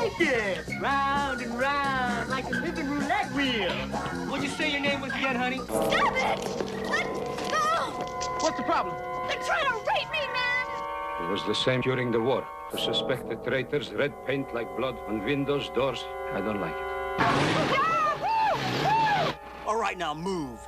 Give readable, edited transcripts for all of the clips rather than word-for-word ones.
Shake it! Round and round, like a living roulette wheel. What'd you say your name was again, honey? Stop it! Let go! What's the problem? They're trying to rape me, man! It was the same during the war. The suspected traitors, red paint like blood on windows, doors. I don't like it. All right, now move.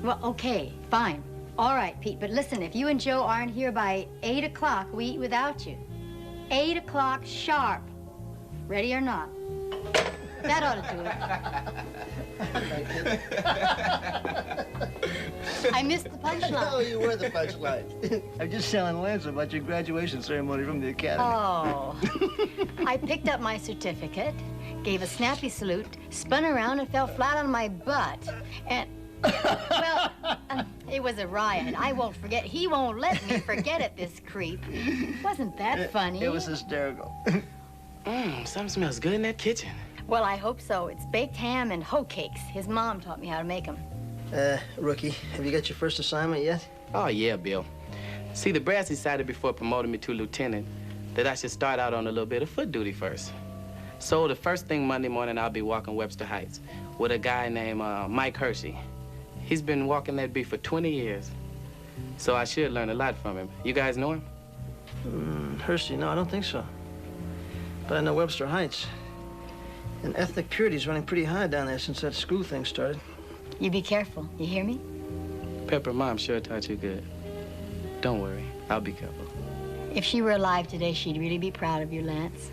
Well, okay, fine. All right, Pete, but listen, if you and Joe aren't here by 8 o'clock, we eat without you. 8 o'clock sharp. Ready or not? That ought to do it. I missed the punchline. Oh, you were the punchline. I'm just telling Lance about your graduation ceremony from the academy. Oh. I picked up my certificate, gave a snappy salute, spun around and fell flat on my butt. And... well, it was a riot. I won't forget. He won't let me forget it, this creep. Wasn't that funny? It was hysterical. Something smells good in that kitchen. Well, I hope so. It's baked ham and hoe cakes. His mom taught me how to make them. Rookie, have you got your first assignment yet? Oh, yeah, Bill. See, the brass decided before promoting me to lieutenant that I should start out on a little bit of foot duty first. So the first thing Monday morning, I'll be walking Webster Heights with a guy named Mike Hershey. He's been walking that beat for 20 years. So I should learn a lot from him. You guys know him? Hershey, no, I don't think so. But I know Webster Heights. And ethnic purity's running pretty high down there since that school thing started. You be careful. You hear me? Pepper, Mom sure taught you good. Don't worry. I'll be careful. If she were alive today, she'd really be proud of you, Lance.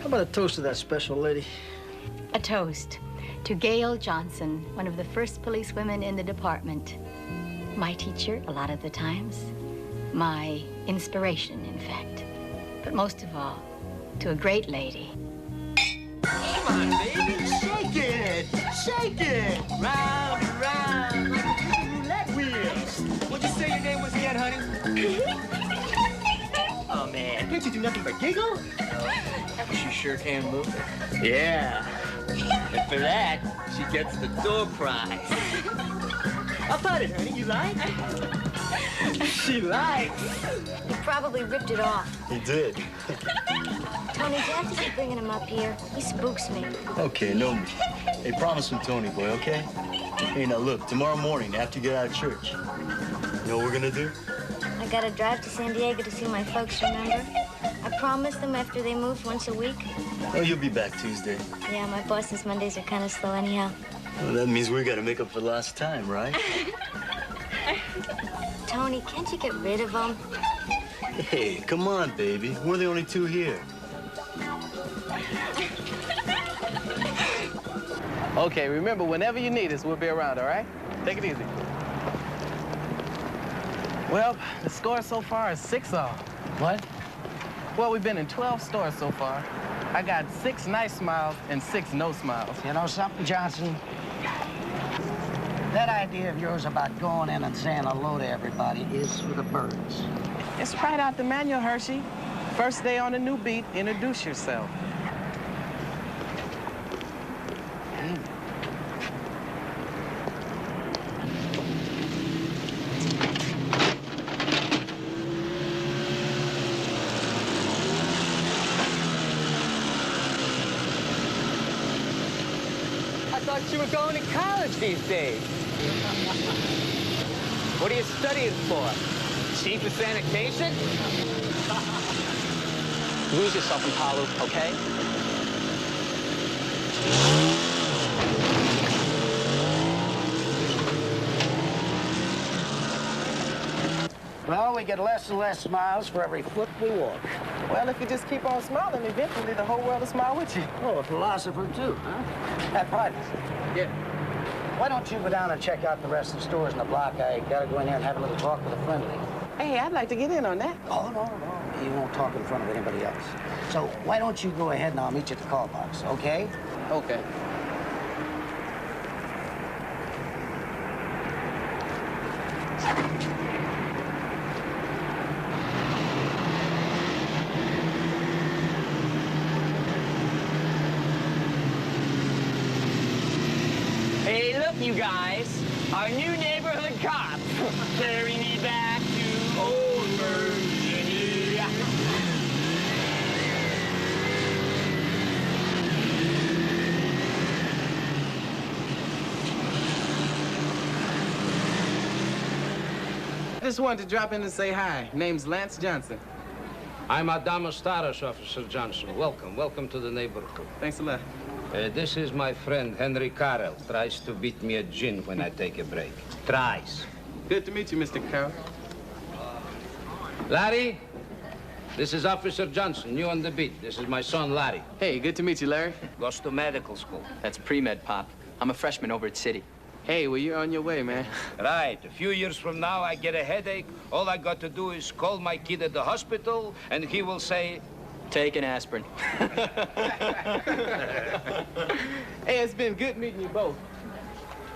How about a toast to that special lady? A toast to Gail Johnson, one of the first policewomen in the department. My teacher, a lot of the times. My inspiration, in fact. But most of all, to a great lady. Come on, baby. Shake it. Shake it. Round and round, like a living roulette wheel. What'd you say your name was again, honey? Oh, man. Can't you do nothing but giggle? She sure can move it. Yeah. And for that, she gets the door prize. How about it, honey? You like? She likes. He probably ripped it off. He did. Tony, do you have to keep bringing him up here? He spooks me. Okay, no. Hey, promise him Tony boy, okay? Hey, now look, tomorrow morning after you get out of church, you know what we're gonna do? I gotta drive to San Diego to see my folks, remember? I promised them after they moved once a week. Oh, you'll be back Tuesday. Yeah, my boss's Mondays are kind of slow anyhow. Well, that means we gotta make up for lost time, right? Tony, can't you get rid of him? Hey, come on, baby. We're the only two here. Okay, remember, whenever you need us, we'll be around, all right? Take it easy. Well, the score so far is 6-all. What? Well, we've been in 12 stores so far. I got 6 nice smiles and 6 no smiles. You know something, Johnson? That idea of yours about going in and saying hello to everybody is for the birds. It's right out the manual, Hershey. First day on a new beat, introduce yourself. I thought you were going to college these days. What are you studying for? Chief of sanitation? Lose yourself in Palu, okay? Well, we get less and less smiles for every foot we walk. Well, if you just keep on smiling, eventually the whole world will smile with you. Oh, a philosopher, too, huh? That Private. Yeah. Why don't you go down and check out the rest of the stores in the block? I gotta go in there and have a little talk with a friendly. Hey, I'd like to get in on that. Oh, no. You won't talk in front of anybody else. So why don't you go ahead and I'll meet you at the call box, okay? Okay. Hey, look, you guys. Our new neighborhood cop. Carry me back to old Virginia. I just wanted to drop in and say hi. Name's Lance Johnson. I'm Adamus Taras, Officer Johnson. Welcome to the neighborhood. Thanks a lot. This is my friend, Henry Carrell. Tries to beat me at gin when I take a break. Tries. Good to meet you, Mr. Carroll. Larry, this is Officer Johnson, new on the beat. This is my son, Larry. Hey, good to meet you, Larry. Goes to medical school. That's pre-med, Pop. I'm a freshman over at City. Hey, well, you're on your way, man. Right. A few years from now, I get a headache. All I got to do is call my kid at the hospital, and he will say, take an aspirin. Hey, it's been good meeting you both.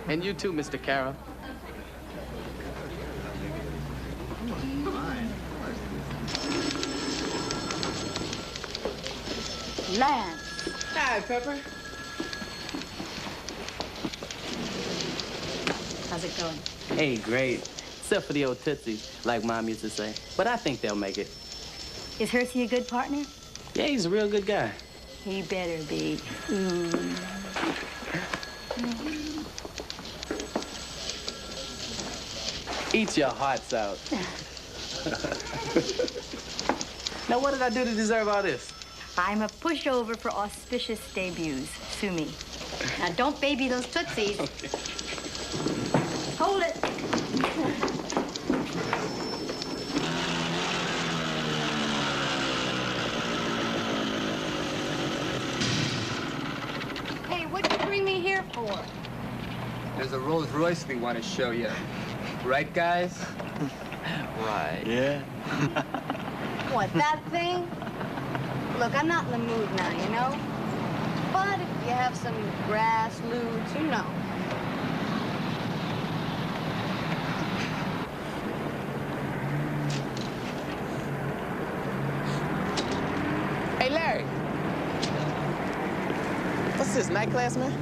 And you too, Mr. Carroll. Lance. Hi, Pepper. How's it going? Hey, great. Except for the old Tootsies, like Mom used to say. But I think they'll make it. Is Hersey a good partner? Yeah, he's a real good guy. He better be. Eat your hearts out. Now, what did I do to deserve all this? I'm a pushover for auspicious debuts. Sue me. Now, don't baby those Tootsies. Okay. Hold it. Hey, what'd you bring me here for? There's a Rolls Royce we want to show you. Right, guys? Right. Yeah? What, that thing? Look, I'm not in the mood now, you know? But if you have some grass lewds, you know. Hey, Larry. What's this, night class, man?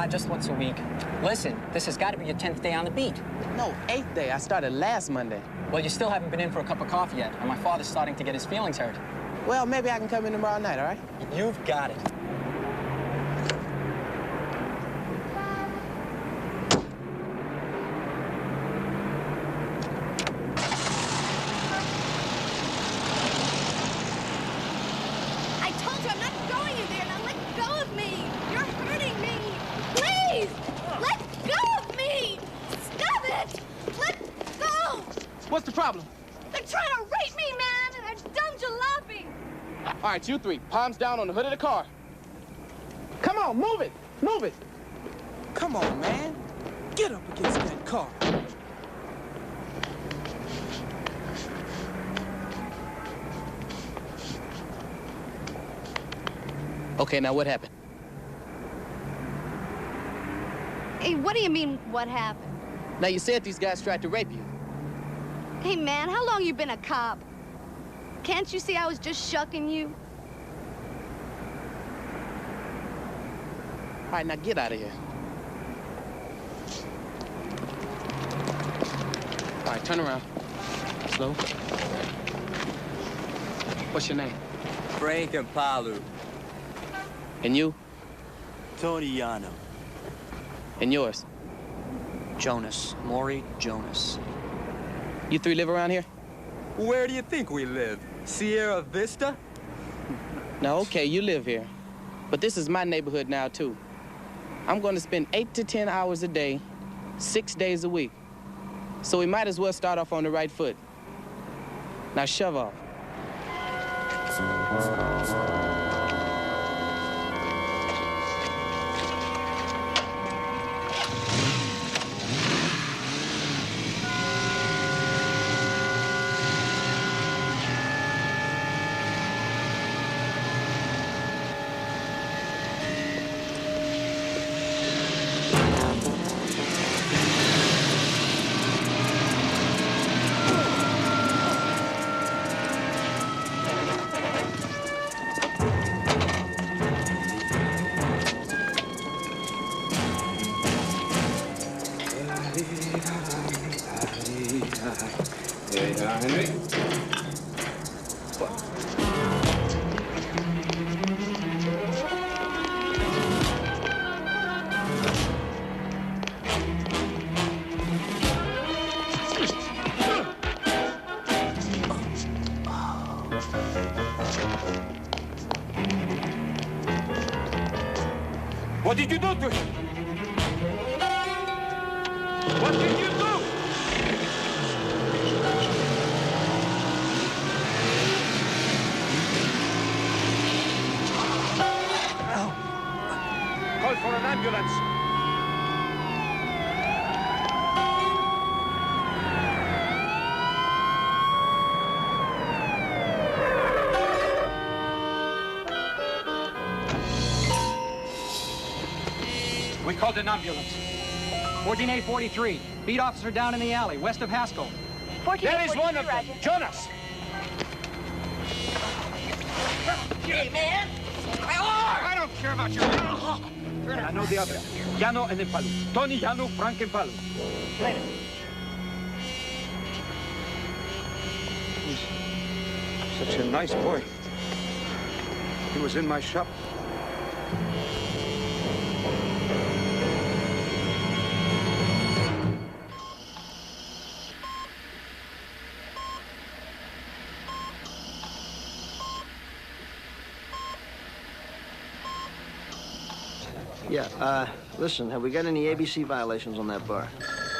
Just once a week. Listen, this has got to be your 10th day on the beat. No, 8th day. I started last Monday. Well, you still haven't been in for a cup of coffee yet, and my father's starting to get his feelings hurt. Well, maybe I can come in tomorrow night, all right? You've got it. I told you I'm not going in there. Now let go of me. You're hurting me. Please, let go of me. Stop it. Let go. What's the problem? They're trying to rape me, man, and they're dumb jaloping. All right, you three, palms down on the hood of the car. Come on, move it, move it. Come on, man. Get up against that car. Okay, now what happened? Hey, what do you mean, what happened? Now, you said these guys tried to rape you. Hey, man, how long you been a cop? Can't you see I was just shucking you? All right, now get out of here. All right, turn around. Slow. What's your name? Frank and Palu. And you? Tony Yano. And yours? Jonas. Maury Jonas. You three live around here? Where do you think we live? Sierra Vista? Now, okay, you live here, but this is my neighborhood now, too. I'm going to spend 8 to 10 hours a day, 6 days a week. So we might as well start off on the right foot. Now, shove off. Henry. What did you do to him? What did you do? Call for an ambulance. We called an ambulance. 14A43. Beat officer down in the alley, west of Haskell. There is one of them. Jonas! Hey, man! I don't care about your... I know the other. Llano and Empalu. Tony Llano, Frank Empalu. Later. He's such a nice boy. He was in my shop. Yeah, listen, have we got any ABC violations on that bar?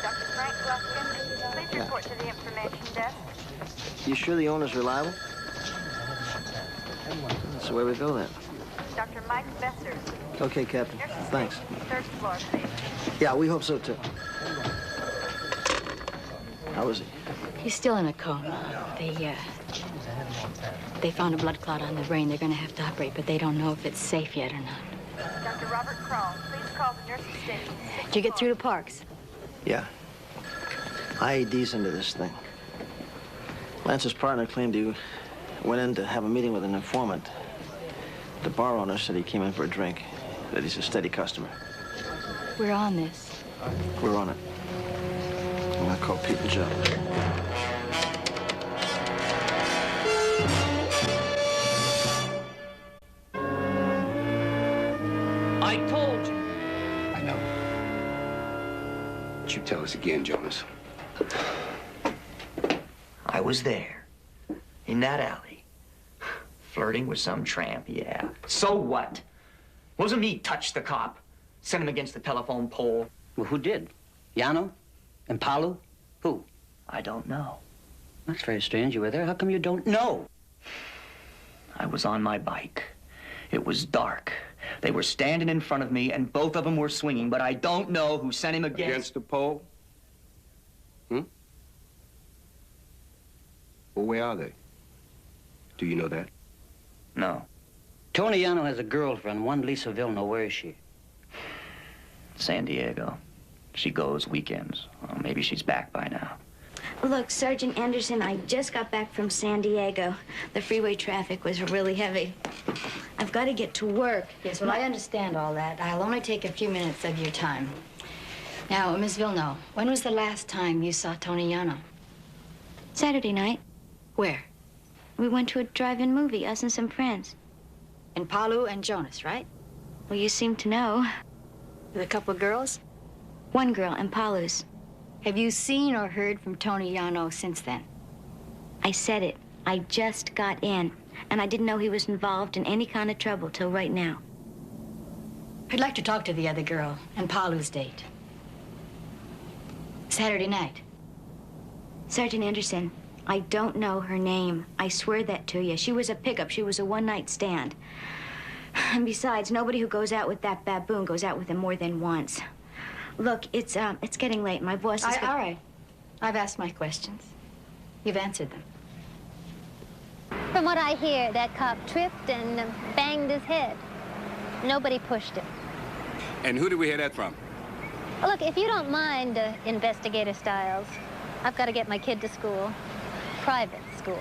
Dr. Frank Gluskin, please report to the information desk. You sure the owner's reliable? That's the way we go then. Dr. Mike Besser. Okay, Captain. Thanks. Third floor, please. Yeah, we hope so, too. How is he? He's still in a coma. They found a blood clot on the brain. They're going to have to operate, but they don't know if it's safe yet or not. Dr. Robert Kroll, please call the nurse's station. Did you get through to Parks? Yeah. IED's into this thing. Lance's partner claimed he went in to have a meeting with an informant. The bar owner said he came in for a drink, that he's a steady customer. We're on this. We're on it. I'm gonna call Pete and Joe. I told you. I know. But you tell us again, Jonas. I was there, in that alley, flirting with some tramp, yeah. So what? Wasn't me touched the cop, sent him against the telephone pole. Well, who did? Llano? And Palu? Who? I don't know. That's very strange. You were there. How come you don't know? I was on my bike. It was dark. They were standing in front of me, and both of them were swinging, but I don't know who sent him Against the pole? Hmm? Well, where are they? Do you know that? No. Tony Llano has a girlfriend, one Lisa Vilno. Where is she? San Diego. She goes weekends. Well, maybe she's back by now. Look, Sergeant Anderson, I just got back from San Diego. The freeway traffic was really heavy. I've got to get to work. Yes, well, I understand all that. I'll only take a few minutes of your time. Now, Miss Vilno, when was the last time you saw Tony Llano? Saturday night. Where? We went to a drive-in movie, us and some friends. And Palu and Jonas, right? Well, you seem to know. With a couple of girls? One girl and Palu's. Have you seen or heard from Tony Llano since then? I said it. I just got in. And I didn't know he was involved in any kind of trouble till right now. I'd like to talk to the other girl and Paulu's date. Saturday night. Sergeant Anderson, I don't know her name. I swear that to you. She was a pickup. She was a one-night stand. And besides, nobody who goes out with that baboon goes out with him more than once. Look, it's getting late. My boss is... All right. I've asked my questions. You've answered them. From what I hear, that cop tripped and banged his head. Nobody pushed him. And who did we hear that from? Look, if you don't mind, Investigator Stiles, I've got to get my kid to school. Private school.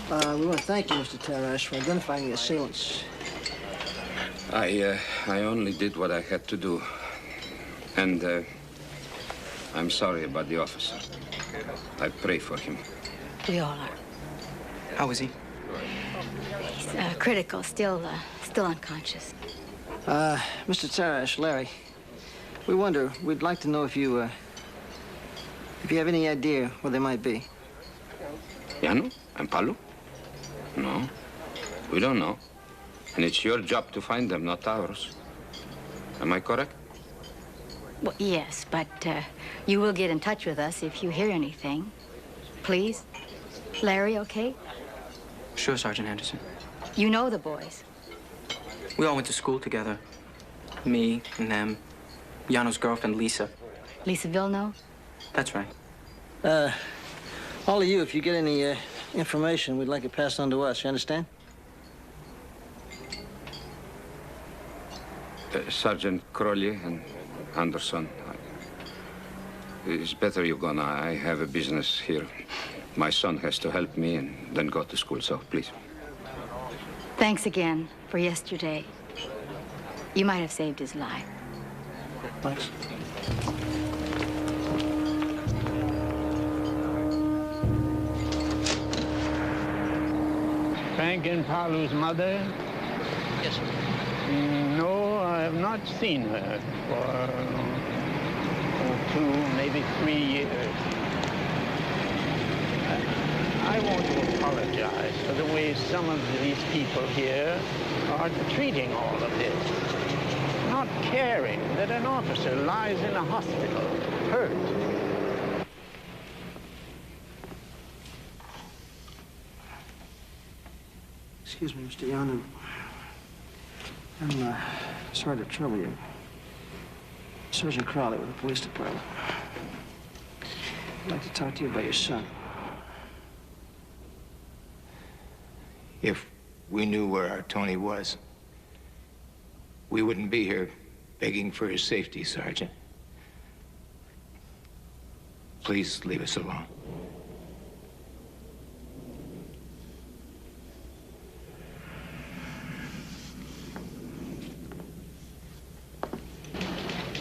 We want to thank you, Mr. Tarash, for identifying the assailants. I only did what I had to do. And, I'm sorry about the officer. I pray for him. We all are. How is he? He's critical, still unconscious. Mr. Tarash, Larry, we'd like to know if you have any idea where they might be. Llano and Palu? No, we don't know. And it's your job to find them, not ours. Am I correct? Well, yes, but you will get in touch with us if you hear anything. Please? Larry, okay? Sure, Sergeant Anderson. You know the boys. We all went to school together. Me and them. Llano's girlfriend, Lisa. Lisa Villeneuve? That's right. All of you, if you get any information, we'd like it passed on to us. You understand? Sergeant Crowley and Anderson, it's better you go now. I have a business here. My son has to help me and then go to school, so please. Thanks again for yesterday. You might have saved his life. Thanks. Frank and Paulu's mother? Yes, sir. No, I have not seen her for 2, maybe 3 years. I want to apologize for the way some of these people here are treating all of this. Not caring that an officer lies in a hospital, hurt. Excuse me, Mr. Llano. I'm sorry to trouble you. Sergeant Crowley with the police department. I'd like to talk to you about your son. If we knew where our Tony was, we wouldn't be here begging for his safety, Sergeant. Please leave us alone.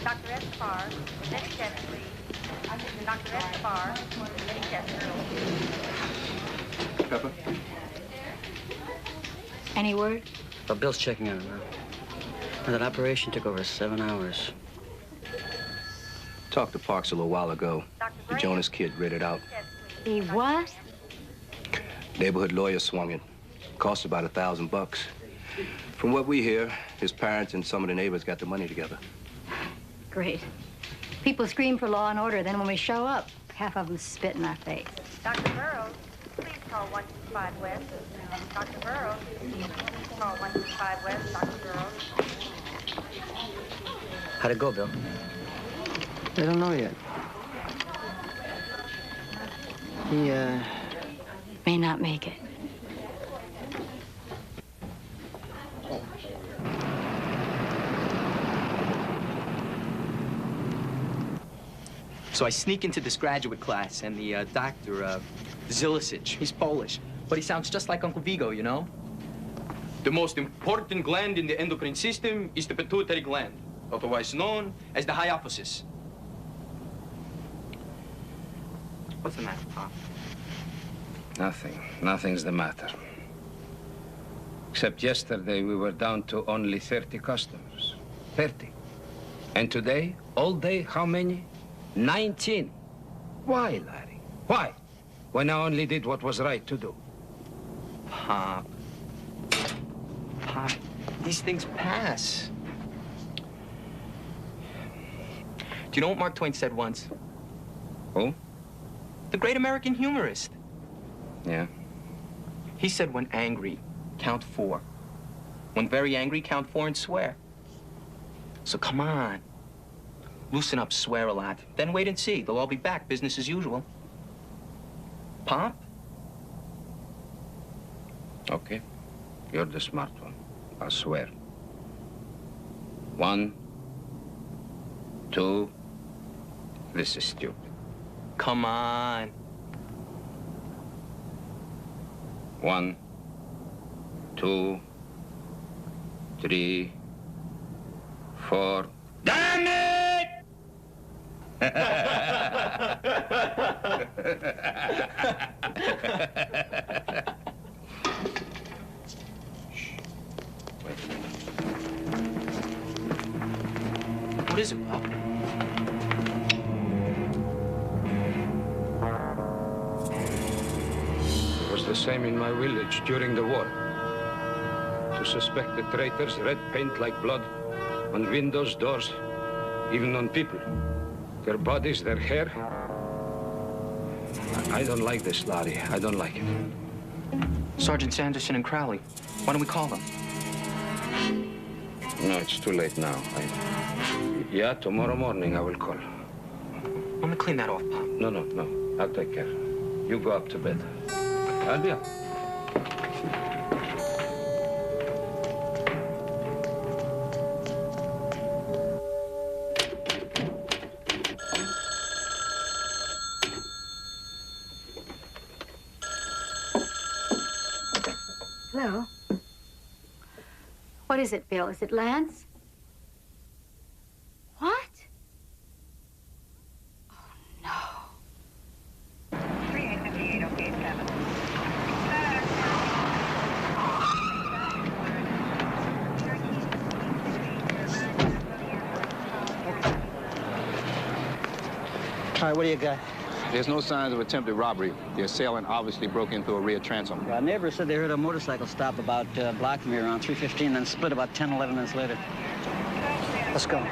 Dr. Escobar, Betty Chester, please. Dr. Escobar, Betty Chester. Pepper? Any word? Well, Bill's checking on it now. And that operation took over 7 hours. Talked to Parks a little while ago. The Jonas kid read it out. He what? Neighborhood lawyer swung it. Cost about $1,000. From what we hear, his parents and some of the neighbors got the money together. Great. People scream for law and order, then when we show up, half of them spit in our face. Dr. Burroughs, please call 125 West. Dr. Burroughs, please call 125 West. Dr. Burroughs. How'd it go, Bill? They don't know yet. He, may not make it. So I sneak into this graduate class, and the doctor, Zilicic, he's Polish, but he sounds just like Uncle Vigo, you know? The most important gland in the endocrine system is the pituitary gland, otherwise known as the hypophysis. What's the matter, Pop? Nothing. Nothing's the matter. Except yesterday we were down to only 30 customers. 30. And today, all day, how many? 19. Why, Larry? Why? When I only did what was right to do. Pop. Pop, these things pass. Do you know what Mark Twain said once? Who? The great American humorist. Yeah. He said, when angry, count 4. When very angry, count 4 and swear. So come on. Loosen up, swear a lot. Then wait and see. They'll all be back, business as usual. Pop? Okay. You're the smart one. I'll swear. 1, 2. This is stupid. Come on. 1, 2, 3, 4. Damn it! What is it, Pop? It was the same in my village during the war. To suspect the traitors, red paint like blood on windows, doors, even on people. Their bodies, their hair. I don't like this, Larry. I don't like it. Sergeant Sanderson and Crowley. Why don't we call them? No, it's too late now. Yeah, tomorrow morning I will call. I'm gonna clean that off, Pop. No. I'll take care. You go up to bed. Adia. Hello? What is it, Bill? Is it Lance? What? Oh, no. 3858, okay, 7. All right, what do you got? There's no signs of attempted robbery. The assailant obviously broke in through a rear transom. Neighbors said they heard a motorcycle stop about a block from here around 3:15, then split about 10, 11 minutes later. Let's go.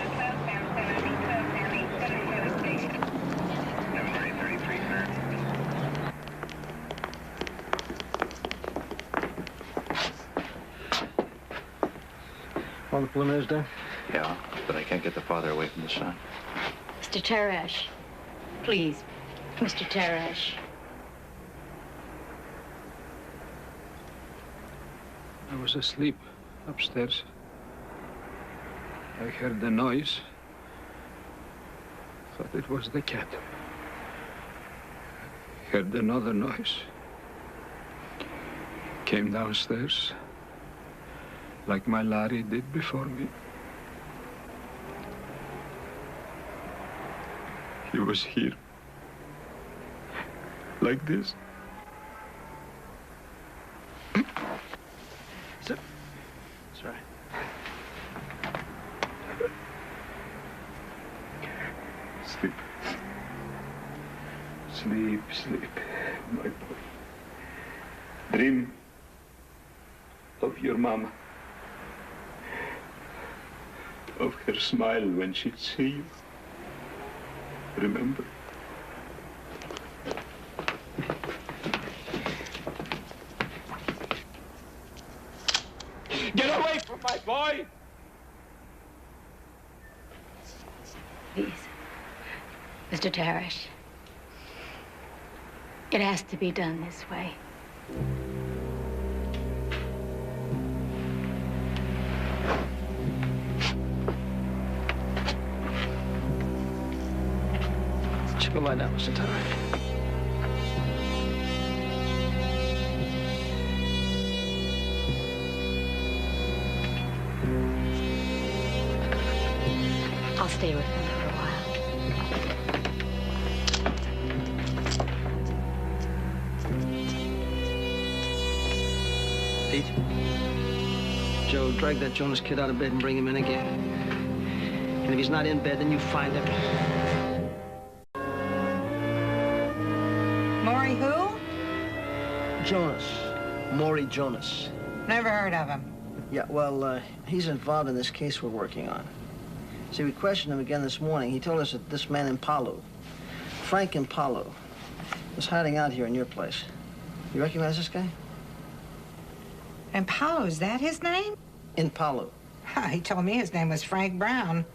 All the preliminaries done? Yeah, but I can't get the father away from the son. Mr. Teresh, please, Mr. Teresh. I was asleep upstairs. I heard the noise. Thought it was the cat. Heard another noise. Came downstairs, like my Larry did before me. He was here. Like this. That's right. Sleep. Sleep, sleep, my boy. Dream of your mama. Of her smile when she'd see you. Remember? Get away from my boy! Please, Mr. Teresh. It has to be done this way. Let's go lie down, Mr. Teresh. I'll stay with him for a while. Pete? Joe, drag that Jonas kid out of bed and bring him in again. And if he's not in bed, then you find him. Maury who? Jonas. Maury Jonas. Never heard of him. Yeah, well, he's involved in this case we're working on. See, we questioned him again this morning. He told us that this man Impalo, Frank Impalo, was hiding out here in your place. You recognize this guy? Impalo, is that his name? Impalo. He told me his name was Frank Brown.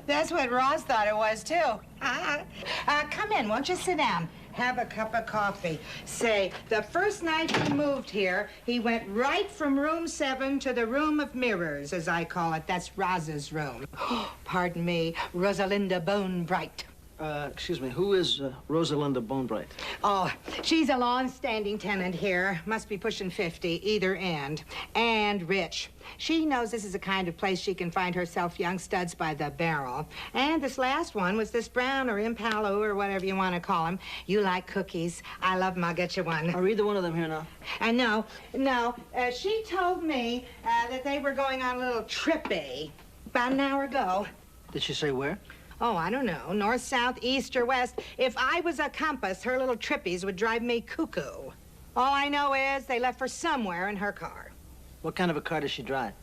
That's what Ross thought it was, too. Come in, won't you sit down? Have a cup of coffee. Say, the first night he moved here, he went right from room 7 to the room of mirrors, as I call it. That's Roz's room. Pardon me, Rosalinda Bonebright. Excuse me, who is Rosalinda Bonebright? Oh, she's a long-standing tenant here. Must be pushing 50, either end. And rich. She knows this is the kind of place she can find herself young studs by the barrel. And this last one was this Brown or Impalo or whatever you want to call him. You like cookies. I love them. I'll get you one. Are either one of them here now? No. She told me that they were going on a little trippy about an hour ago. Did she say where? Oh, I don't know. North, south, east, or west. If I was a compass, her little trippies would drive me cuckoo. All I know is they left for somewhere in her car. What kind of a car does she drive?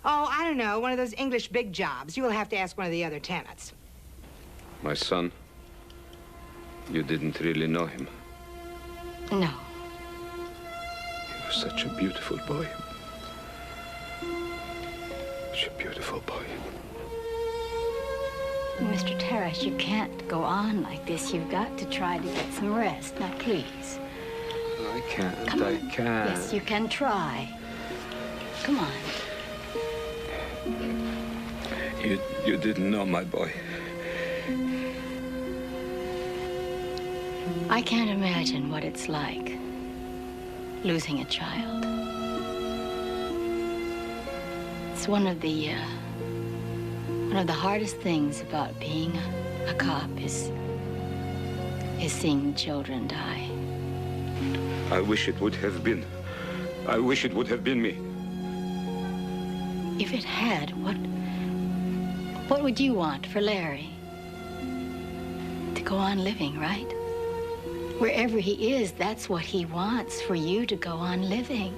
Oh, I don't know. One of those English big jobs. You'll have to ask one of the other tenants. My son, you didn't really know him. No. He was such a beautiful boy. Such a beautiful boy. Mr. Terrace, you can't go on like this. You've got to try to get some rest. Now, please. I can't. Come on. I can't. Yes, you can try. Come on. You didn't know my boy. I can't imagine what it's like losing a child. It's one of the hardest things about being a cop is seeing children die. I wish it would have been. I wish it would have been me. If it had, what would you want for Larry? To go on living, right? Wherever he is, that's what he wants, for you to go on living.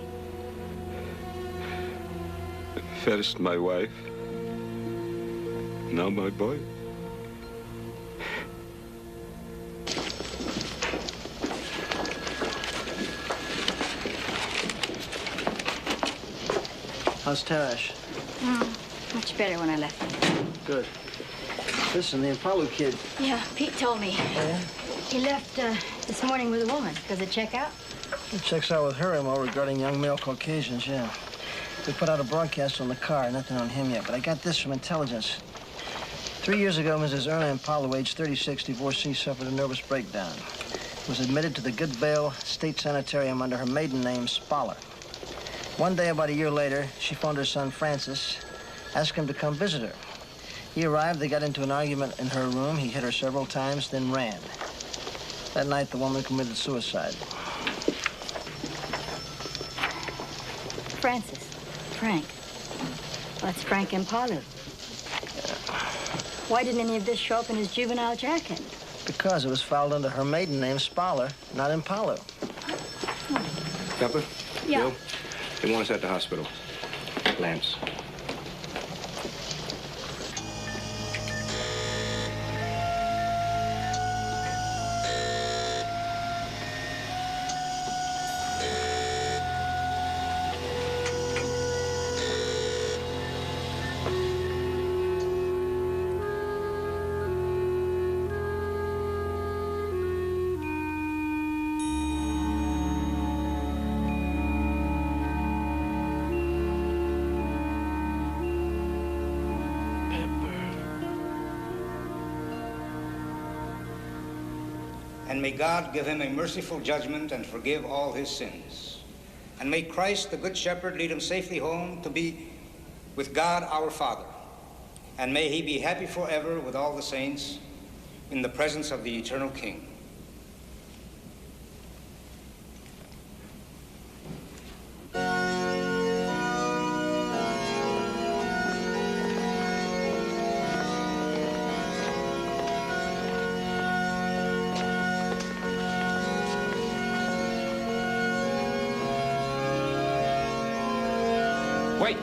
First my wife, now my boy. How's Tarash? Much better when I left him. Good. Listen, the Impalo kid. Yeah, Pete told me. Oh, yeah? He left this morning with a woman. Does it check out? It checks out with her MO regarding young male Caucasians, yeah. We put out a broadcast on the car, nothing on him yet, but I got this from intelligence. 3 years ago, Mrs. Erna Impalo, age 36, divorcee, suffered a nervous breakdown. Was admitted to the Good Bale State Sanitarium under her maiden name, Spoller. One day, about a year later, she phoned her son, Francis, asked him to come visit her. He arrived, they got into an argument in her room. He hit her several times, then ran. That night, the woman committed suicide. Francis. Frank. That's Frank Impalo. Why didn't any of this show up in his juvenile jacket? Because it was filed under her maiden name, Spoller, not Impalo. Pepper? Yeah. Bill? They want us at the hospital. Lance. And may God give him a merciful judgment and forgive all his sins. And may Christ, the Good Shepherd, lead him safely home to be with God our Father. And may he be happy forever with all the saints in the presence of the eternal King. Wait!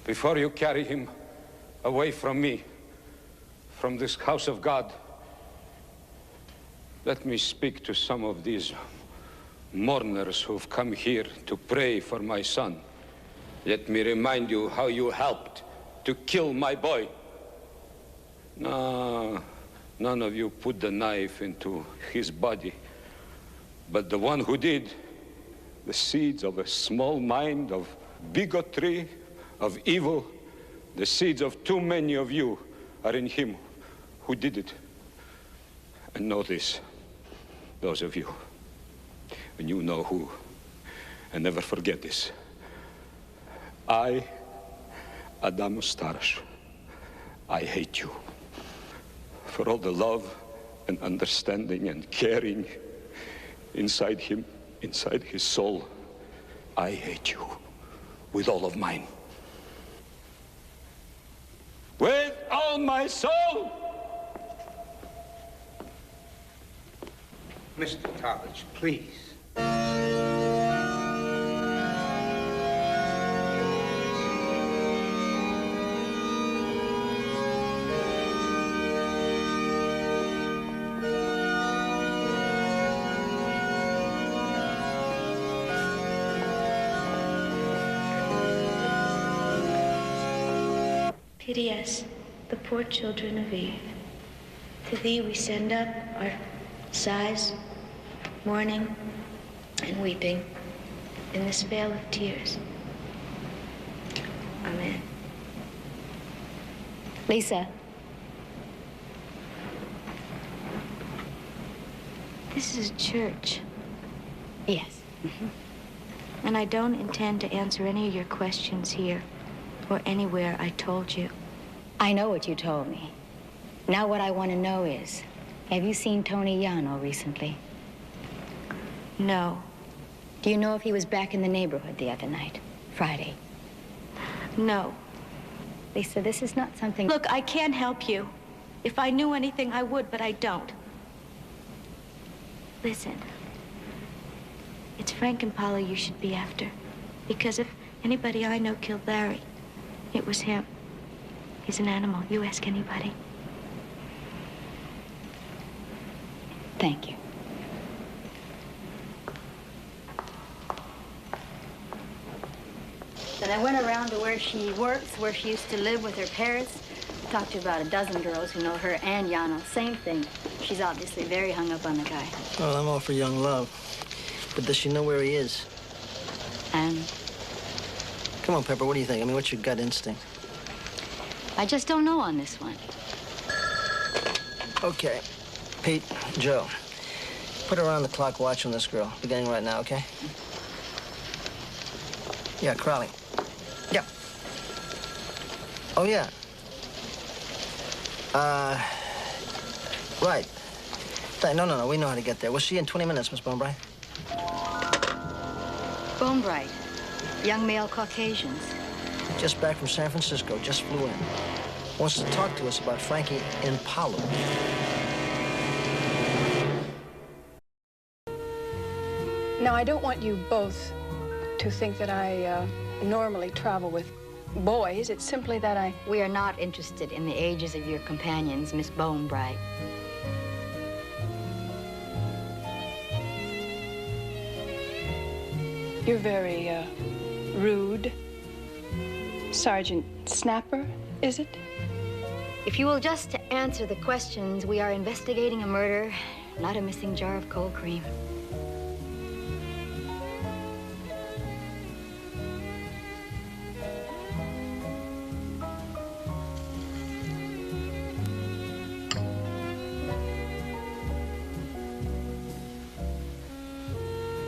Before you carry him away from me, from this house of God, let me speak to some of these mourners who've come here to pray for my son. Let me remind you how you helped to kill my boy. No, none of you put the knife into his body. But the one who did, the seeds of a small mind of bigotry, of evil, the seeds of too many of you are in him who did it. And know this, those of you, and you know who, and never forget this. I, Adam Starash, I hate you for all the love and understanding and caring inside him, inside his soul. I hate you with all of mine. With all my soul! Mr. Talmadge, please. Pity us, the poor children of Eve. To thee we send up our sighs, mourning, and weeping in this vale of tears. Amen. Lisa. This is a church. Yes. And I don't intend to answer any of your questions here or anywhere I told you. I know what you told me. Now what I want to know is, have you seen Tony Yano recently? No. Do you know if he was back in the neighborhood the other night, Friday? No. Lisa, this is not something... Look, I can't help you. If I knew anything, I would, but I don't. Listen. It's Frank and Paula you should be after. Because if anybody I know killed Larry, it was him. He's an animal. You ask anybody. Thank you. Then I went around to where she works, where she used to live with her parents. Talked to about a dozen girls who know her and Yano. Same thing. She's obviously very hung up on the guy. Well, I'm all for young love. But does she know where he is? And? Come on, Pepper, what do you think? I mean, what's your gut instinct? I just don't know on this one. Okay. Pete, Joe, put around-the-clock watch on this girl, beginning right now, okay? Yeah, Crowley. Yeah. Oh, yeah. Right. No, we know how to get there. We'll see you in 20 minutes, Miss Bonebright. Bonebright, young male Caucasians. Just back from San Francisco, just flew in. Wants to talk to us about Frankie in Palu. Now, I don't want you both to think that I normally travel with boys. It's simply that I... We are not interested in the ages of your companions, Miss Bonebright. You're very rude. Sergeant Snapper, is it? If you will just answer the questions, we are investigating a murder, not a missing jar of cold cream.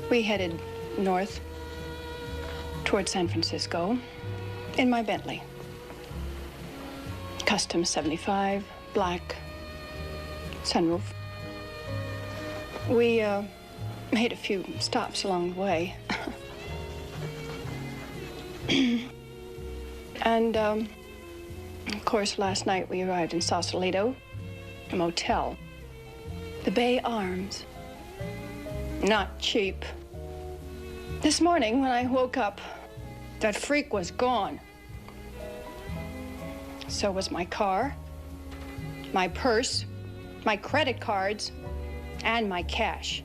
We headed north toward San Francisco in my Bentley. Custom 75, black, sunroof. We made a few stops along the way. And, of course, last night we arrived in Sausalito, a motel. The Bay Arms. Not cheap. This morning, when I woke up, that freak was gone. So was my car, my purse, my credit cards, and my cash.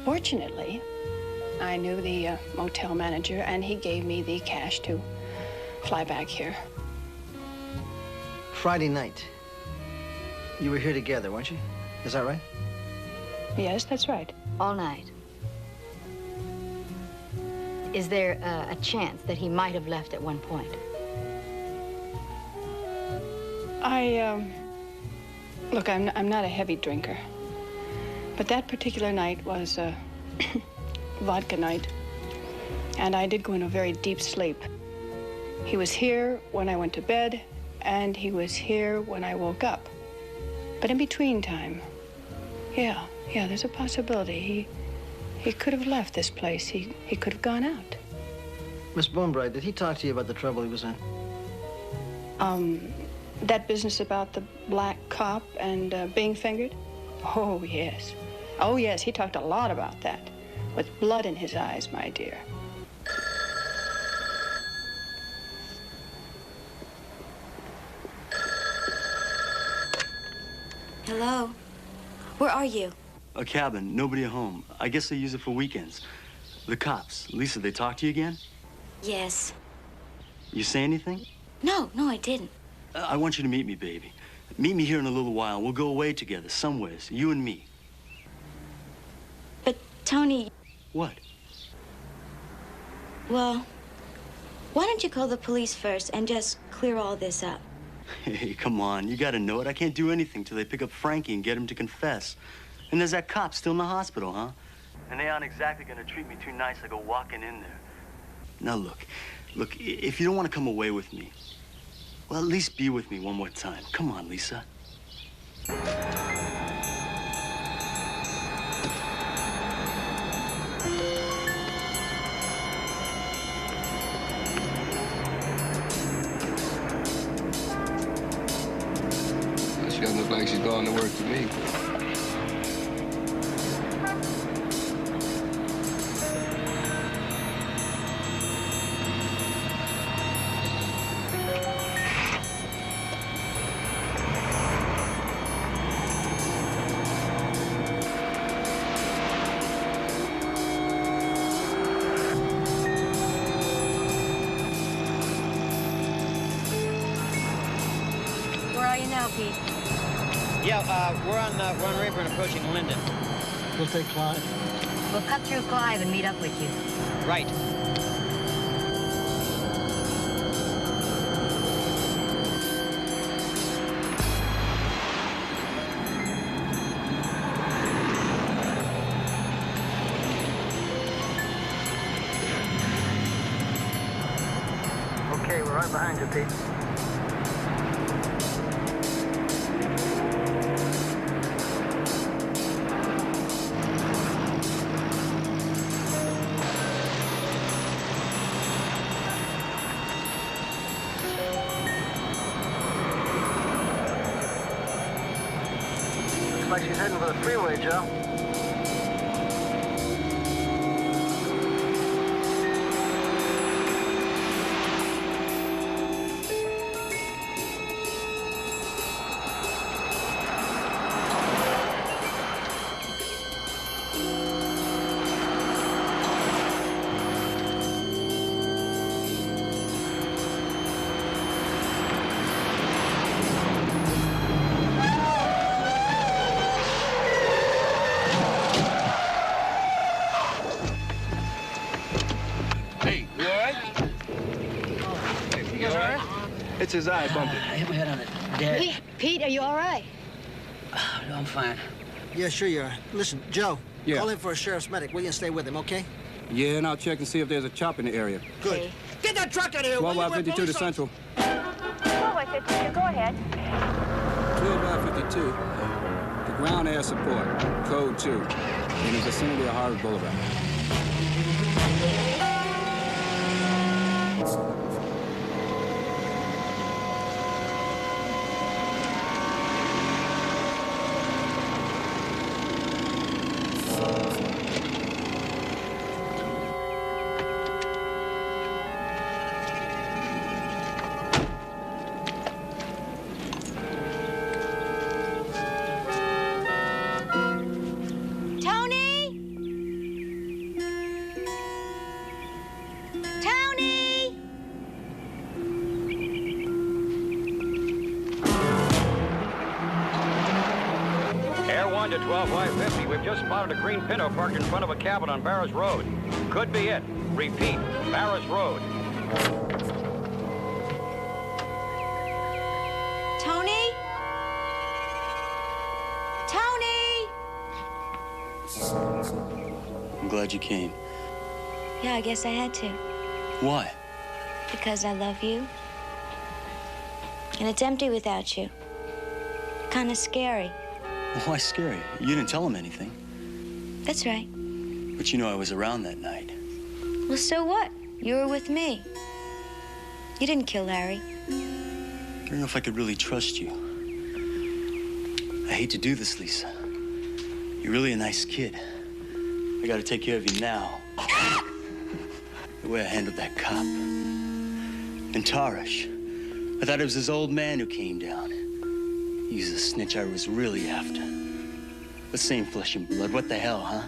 Fortunately, I knew the motel manager, and he gave me the cash to fly back here. Friday night, you were here together, weren't you? Is that right? Yes, that's right. All night. Is there a chance that he might have left at one point? Look, I'm not a heavy drinker, but that particular night was a vodka night, and I did go into a very deep sleep. He was here when I went to bed, and he was here when I woke up. But in between time, yeah, there's a possibility. He could have left this place. He could have gone out. Miss Boonbright, did he talk to you about the trouble he was in? That business about the black cop and being fingered? Oh, yes. Oh, yes, he talked a lot about that. With blood in his eyes, my dear. Hello? Where are you? A cabin, nobody at home. I guess they use it for weekends. The cops. Lisa, they talk to you again? Yes. You say anything? No, I didn't. I want you to meet me, baby. Meet me here in a little while. We'll go away together, somewheres, you and me. But, Tony... What? Well, why don't you call the police first and just clear all this up? Hey, come on. You gotta know it. I can't do anything till they pick up Frankie and get him to confess. And there's that cop still in the hospital, huh? And they aren't exactly gonna treat me too nice. I go walking in there. Now, look, if you don't want to come away with me, well, at least be with me one more time. Come on, Lisa. She doesn't look like she's going to work to me. We're on Rayburn approaching Linden. We'll take Clive. We'll cut through Clive and meet up with you. Right. Okay, we're right behind you, Pete. Looks like she's heading for the freeway, Joe. It's his eye, bumped it. I hit my head on it. Dead. Pete, are you all right? No, I'm fine. Yeah, sure you are. Listen, Joe. Yeah. Call in for a sheriff's medic, will you, and stay with him, okay? Yeah, and I'll check and see if there's a chop in the area. Good. Get that truck out of here, will 12 you? by 52 to Central. 12 by 52, go ahead. 12 by 52. The ground air support, code 2, in the vicinity of Harvard Boulevard. to 12Y50. We've just spotted a green Pinto parked in front of a cabin on Barras Road. Could be it. Repeat, Barras Road. Tony? Tony! I'm glad you came. Yeah, I guess I had to. Why? Because I love you. And it's empty without you. Kind of scary. Why scary? You didn't tell him anything. That's right. But you know I was around that night. Well, so what? You were with me. You didn't kill Larry. I don't know if I could really trust you. I hate to do this, Lisa. You're really a nice kid. I gotta take care of you now. The way I handled that cop. And Tarish. I thought it was his old man who came down. He's the snitch I was really after. The same flesh and blood. What the hell, huh?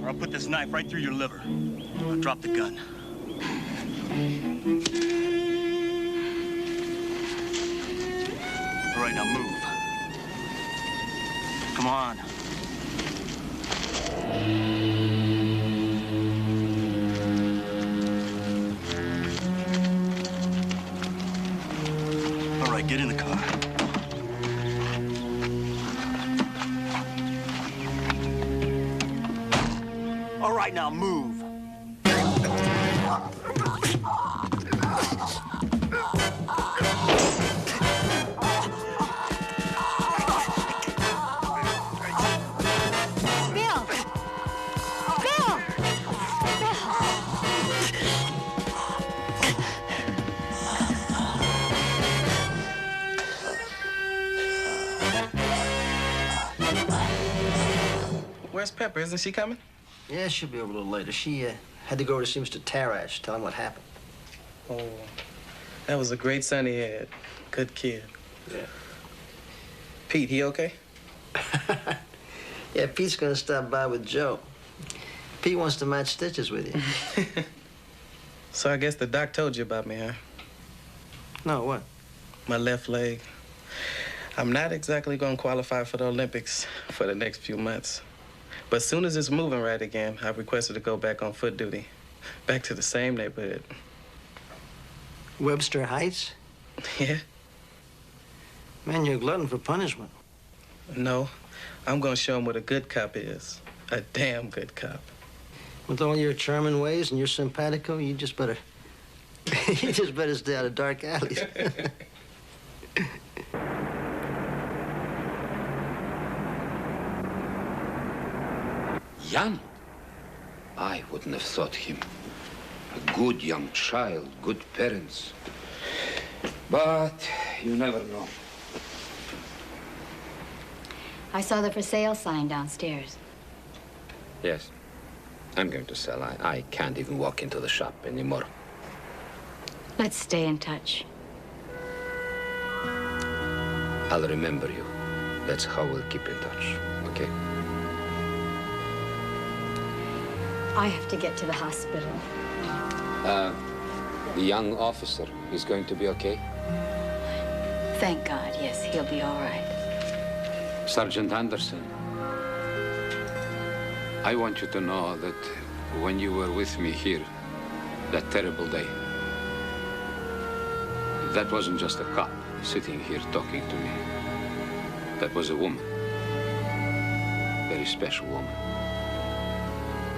Or I'll put this knife right through your liver. Now drop the gun. All right, now move. Come on. All right, get in the car. All right, now move. Bill! Bill! Where's Pepper? Isn't she coming? Yeah, she'll be over a little later. She had to go over to see Mr. Tarash, tell him what happened. Oh, that was a great son he had. Good kid. Yeah. Pete, he okay? Yeah, Pete's gonna stop by with Joe. Pete wants to match stitches with you. So I guess the doc told you about me, huh? No, what? My left leg. I'm not exactly gonna qualify for the Olympics for the next few months. But as soon as it's moving right again, I've requested to go back on foot duty. Back to the same neighborhood. Webster Heights? Yeah? Man, you're a glutton for punishment. No, I'm gonna show him what a good cop is. A damn good cop. With all your charming ways and your simpatico, you just better... you just better stay out of dark alleys. Jan? I wouldn't have thought him. A good young child, good parents. But you never know. I saw the for sale sign downstairs. Yes. I'm going to sell. I can't even walk into the shop anymore. Let's stay in touch. I'll remember you. That's how we'll keep in touch, okay? I have to get to the hospital. The young officer is going to be okay? Thank God, yes, he'll be all right. Sergeant Anderson, I want you to know that when you were with me here, that terrible day, that wasn't just a cop sitting here talking to me. That was a woman. Very special woman.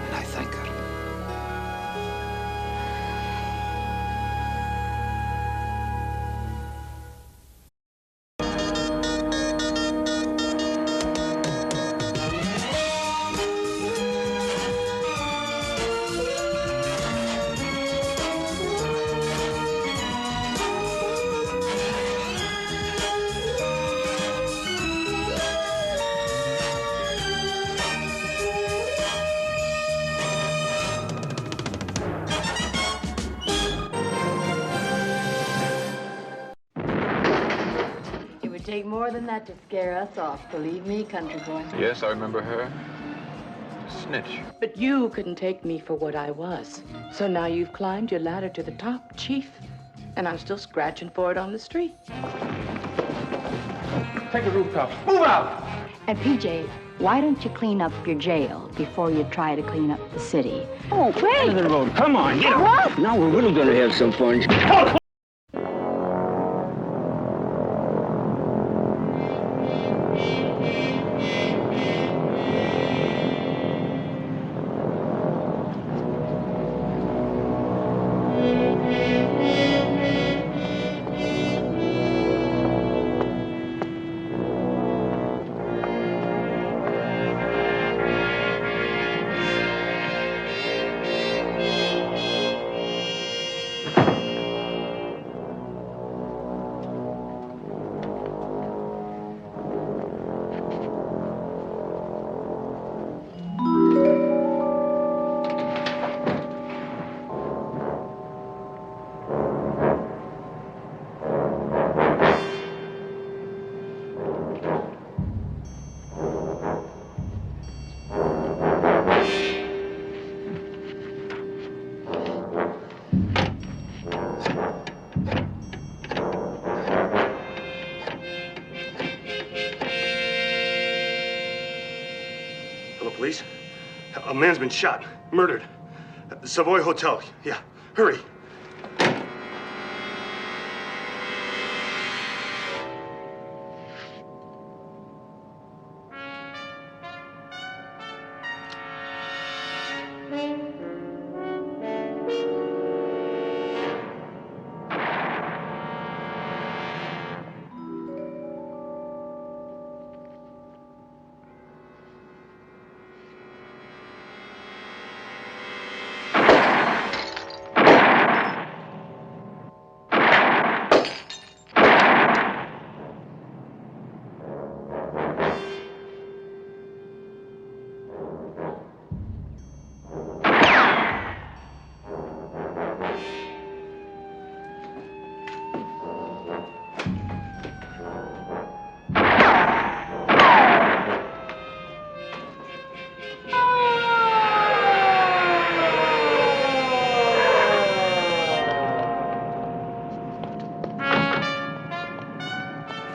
And I thank her. Take more than that to scare us off. Believe me, country boy. Yes, I remember her. Snitch. But you couldn't take me for what I was. So now you've climbed your ladder to the top, Chief. And I'm still scratching for it on the street. Take the rooftops. Move out! And PJ, why don't you clean up your jail before you try to clean up the city? Oh, wait! End of the road. Come on, get What? Now we're really gonna have some fun. Police? A man's been shot, murdered. At the Savoy Hotel. Yeah, hurry.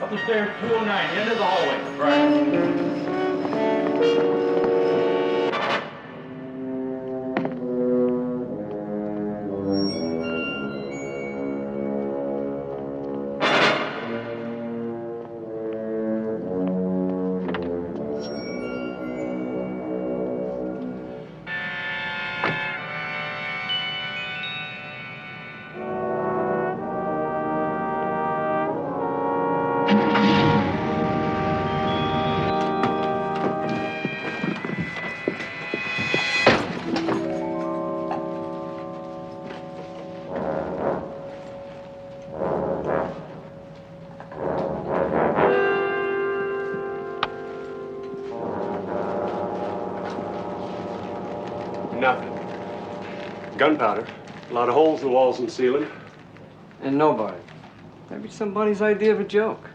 Up the stairs, 209, end of the hallway. Right. Nothing. Gunpowder. A lot of holes in the walls and ceiling. And nobody. Maybe somebody's idea of a joke.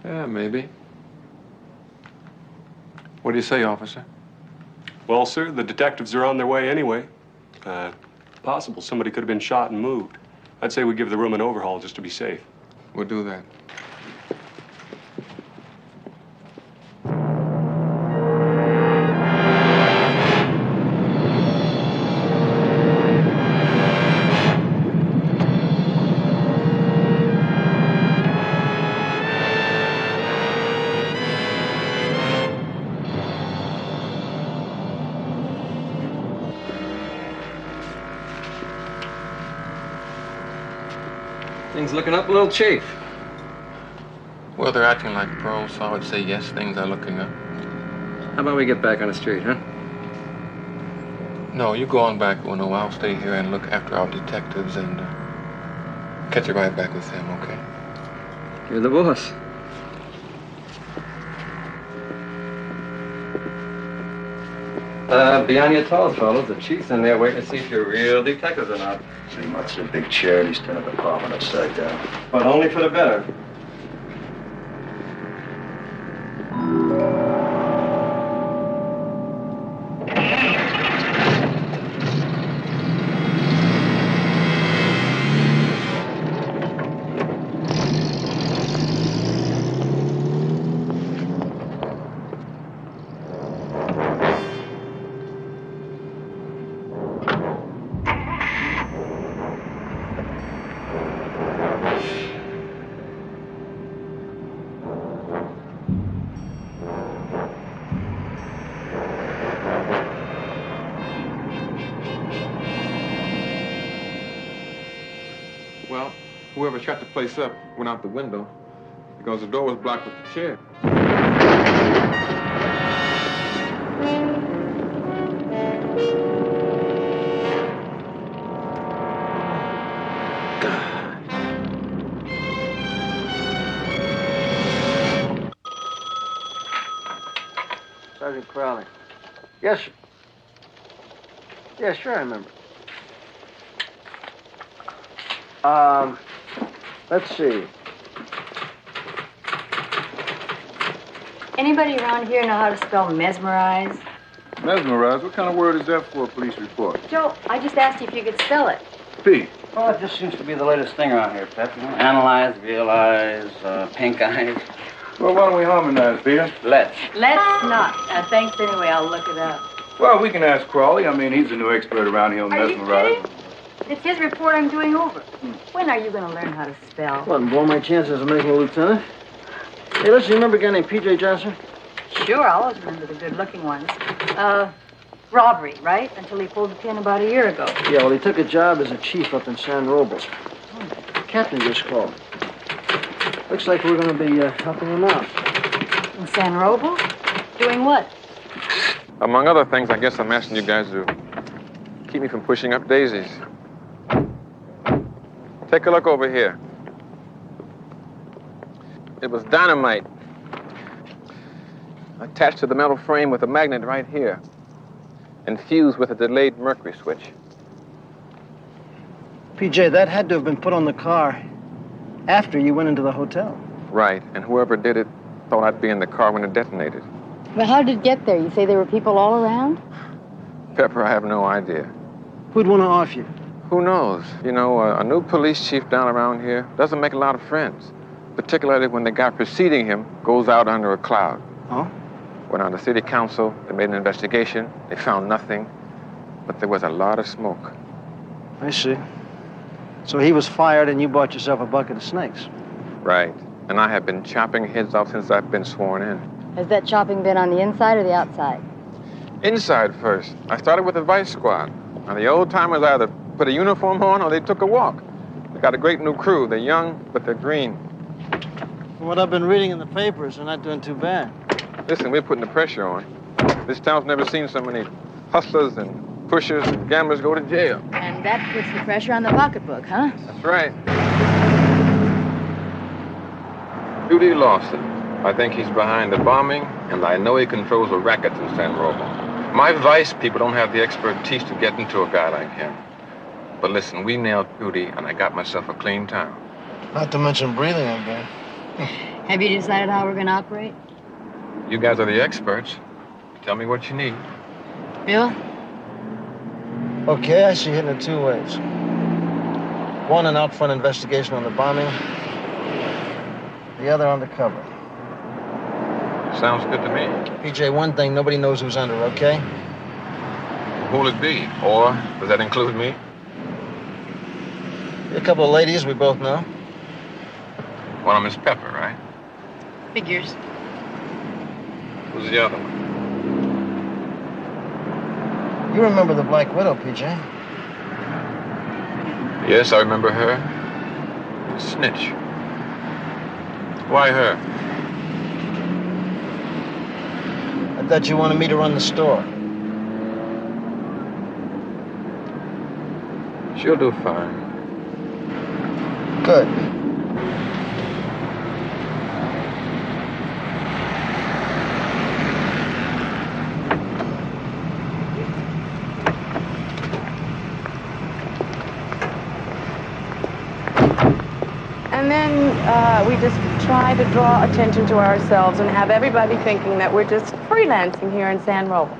Yeah, maybe. What do you say, officer? Well, sir, the detectives are on their way anyway. Possible somebody could have been shot and moved. I'd say we give the room an overhaul just to be safe. We'll do that. Things looking up a little, Chief. Well, they're acting like pros, so I would say yes, things are looking up. How about we get back on the street, huh? No, you go on back, Uno. I'll stay here and look after our detectives and catch you right back with them, okay? You're the boss. Be on your toes, fellas. The chief's in there waiting to see if you're real detectives or not. See much of a big chair, and he's turned the apartment upside down. But only for the better. Well, whoever shut the place up went out the window because the door was blocked with the chair. Sergeant Crowley. Yes, sir. Yeah, sure, I remember. Let's see. Anybody around here know how to spell mesmerize? Mesmerize? What kind of word is that for a police report? Joe, I just asked you if you could spell it. P. Well, it just seems to be the latest thing around here, Pep. You know, analyze, realize, pink eyes. Well, why don't we harmonize, Peter? Let's. Let's not. Thanks anyway. I'll look it up. Well, we can ask Crawley. I mean, he's the new expert around here on Are you mesmerize. kidding? It's his report I'm doing over. When are you going to learn how to spell? What, and blow my chances of making a lieutenant? Hey, listen, you remember a guy named P.J. Johnson? Sure, I always remember the good-looking ones. Robbery, right? Until he pulled the pin about a year ago. Yeah, well, he took a job as a chief up in San Robles. The captain just called. Looks like we're going to be helping him out. In San Robles? Doing what? Among other things, I guess I'm asking you guys to keep me from pushing up daisies. Take a look over here. It was dynamite attached to the metal frame with a magnet right here and fused with a delayed mercury switch. P.J., that had to have been put on the car after you went into the hotel. Right, and whoever did it thought I'd be in the car when it detonated. Well, how did it get there? You say there were people all around? Pepper, I have no idea. Who'd want to off you? Who knows? You know, a new police chief down around here doesn't make a lot of friends, particularly when the guy preceding him goes out under a cloud. Oh? Went on the city council, they made an investigation, they found nothing, but there was a lot of smoke. I see. So he was fired and you bought yourself a bucket of snakes. Right, and I have been chopping heads off since I've been sworn in. Has that chopping been on the inside or the outside? Inside first. I started with the vice squad. Now, the old-timers either put a uniform on or they took a walk. They got a great new crew. They're young, but they're green. From what I've been reading in the papers, they're not doing too bad. Listen, we're putting the pressure on. This town's never seen so many hustlers and pushers and gamblers go to jail. And that puts the pressure on the pocketbook, huh? That's right. Judy Lawson. I think he's behind the bombing, and I know he controls the rackets in San Robles. My vice people don't have the expertise to get into a guy like him. But listen, we nailed Judy, and I got myself a clean town. Not to mention breathing on bad. Have you decided how we're going to operate? You guys are the experts. Tell me what you need. Bill? Okay, I see hitting it two ways. One, an out front investigation on the bombing. The other undercover. Sounds good to me. PJ, one thing, nobody knows who's under, okay? Who'll it be? Or does that include me? A couple of ladies we both know. One of Miss Pepper, right? Figures. Who's the other one? You remember the Black Widow, PJ? Yes, I remember her. Snitch. Why her? I thought you wanted me to run the store. She'll do fine. Good. And then we just try to draw attention to ourselves and have everybody thinking that we're just freelancing here in San Roque.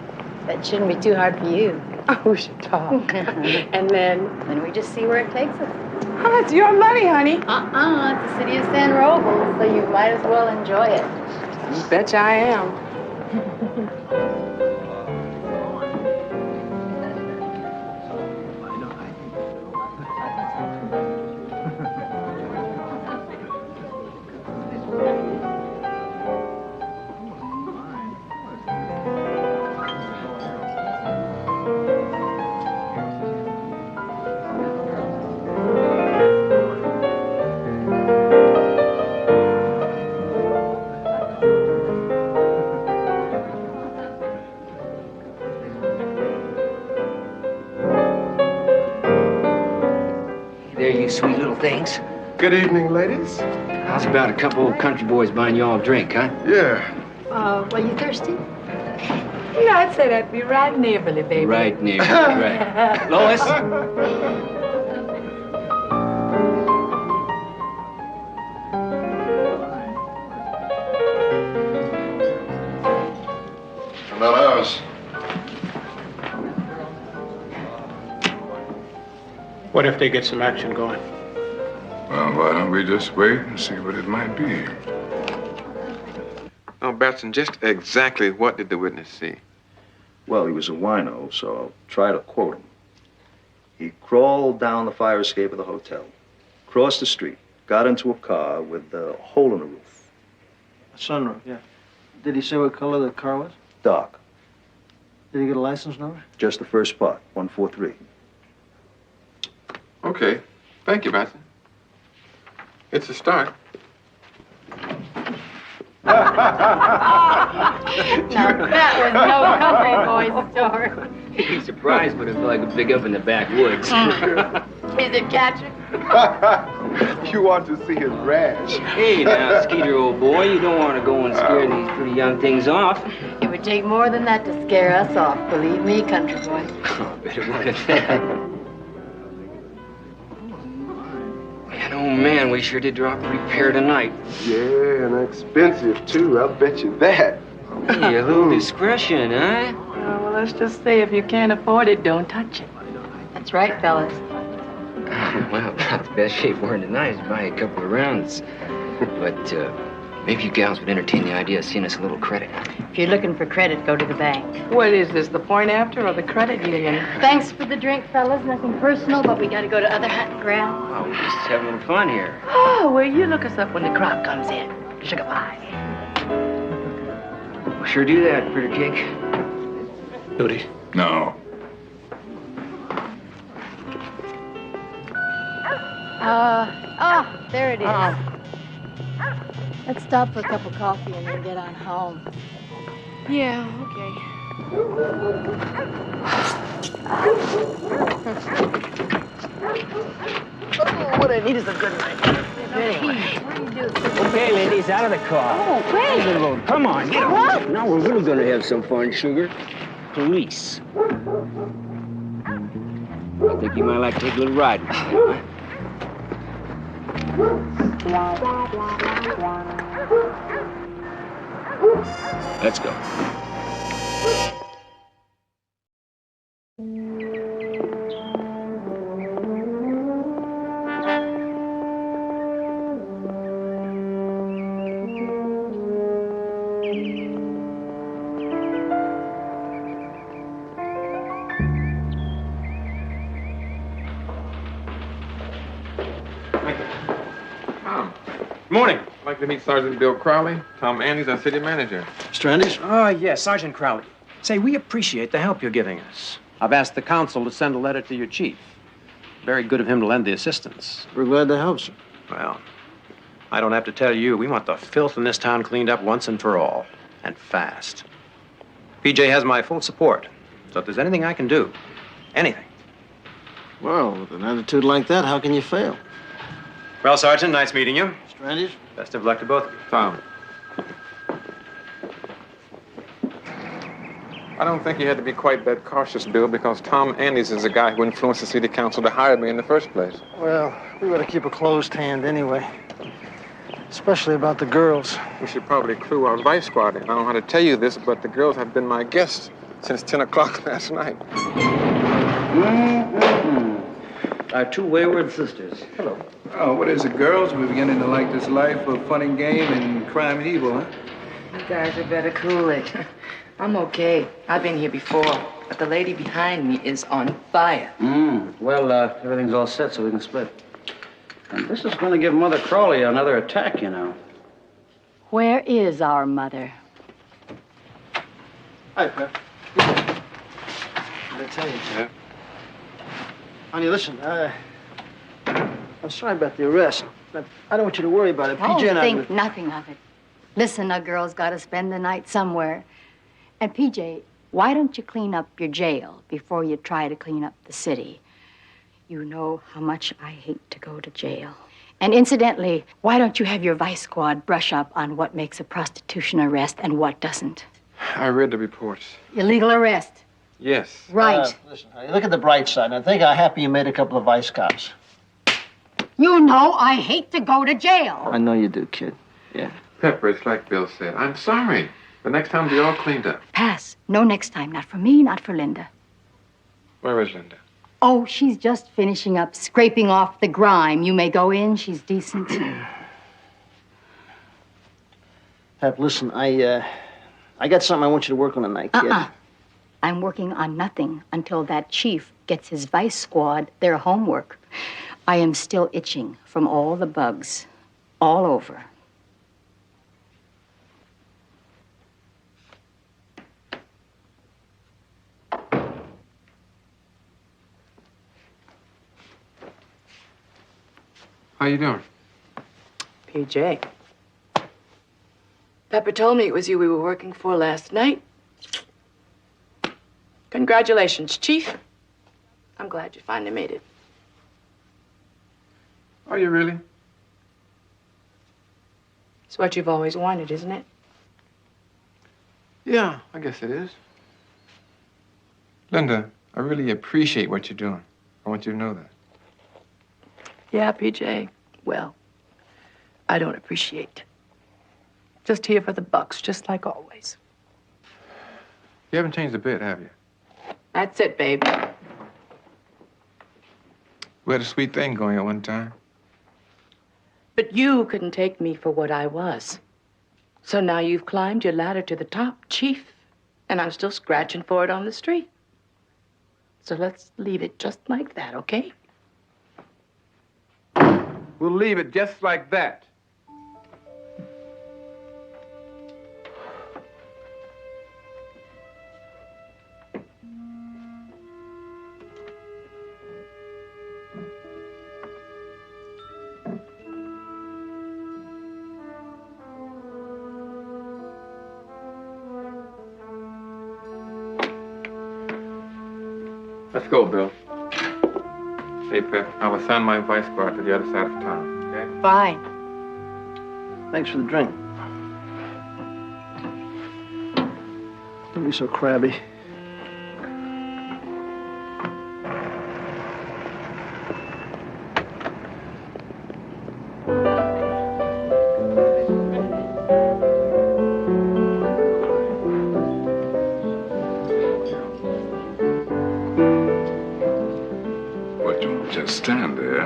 That shouldn't be too hard for you. Oh, she talk. And then we just see where it takes us. Oh, it's your money, honey. It's the city of San Roque, so you might as well enjoy it. You betcha I am. Sweet little things. Good evening, ladies. How's about a couple of country boys buying you all a drink, huh? Yeah. Were you thirsty? Yeah, I'd say that'd be right neighborly, baby. Right neighborly, right. Lois? Not ours. What if they get some action going? Well, why don't we just wait and see what it might be? Now, Batson, just exactly what did the witness see? Well, he was a wino, so I'll try to quote him. He crawled down the fire escape of the hotel, crossed the street, got into a car with a hole in the roof. A sunroof, yeah. Did he say what color the car was? Dark. Did he get a license number? Just the first part, 143. Okay. Thank you, Batson. It's a start. Now that was no country boy's store. You'd be surprised, but it felt like a big up in the backwoods. Is it catching? You want to see his rash. Hey, now, Skeeter, old boy, you don't want to go and scare these pretty young things off. It would take more than that to scare us off, believe me, country boy. Oh, I bet it would have that. Man, oh man, we sure did drop a repair tonight. Yeah, and expensive, too. I'll bet you that. Hey, a little discretion, huh? Well, let's just say if you can't afford it, don't touch it. That's right, fellas. Well, about the best shape we're in tonight is buy a couple of rounds. But maybe you gals would entertain the idea of seeing us a little credit. If you're looking for credit, go to the bank. What is this, the point after or the credit union? Thanks for the drink, fellas. Nothing personal, but we gotta go to other hunting ground. Oh, we're just having a little fun here. Oh, well, you look us up when the crop comes in. Sugar pie. We'll sure do that, Critter Cake. Duty. No. There it is. Let's stop for a cup of coffee and then get on home. Yeah, okay. What I need is a good night. Okay, ladies, out of the car. Oh, wait. Come on, get off. Now we're really gonna have some fun, sugar. Police. I think you might like to take a little ride with me, huh? Let's go. Tom. Morning. I'd like to meet Sergeant Bill Crowley. Tom Andes, our city manager. Mr. Andes? Oh, yes, Sergeant Crowley. Say, we appreciate the help you're giving us. I've asked the council to send a letter to your chief. Very good of him to lend the assistance. We're glad to help, sir. Well, I don't have to tell you, we want the filth in this town cleaned up once and for all. And fast. PJ has my full support. So if there's anything I can do, anything. Well, with an attitude like that, how can you fail? Well, Sergeant, nice meeting you. Mr. Andes? Best of luck to both of you. Tom. I don't think you had to be quite that cautious, Bill, because Tom Andes is the guy who influenced the city council to hire me in the first place. Well, we ought to keep a closed hand anyway. Especially about the girls. We should probably clue our vice squad in. I don't know how to tell you this, but the girls have been my guests since 10 o'clock last night. Our two wayward sisters. Hello. Oh, what is it, girls? We're beginning to like this life of fun and game and crime and evil, huh? You guys had better cool it. I'm okay. I've been here before, but the lady behind me is on fire. Well, everything's all set so we can split. And this is going to give Mother Crawley another attack, you know. Where is our mother? Hi, Pep. What did I tell you? Yeah? Honey, listen, I'm sorry about the arrest, but I don't want you to worry about it. PJ and I... think nothing of it. Listen, a girl's got to spend the night somewhere. And PJ, why don't you clean up your jail before you try to clean up the city? You know how much I hate to go to jail. And incidentally, why don't you have your vice squad brush up on what makes a prostitution arrest and what doesn't? I read the reports. Illegal arrest. Yes. Right. Listen, honey, look at the bright side, and think how happy you made a couple of vice cops. You know I hate to go to jail. I know you do, kid. Yeah. Pepper, it's like Bill said. I'm sorry. The next time, be all cleaned up. Pass. No next time. Not for me, not for Linda. Where is Linda? Oh, she's just finishing up, scraping off the grime. You may go in. She's decent. Pep, listen, I got something I want you to work on tonight, kid. I'm working on nothing until that chief gets his vice squad their homework. I am still itching from all the bugs, all over. How you doing? PJ. Pepper told me it was you we were working for last night. Congratulations, Chief. I'm glad you finally made it. Are you really? It's what you've always wanted, isn't it? Yeah, I guess it is. Linda, I really appreciate what you're doing. I want you to know that. Yeah, PJ. Well, I don't appreciate. Just here for the bucks, just like always. You haven't changed a bit, have you? That's it, baby. We had a sweet thing going at one time. But you couldn't take me for what I was. So now you've climbed your ladder to the top, Chief, and I'm still scratching for it on the street. So let's leave it just like that, okay? We'll leave it just like that. Let's go, Bill. Hey, Pep, I'll assign my vice squad to the other side of town, okay? Fine. Thanks for the drink. Don't be so crabby. But don't just stand there.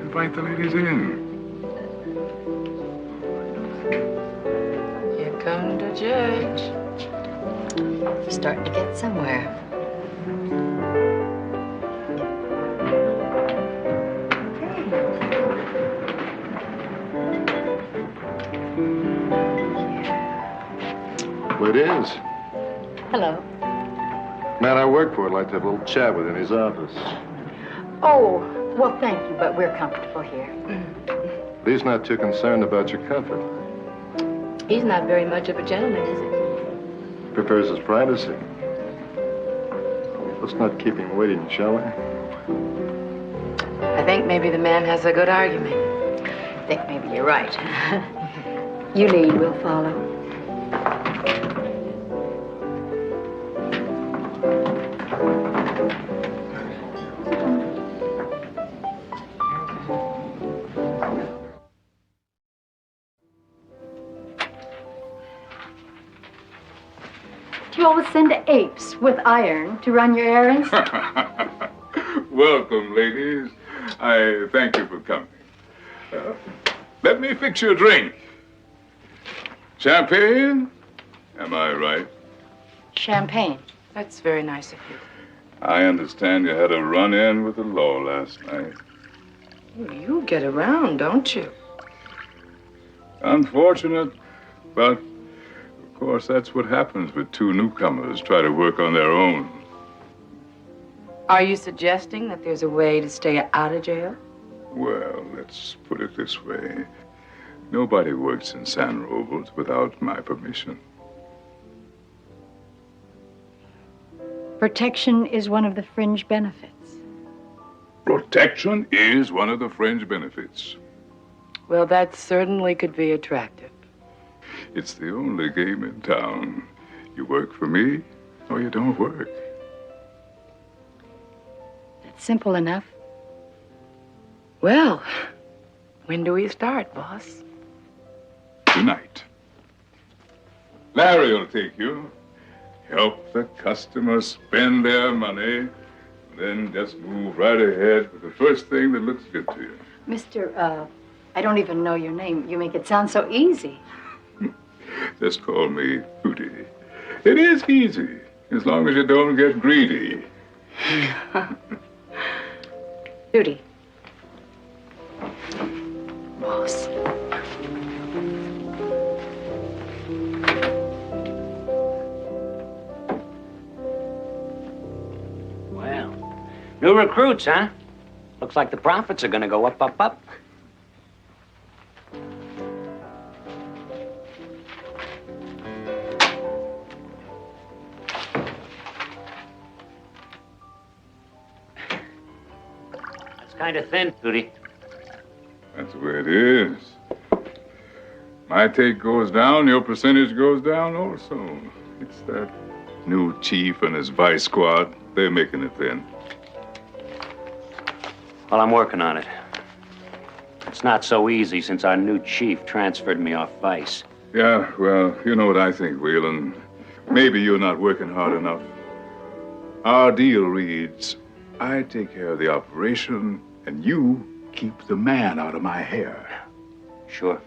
Invite the ladies in. Here come the judge. Starting to get somewhere. It is. Hello. Man I work for would like to have a little chat with in his office. Oh, well, thank you, but we're comfortable here. But he's not too concerned about your comfort. He's not very much of a gentleman, is he? Prefers his privacy. Let's not keep him waiting, shall we? I think maybe the man has a good argument. I think maybe you're right. You lead, we'll follow. Do you always send apes with iron to run your errands? Welcome, ladies. I thank you for coming. Let me fix you a drink. Champagne? Am I right? Champagne. That's very nice of you. I understand you had a run-in with the law last night. Oh, you get around, don't you? Unfortunate, but of course that's what happens when two newcomers try to work on their own. Are you suggesting that there's a way to stay out of jail? Well, let's put it this way. Nobody works in San Robles without my permission. Protection is one of the fringe benefits. Protection is one of the fringe benefits. Well, that certainly could be attractive. It's the only game in town. You work for me, or you don't work. That's simple enough. Well, when do we start, boss? Tonight. Larry will take you. Help the customers spend their money. Then just move right ahead with the first thing that looks good to you. Mr., I don't even know your name. You make it sound so easy. Just call me Hootie. It is easy, as long as you don't get greedy. Hootie. Boss. Well, new recruits, huh? Looks like the profits are gonna go up, up, up. That's kind of thin, Hootie. That's the way it is. My take goes down, your percentage goes down also. It's that new chief and his vice squad. They're making it thin. Well, I'm working on it. It's not so easy since our new chief transferred me off vice. Yeah, well, you know what I think, Whelan. Maybe you're not working hard enough. Our deal reads, I take care of the operation, and you keep the man out of my hair. Sure.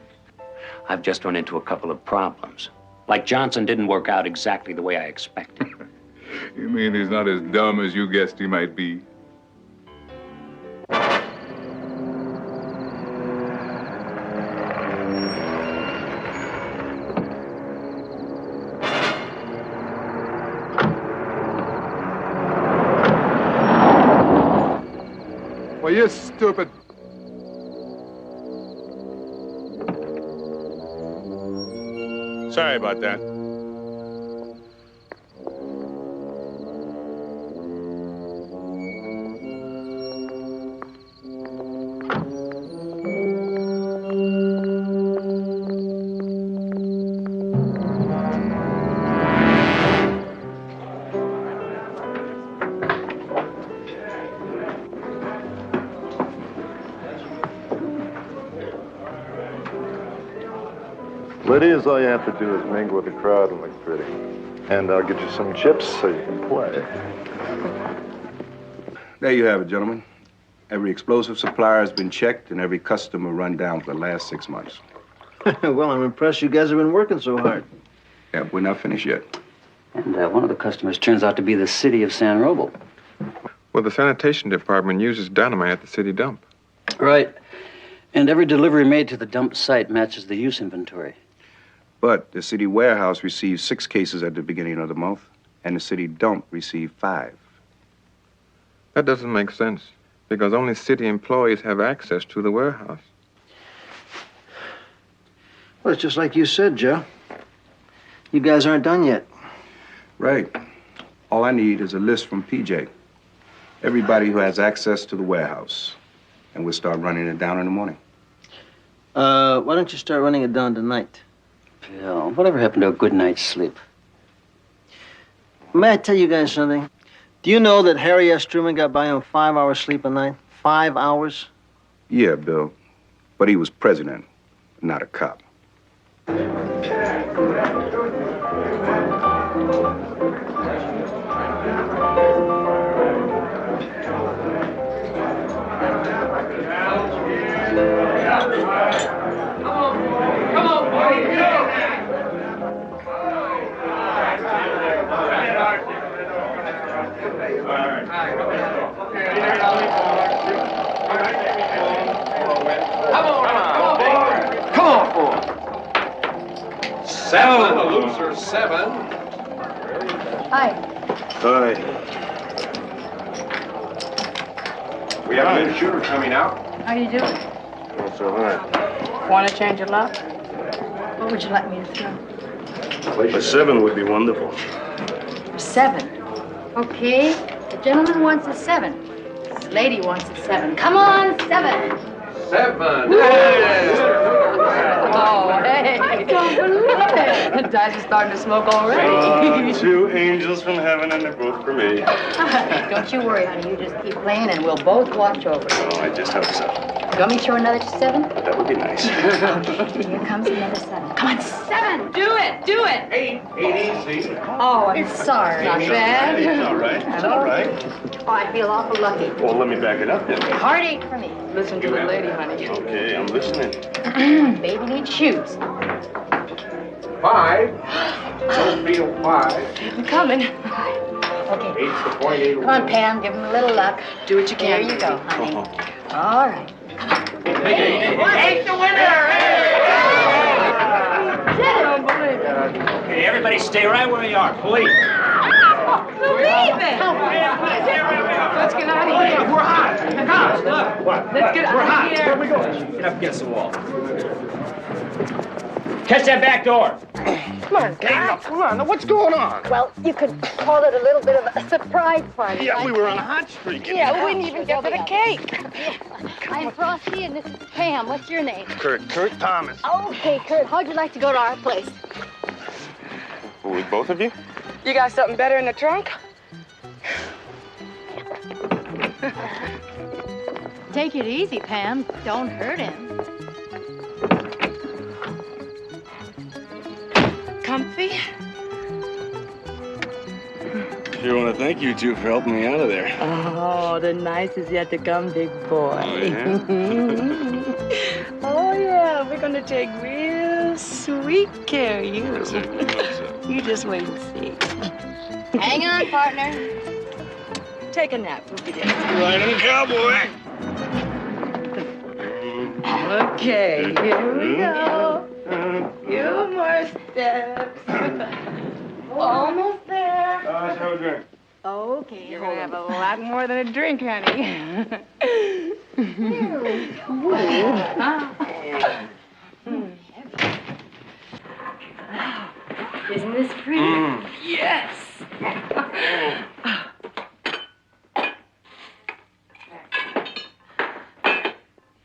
I've just run into a couple of problems. Like Johnson didn't work out exactly the way I expected. You mean he's not as dumb as you guessed he might be? Well, you stupid. Sorry about that. Lydia's all you have to do is mingle with the crowd and look pretty. And I'll get you some chips so you can play. There you have it, gentlemen. Every explosive supplier has been checked and every customer run down for the last 6 months. Well, I'm impressed you guys have been working so hard. Yeah, we're not finished yet. And one of the customers turns out to be the city of San Roble. Well, the sanitation department uses dynamite at the city dump. Right. And every delivery made to the dump site matches the use inventory. But the city warehouse receives 6 cases at the beginning of the month, and the city dump receive 5. That doesn't make sense, because only city employees have access to the warehouse. Well, it's just like you said, Joe. You guys aren't done yet. Right. All I need is a list from PJ. Everybody who has access to the warehouse. And we'll start running it down in the morning. Why don't you start running it down tonight? Bill, whatever happened to a good night's sleep? May I tell you guys something? Do you know that Harry S. Truman got by on 5 hours sleep a night? 5 hours? Yeah, Bill. But he was president, not a cop. Come on, boy. 7, the loser, 7. Hi. Hi. We have a new shooter coming out. How you doing? Not so high. Want to change your luck? What would you like me to throw? A 7 would be wonderful. 7. Okay. The gentleman wants a 7. This lady wants a 7. Come on, 7. 7. Oh, hey. I don't believe it. The dice are starting to smoke already. 2 angels from heaven, and they're both for me. Don't you worry, honey. You just keep playing and we'll both watch over it. Oh, I just hope so. You want me to throw another 7? That would be nice. Here comes another 7. Come on, 7. Do it. Do it. 8 easy. Oh, I'm sorry. Not bad. It's all right. It's all right. Oh, I feel awful lucky. Well, let me back it up then. Heartache for me. Listen to the lady, honey. Okay, I'm listening. Baby needs shoes. 5. Don't feel 5. I'm coming. Okay. 8's the point. 8. Come on, Pam. Give him a little luck. Do what you can. There you go, honey. All right. Hey, the winner! I don't believe it. Okay, everybody stay right where you are, please. Believe it. Let's get out of here. We're hot. Cops, look. What? Let's get We're out hot. of here. Where we going? Get up against the wall. Catch that back door. Come on, guys. Come on. Now, what's going on? Well, you could call it a little bit of a surprise party. Yeah, we were on a hot streak. Yeah, we didn't even get to the cake. I'm Frosty, and this is Pam. What's your name? Kurt Thomas. Okay, Kurt. How'd you like to go to our place? With both of you? You got something better in the trunk? Take it easy, Pam. Don't hurt him. Comfy? Sure want to thank you two for helping me out of there. Oh, the night is yet to come, big boy. Oh, yeah? Oh, yeah. We're going to take real sweet care of you. I certainly hope so. You just wait and see. Hang on, partner. Take a nap. We'll be there. Riding cowboy. Okay, here we go. Few more steps. Almost there. Let's have a drink. Okay, you're gonna have a lot more than a drink, honey. Isn't this pretty? Yes.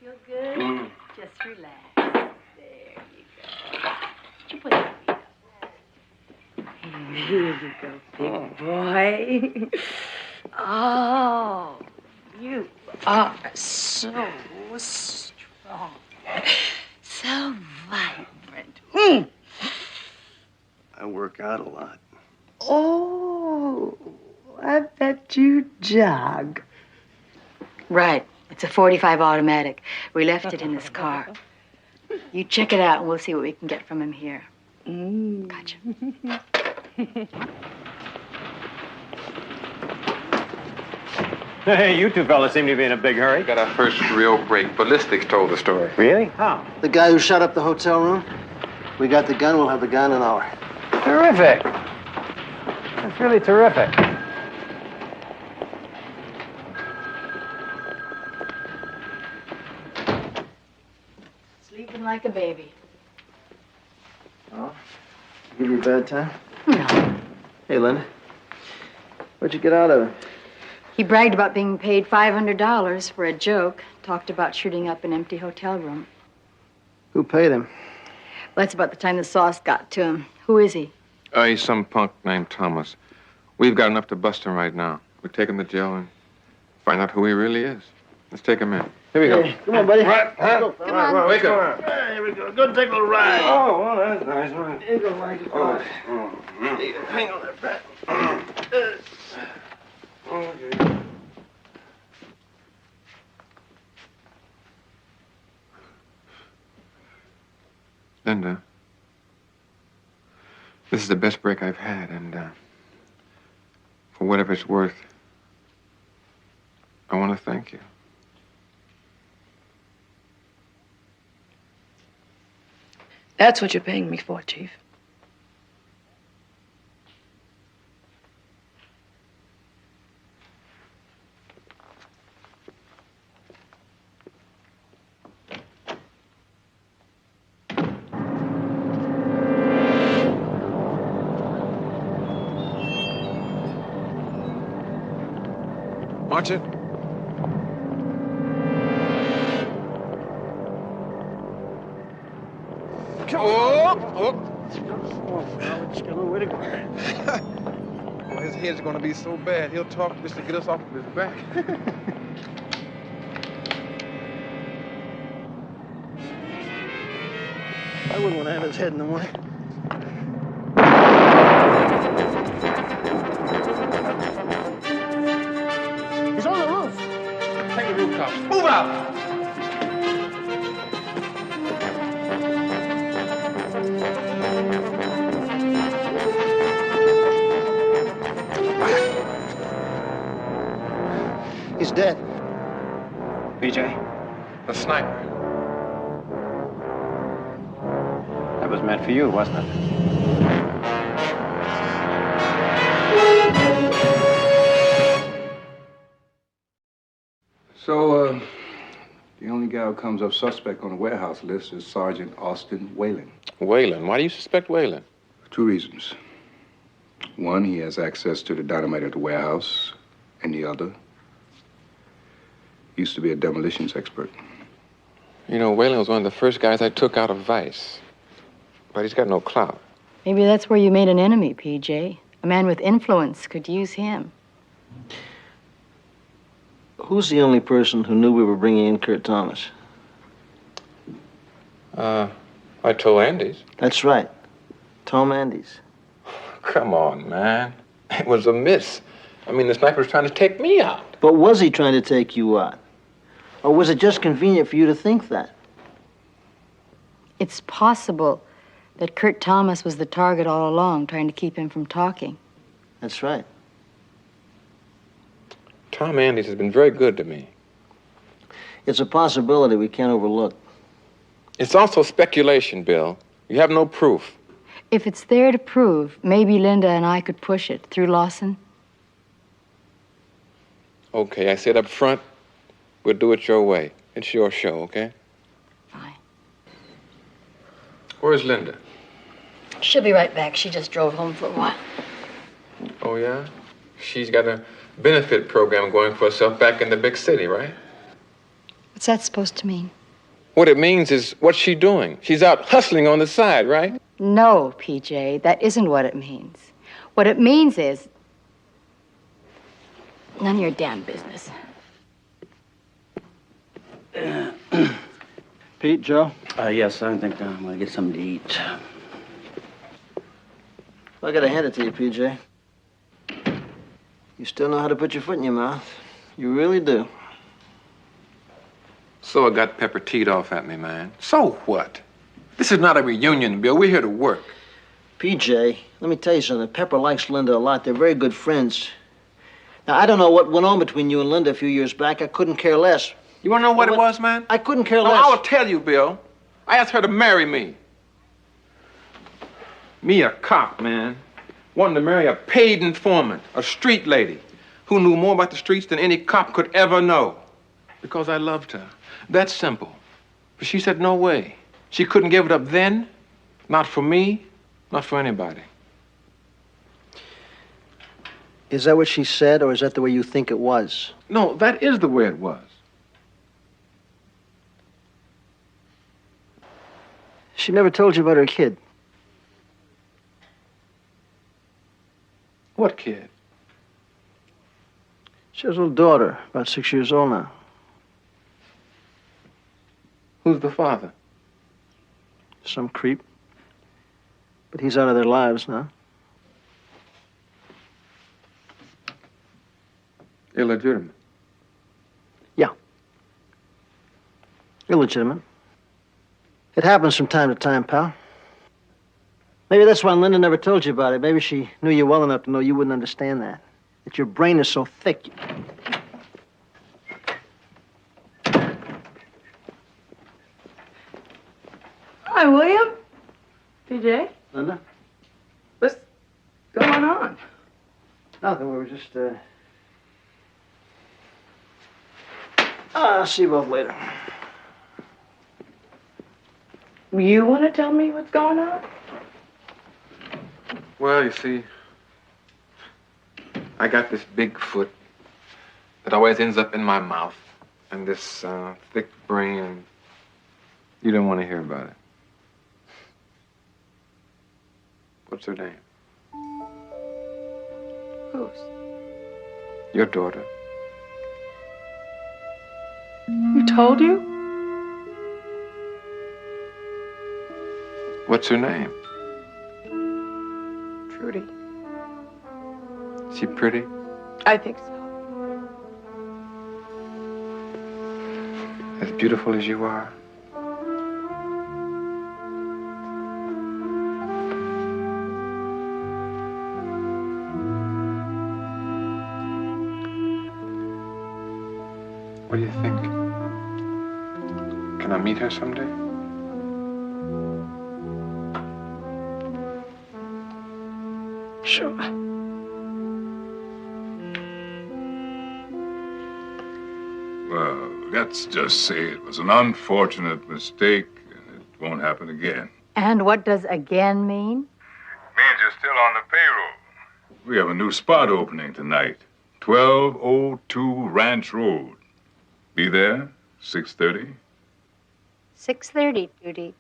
Feel good? Just relax. There you go. Put your feet up. Here you go, big boy. Oh, you are so strong. So vibrant. I work out a lot. Oh, I bet you jog. Right. It's a 45 automatic. We left it in his car. You check it out, and we'll see what we can get from him here. Gotcha. Hey, you two fellas seem to be in a big hurry. We got our first real break. Ballistics told the story. Really? How? The guy who shot up the hotel room? We got the gun, we'll have the gun in an hour. Terrific. That's really terrific. Sleeping like a baby. Oh? Give you a bad time? No. Hey, Linda. What'd you get out of it? He bragged about being paid $500 for a joke. Talked about shooting up an empty hotel room. Who paid him? Well, that's about the time the sauce got to him. Who is he? He's some punk named Thomas. We've got enough to bust him right now. We take him to jail and find out who he really is. Let's take him in. Here we go. Hey, come on, buddy. Right, huh? Go, Come on. Wake up. Here we go. Go take a little ride. Oh, well, that's nice. Here you go, Mike. Hang on there, Pat. Okay. Linda, this is the best break I've had, and for whatever it's worth, I want to thank you. That's what you're paying me for, Chief. Watch it. Well, his head's gonna be so bad, he'll talk just to get us off of his back. I wouldn't want to have his head in the way. He's on the roof. Take the rooftop. Move out! He's dead. PJ, The sniper. that was meant for you, wasn't it? So, the only guy who comes up suspect on the warehouse list is Sergeant Austin Whalen. Whalen? Why do you suspect Whalen? For 2 reasons. One, he has access to the dynamite at the warehouse. And the other, he used to be a demolitions expert. You know, Whalen was one of the first guys I took out of Vice. But he's got no clout. Maybe that's where you made an enemy, PJ. A man with influence could use him. Who's the only person who knew we were bringing in Kurt Thomas? I told Andes. That's right. Tom Andes. Come on, man. It was a miss. I mean, the sniper was trying to take me out. But was he trying to take you out? Or was it just convenient for you to think that? It's possible that Kurt Thomas was the target all along, trying to keep him from talking. That's right. Tom Andes has been very good to me. It's a possibility we can't overlook. It's also speculation, Bill. You have no proof. If it's there to prove, maybe Linda and I could push it through Lawson. Okay, I said up front, we'll do it your way. It's your show, okay? Fine. Where's Linda? She'll be right back. She just drove home for a while. Oh, yeah? She's got a benefit program going for herself back in the big city, right? What's that supposed to mean? What it means is, what's she doing? She's out hustling on the side, right? No, PJ, that isn't what it means. What it means is none of your damn business. Pete, Joe? Yes, I think I'm gonna get something to eat. I gotta hand it to you, PJ. You still know how to put your foot in your mouth. You really do. So it got Pepper teed off at me, man. So what? This is not a reunion, Bill. We're here to work. PJ, let me tell you something. Pepper likes Linda a lot. They're very good friends. Now, I don't know what went on between you and Linda a few years back. I couldn't care less. You want to know what it was, man? I couldn't care No, less. I will tell you, Bill. I asked her to marry me. Me, a cop, man. Wanting to marry a paid informant, a street lady, who knew more about the streets than any cop could ever know. Because I loved her. That's simple. But she said no way. She couldn't give it up then. Not for me, not for anybody. Is that what she said, or is that the way you think it was? No, that is the way it was. She never told you about her kid. What kid? She has a little daughter, about 6 years old now. Who's the father? Some creep. But he's out of their lives now. Illegitimate. Yeah. Illegitimate. It happens from time to time, pal. Maybe that's why Linda never told you about it. Maybe she knew you well enough to know you wouldn't understand that. That your brain is so thick. Hi, William. PJ. Linda? What's going on? Nothing. We were just, I'll see you both later. You want to tell me what's going on? Well, you see, I got this big foot that always ends up in my mouth, and this thick brain, and you don't want to hear about it. What's her name? Whose? Your daughter. Who told you? What's her name? Trudy. Is she pretty? I think so. As beautiful as you are? What do you think? Can I meet her someday? Sure. Well, let's just say it was an unfortunate mistake, and it won't happen again. And what does again mean? Means you're still on the payroll. We have a new spot opening tonight. 1202 Ranch Road. Be there, 6:30. 6:30, Judy.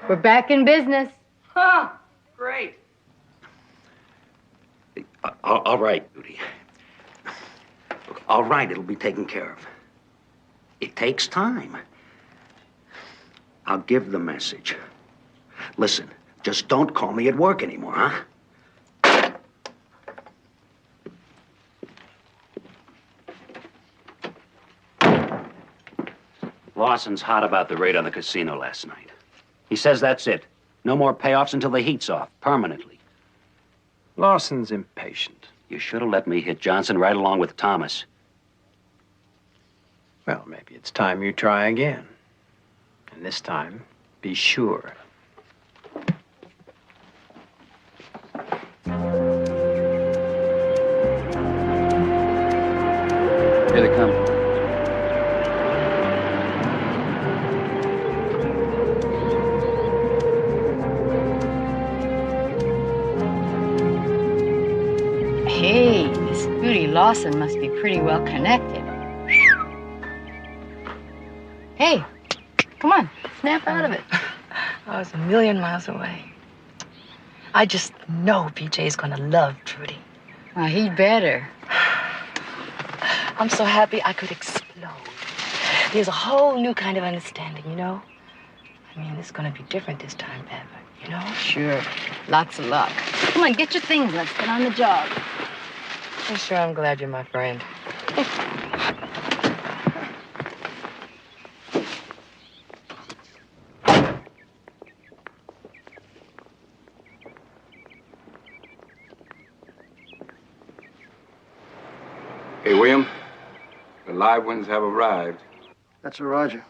We're back in business. Huh. Great. All right, Judy. Look, all right, it'll be taken care of. It takes time. I'll give the message. Listen, just don't call me at work anymore, huh? Lawson's hot about the raid on the casino last night. He says that's it. No more payoffs until the heat's off, permanently. Lawson's impatient. You should have let me hit Johnson right along with Thomas. Well, maybe it's time you try again. And this time, be sure. Here they come. Hey, this Judy Lawson must be pretty well connected. Hey, come on, snap out of it. I was a million miles away. I just know PJ's gonna love Trudy. Well, he'd better. I'm so happy I could explode. There's a whole new kind of understanding, you know? I mean, it's gonna be different this time, Pepper, you know? Sure, lots of luck. Come on, get your things, let's get on the job. I'm sure I'm glad you're my friend. Hey, William, the live ones have arrived. That's a Roger.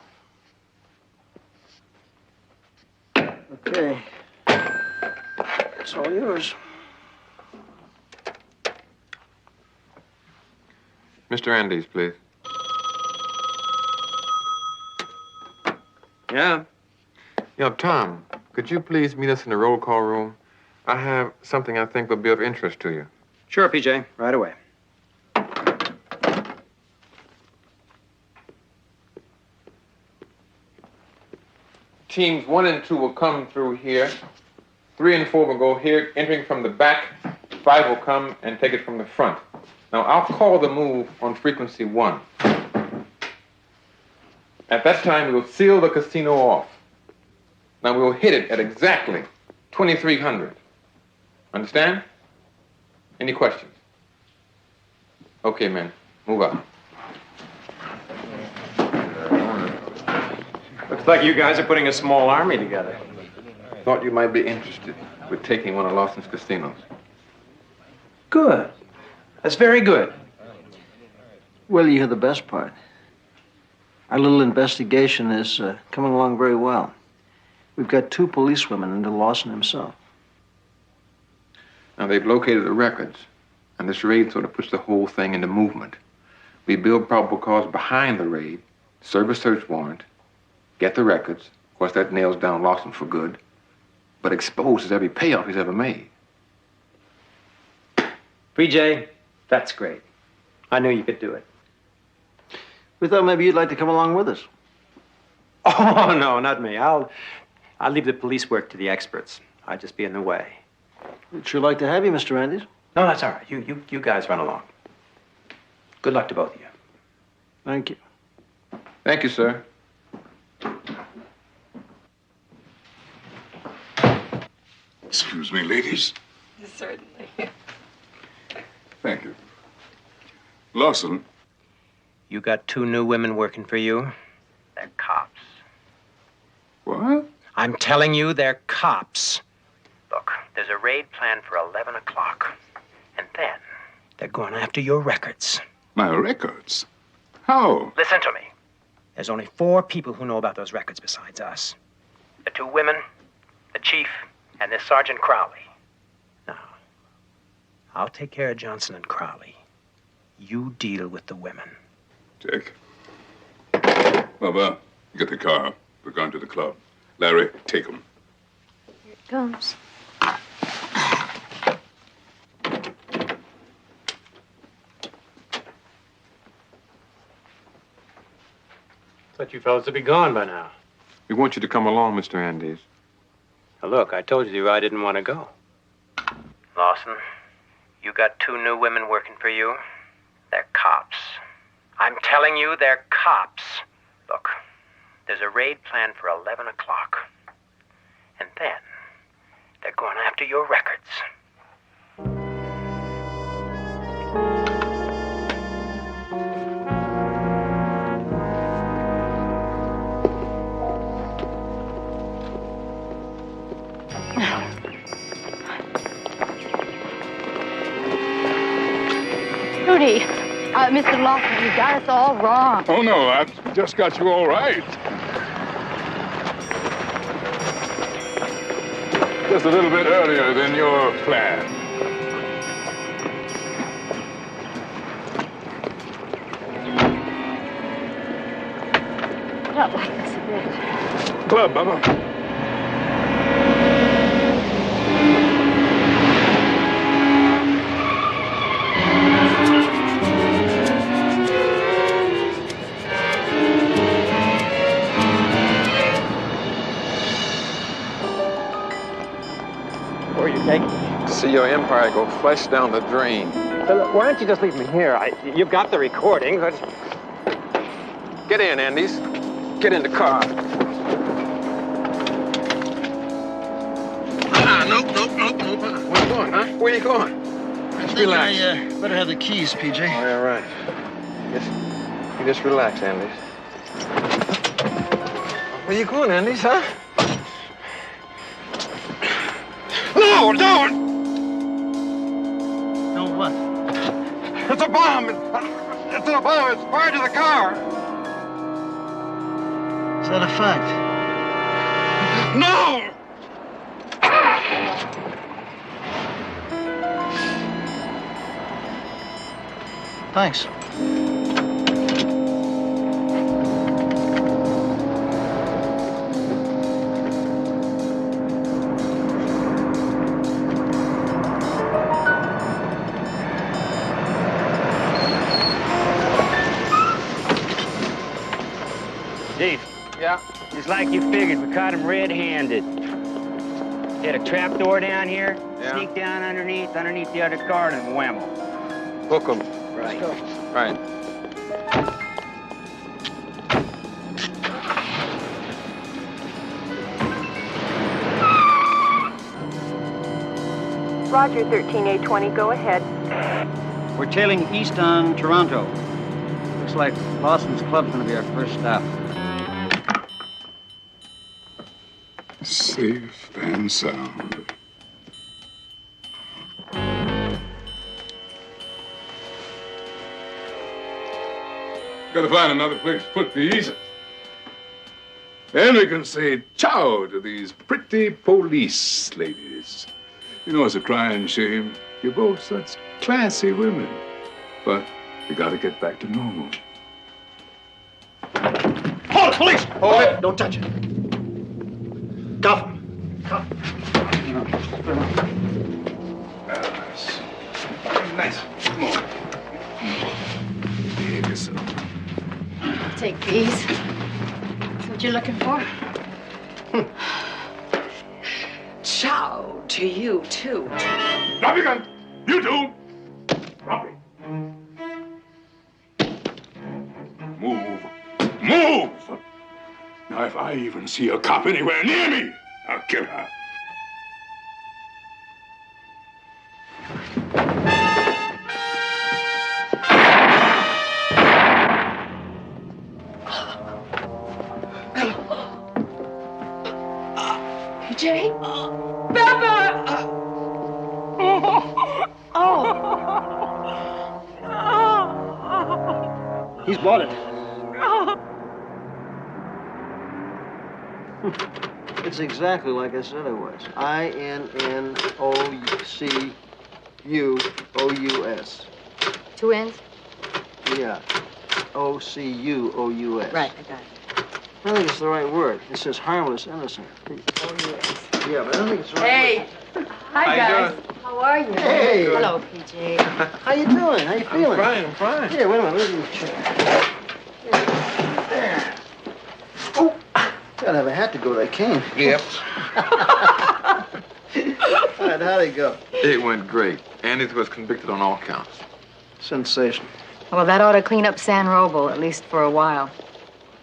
Okay. It's all yours. Mr. Andes, please. Yeah? Tom, could you please meet us in the roll call room? I have something I think will be of interest to you. Sure, PJ. Right away. Teams 1 and 2 will come through here. 3 and 4 will go here, entering from the back. 5 will come and take it from the front. Now, I'll call the move on frequency 1. At that time, we will seal the casino off. Now, we will hit it at exactly 2300. Understand? Any questions? Okay, men. Move up. Looks like you guys are putting a small army together. Thought you might be interested with taking one of Lawson's casinos. Good. That's very good. Well, you hear the best part. Our little investigation is coming along very well. We've got 2 policewomen into Lawson himself. Now, they've located the records, and this raid sort of puts the whole thing into movement. We build probable cause behind the raid, serve a search warrant, get the records. Of course, that nails down Lawson for good, but exposes every payoff he's ever made. PJ, that's great. I knew you could do it. We thought maybe you'd like to come along with us. Oh, no, not me. I'll leave the police work to the experts. I'd just be in the way. We'd sure like to have you, Mr. Andes. No, that's all right. You guys run along. Good luck to both of you. Thank you. Thank you, sir. Excuse me, ladies. Certainly. Thank you. Lawson. You got 2 new women working for you? They're cops. What? I'm telling you, they're cops. Look, there's a raid planned for 11 o'clock. And then they're going after your records. My records? How? Listen to me. There's only 4 people who know about those records besides us. The 2 women, the chief, and this Sergeant Crowley. Now, I'll take care of Johnson and Crowley. You deal with the women. Dick. Bubba, get the car. We're going to the club. Larry, take him. Here it comes. Thought you fellas would be gone by now. We want you to come along, Mr. Andes. Now, look, I told you I didn't want to go. Lawson, you got 2 new women working for you? They're cops. I'm telling you, they're cops. Look, there's a raid planned for 11 o'clock. And then they're going after your records. Rudy, Mr. Lawson, you got us all wrong. Oh, no, I've just got you all right. Just a little bit earlier than your plan. I don't like this a bit. Club, Bubba. See your empire go flush down the drain. So, why don't you just leave me here? You've got the recording, but... Get in, Andes. Get in the car. Nope. Where you going, huh? Where you going? Just relax. I better have the keys, PJ. All right. You just relax, Andes. Where you going, Andes, huh? No, don't! No what? It's a bomb! It's a bomb! It's fired to the car! Is that a fact? No! Thanks. Chief. Yeah? Just like you figured, we caught him red-handed. He had a trap door down here, sneak down underneath the other car and whammo. Hook him. Right. Right. Roger, 13-820, go ahead. We're tailing east on Toronto. Looks like Lawson's Club's gonna be our first stop. Safe and sound. Gotta find another place to put these. Then we can say ciao to these pretty police ladies. You know, it's a crying shame. You're both such classy women. But we gotta get back to normal. Hold it, police! Hold it! Don't touch it. Cuff him. Cuff him. Nice. Come on. Behave yourself. Take these. That's what you're looking for? Ciao to you, too. Drop your gun. You too. Drop it. Move. Move! Now, if I even see a cop anywhere near me, I'll kill her. Jay? Pepper! He's bought it. It's exactly like I said it was. INNOCUOUS. Two N's? Yeah. OCUOUS. Right, I got it. I think it's the right word. It says harmless, innocent. Yeah, but I don't think it's the right Hey. word. Hi, guys. How are you? Hey. Hello, PJ. How you doing? How you feeling? I'm fine. Here, wait a minute. Let me check. There. Oh, gotta have a hat to go with that cane. Yep. All right, how'd it go? It went great. Andy was convicted on all counts. Sensation. Well, that ought to clean up San Roble, at least for a while.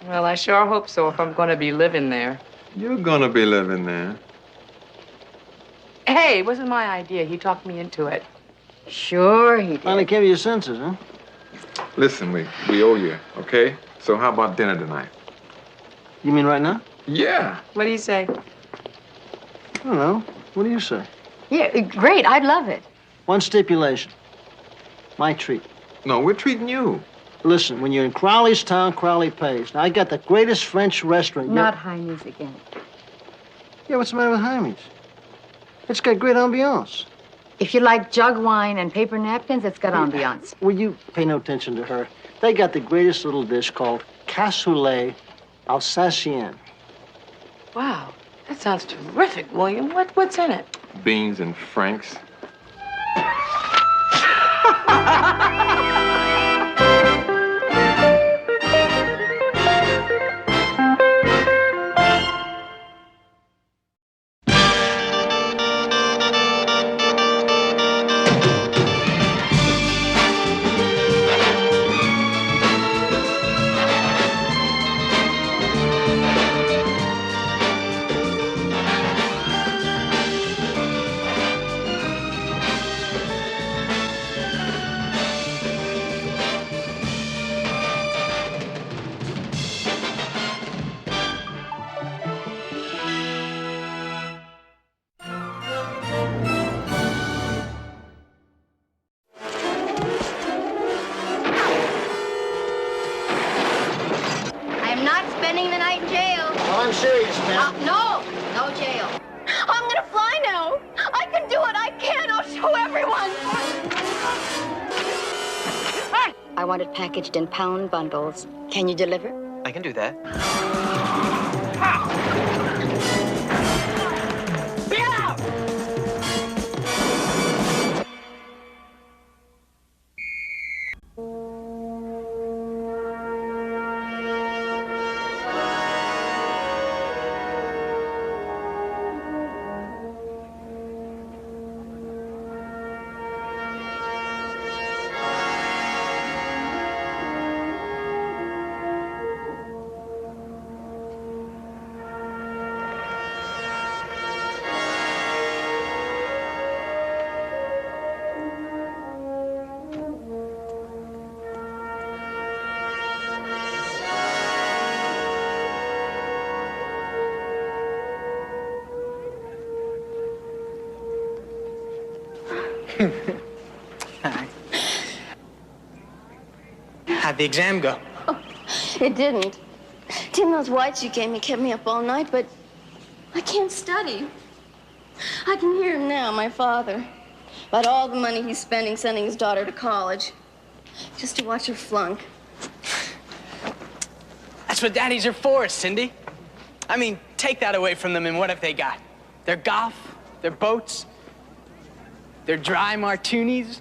Well, I sure hope so if I'm going to be living there. You're gonna be living there. Hey, it wasn't my idea. He talked me into it. Sure he did. Finally came to your senses, huh? Listen, we owe you, okay? So how about dinner tonight? You mean right now? Yeah. What do you say? I don't know. What do you say? Yeah, great. I'd love it. One stipulation. My treat. No, we're treating you. Listen, when you're in Crowley's town, Crowley pays. Now, I got the greatest French restaurant. Not Heine's again. Yeah, what's the matter with Jaime's? It's got great ambiance. If you like jug wine and paper napkins, it's got ambiance. Will you pay no attention to her? They got the greatest little dish called cassoulet Alsacien. Wow, that sounds terrific, William. What's in it? Beans and franks. I'm not spending the night in jail. Well, I'm serious, man. No jail. I'm gonna fly now. I can do it. I can. I'll show everyone. I want it packaged in pound bundles. Can you deliver? I can do that. Hi. How'd the exam go? Oh, it didn't. Tim, those whites you gave me kept me up all night, but I can't study. I can hear him now, my father, about all the money he's spending sending his daughter to college, just to watch her flunk. That's what daddies are for, Cindy. I mean, take that away from them, and what have they got? Their golf, their boats, their dry martinis.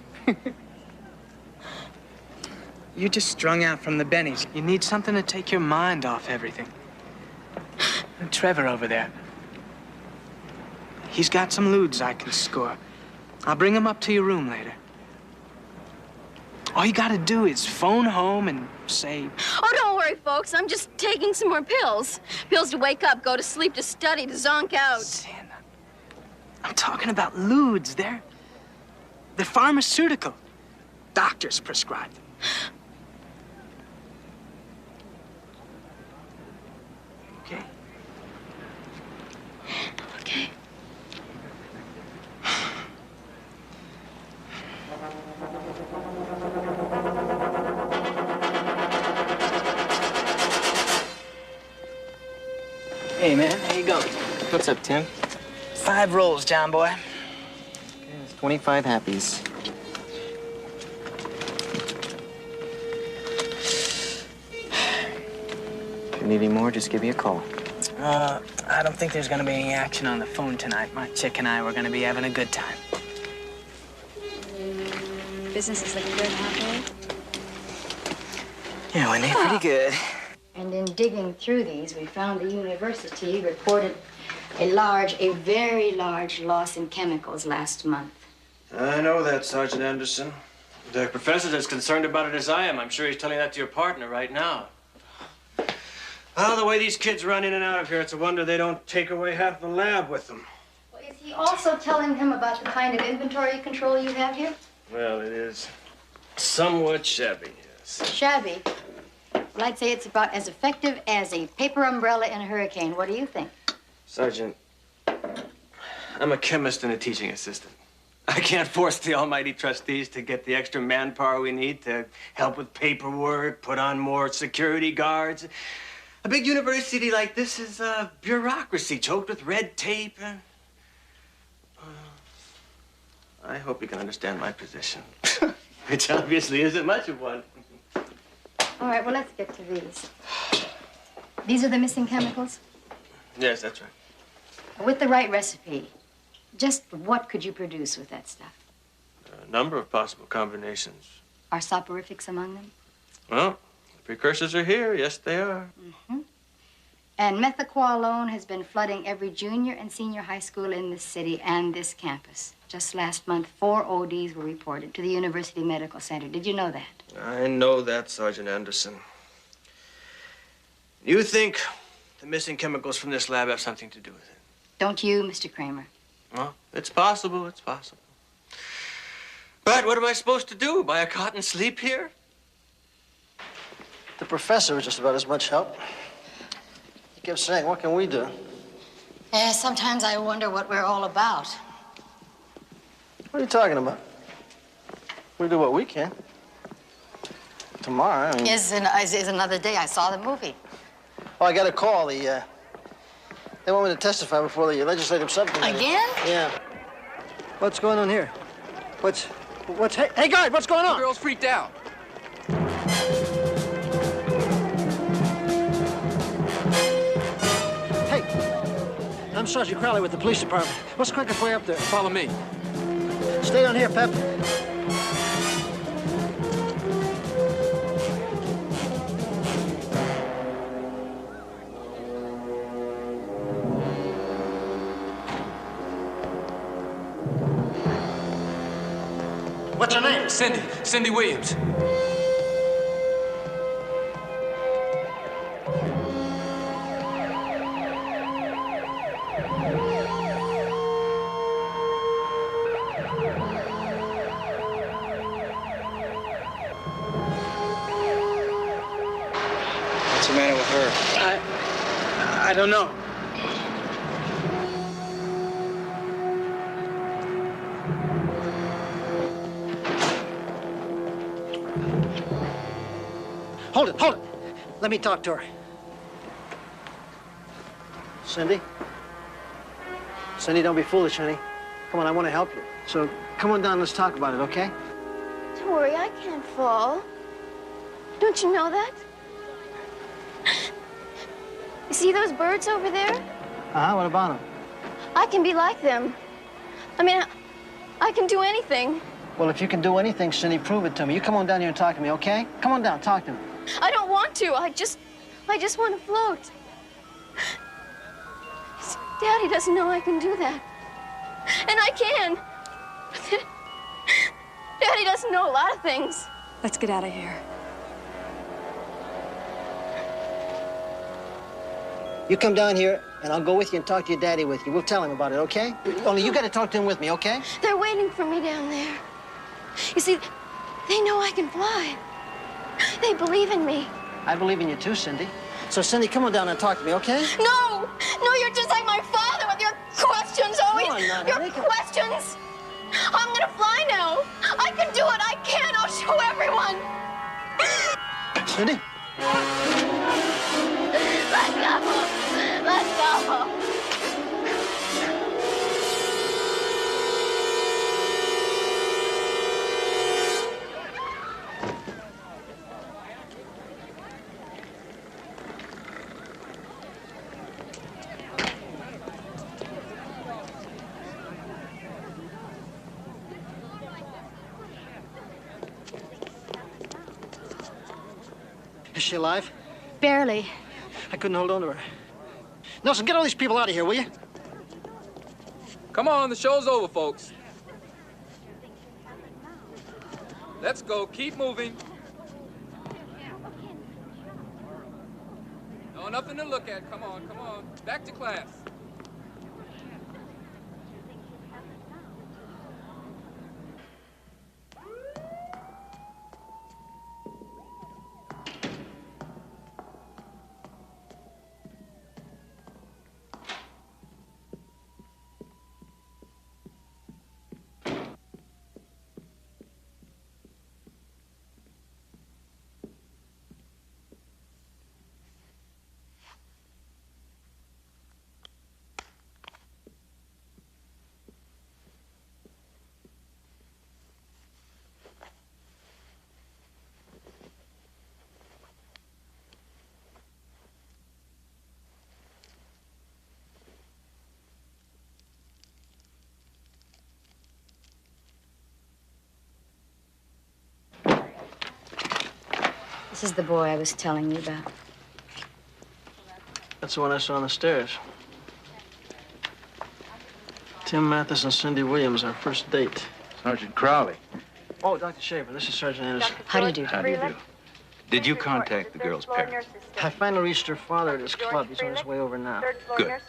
You're just strung out from the bennies. You need something to take your mind off everything. And Trevor over there, he's got some lewds I can score. I'll bring him up to your room later. All you gotta do is phone home and say... Oh, don't worry, folks. I'm just taking some more pills. Pills to wake up, go to sleep, to study, to zonk out. Santa, I'm talking about lewds. They're pharmaceutical. Doctors prescribe them. Okay? Okay. Hey, man, how you going? What's up, Tim? 5 rolls, John boy. It's 25 happies. If you need any more, just give me a call. I don't think there's gonna be any action on the phone tonight. My chick and I were gonna be having a good time. Business is looking good, huh, Yeah, Wendy, pretty good. And in digging through these, we found the university reported a very large loss in chemicals last month. I know that, Sergeant Anderson. The professor's as concerned about it as I am. I'm sure he's telling that to your partner right now. Well, the way these kids run in and out of here, it's a wonder they don't take away half the lab with them. Well, is he also telling him about the kind of inventory control you have here? Well, it is somewhat shabby, yes. Shabby. Well, I'd say it's about as effective as a paper umbrella in a hurricane. What do you think? Sergeant, I'm a chemist and a teaching assistant. I can't force the almighty trustees to get the extra manpower we need to help with paperwork, put on more security guards. A big university like this is a bureaucracy choked with red tape. I hope you can understand my position, which obviously isn't much of one. All right, well, let's get to these. These are the missing chemicals? Yes, that's right. With the right recipe, just what could you produce with that stuff? A number of possible combinations. Are soporifics among them? Well, the precursors are here. Yes, they are. Mm-hmm. And methaqualone has been flooding every junior and senior high school in this city and this campus. Just last month, 4 ODs were reported to the University Medical Center. Did you know that? I know that, Sergeant Anderson. You think the missing chemicals from this lab have something to do with it? Don't you, Mr. Kramer? Well, it's possible. It's possible. But what am I supposed to do? Buy a cot and sleep here? The professor was just about as much help. He kept saying, what can we do? Yeah, sometimes I wonder what we're all about. What are you talking about? We do what we can. Tomorrow, I mean... Is another day. I saw the movie. Oh, I got a call. They want me to testify before the legislative subcommittee. Again? Yeah. What's going on here? Hey, guard, what's going on? The girl's freaked out. Sergeant Crowley with the police department. What's the quickest way up there? Follow me. Stay down here, Pep. What's your name? Cindy Williams. What's the matter with her? I don't know. Hold it, hold it. Let me talk to her. Cindy? Cindy, don't be foolish, honey. Come on, I want to help you. So come on down, let's talk about it, okay? Don't worry, I can't fall. Don't you know that? You see those birds over there? Uh-huh, what about them? I can be like them. I mean, I can do anything. Well, if you can do anything, Cindy, prove it to me. You come on down here and talk to me, okay? Come on down, talk to me. I don't want to. I just want to float. Daddy doesn't know I can do that. And I can. Daddy doesn't know a lot of things. Let's get out of here. You come down here, and I'll go with you and talk to your daddy with you. We'll tell him about it, okay? Only you got to talk to him with me, okay? They're waiting for me down there. You see, they know I can fly. They believe in me. I believe in you too, Cindy. So, Cindy, come on down and talk to me, okay? No! No, you're just like my father with your questions always. No, I'm not. Your questions. I'm gonna fly now. I can do it. I can. I'll show everyone. Cindy? Let's go. Let's go. Is she alive? Barely. I couldn't hold on to her. Nelson, get all these people out of here, will you? Come on, the show's over, folks. Let's go. Keep moving. No, nothing to look at. Come on, come on. Back to class. This is the boy I was telling you about. That's the one I saw on the stairs. Tim Mathis and Cindy Williams, our first date. Sergeant Crowley. Oh, Dr. Shaver, this is Sergeant Anderson. How do you do? How do you do? Did you contact the girl's parents? I finally reached her father at his club. He's on his way over now. Good.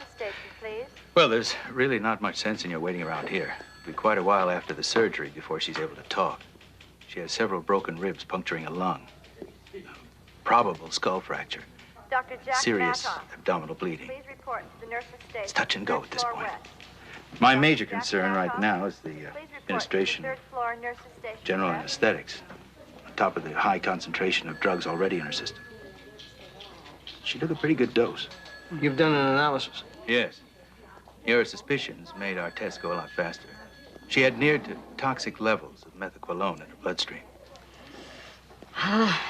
Well, there's really not much sense in your waiting around here. It'll be quite a while after the surgery before she's able to talk. She has several broken ribs puncturing a lung. Probable skull fracture. Dr. Jack Serious Matoff. abdominal bleeding. Please report to the nurse's station. It's touch and go at this Floor point. west. My major concern right now is the Please report administration to the of third floor nurse's station. general west. anesthetics, on top of the high concentration of drugs already in her system. She took a pretty good dose. You've done an analysis. Yes. Your suspicions made our tests go a lot faster. She had near to toxic levels of methaqualone in her bloodstream.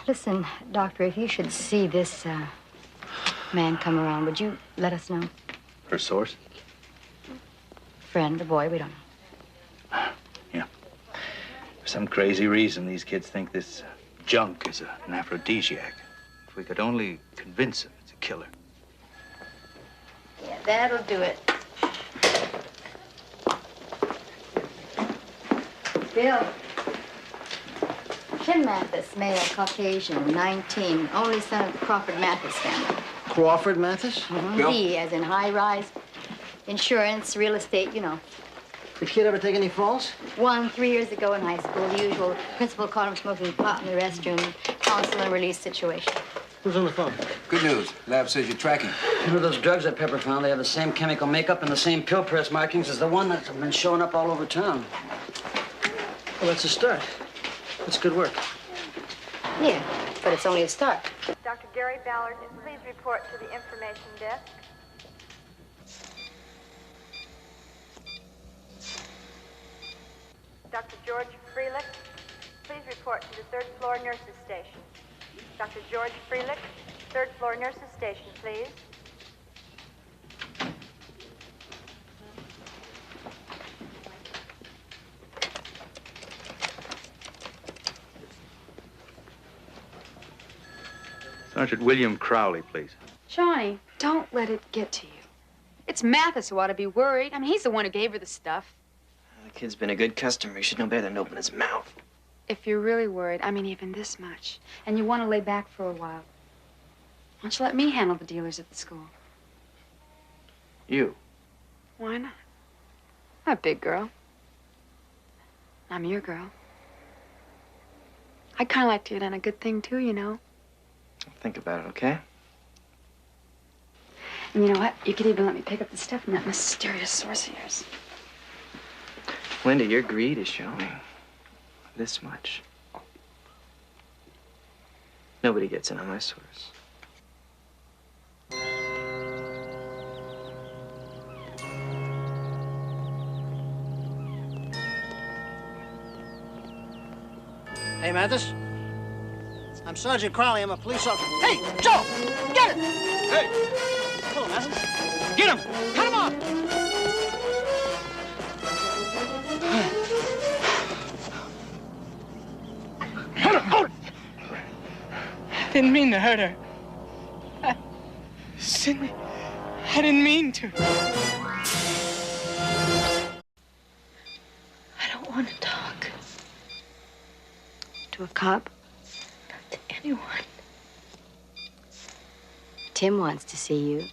Listen, doctor, if you should see this man come around, would you let us know? Her source? friend, a boy, we don't know. Yeah. For some crazy reason, these kids think this junk is an aphrodisiac. If we could only convince them it's a killer. Yeah, that'll do it. Bill. Tim Mathis, male, Caucasian, 19, only son of the Crawford Mathis family. Crawford Mathis? Mm-hmm. He, as in high-rise, insurance, real estate, you know. The kid ever take any falls? One 3 years ago in high school, the usual. Principal caught him smoking pot in the restroom. Counsel and release situation. Who's on the phone? Good news. Lab says you're tracking. You know, those drugs that Pepper found, they have the same chemical makeup and the same pill press markings as the one that's been showing up all over town. Well, that's a start. That's good work. Yeah, but it's only a start. Dr. Gary Ballard, please report to the information desk. Dr. George Freelick, please report to the third floor nurses station. Dr. George Freelick, third floor nurses station, please. Sergeant William Crowley, please. Shawnee, don't let it get to you. It's Mathis who ought to be worried. I mean, he's the one who gave her the stuff. The kid's been a good customer. He should know better than to open his mouth. If you're really worried, I mean even this much, and you want to lay back for a while, why don't you let me handle the dealers at the school? You? Why not? I'm a big girl. I'm your girl. I'd kind of like to get on a good thing, too, you know. Think about it, okay? And you know what? You could even let me pick up the stuff from that mysterious source of yours. Linda, your greed is showing. This much. Nobody gets in on my source. Hey, Mathis. I'm Sergeant Crowley. I'm a police officer. Hey, Joe! Get him! Hey! Hello, Mathis. Get him! Cut him off! I didn't mean to hurt her. Cindy, I didn't mean to. I don't want to talk. To a cop? Not to anyone. Tim wants to see you.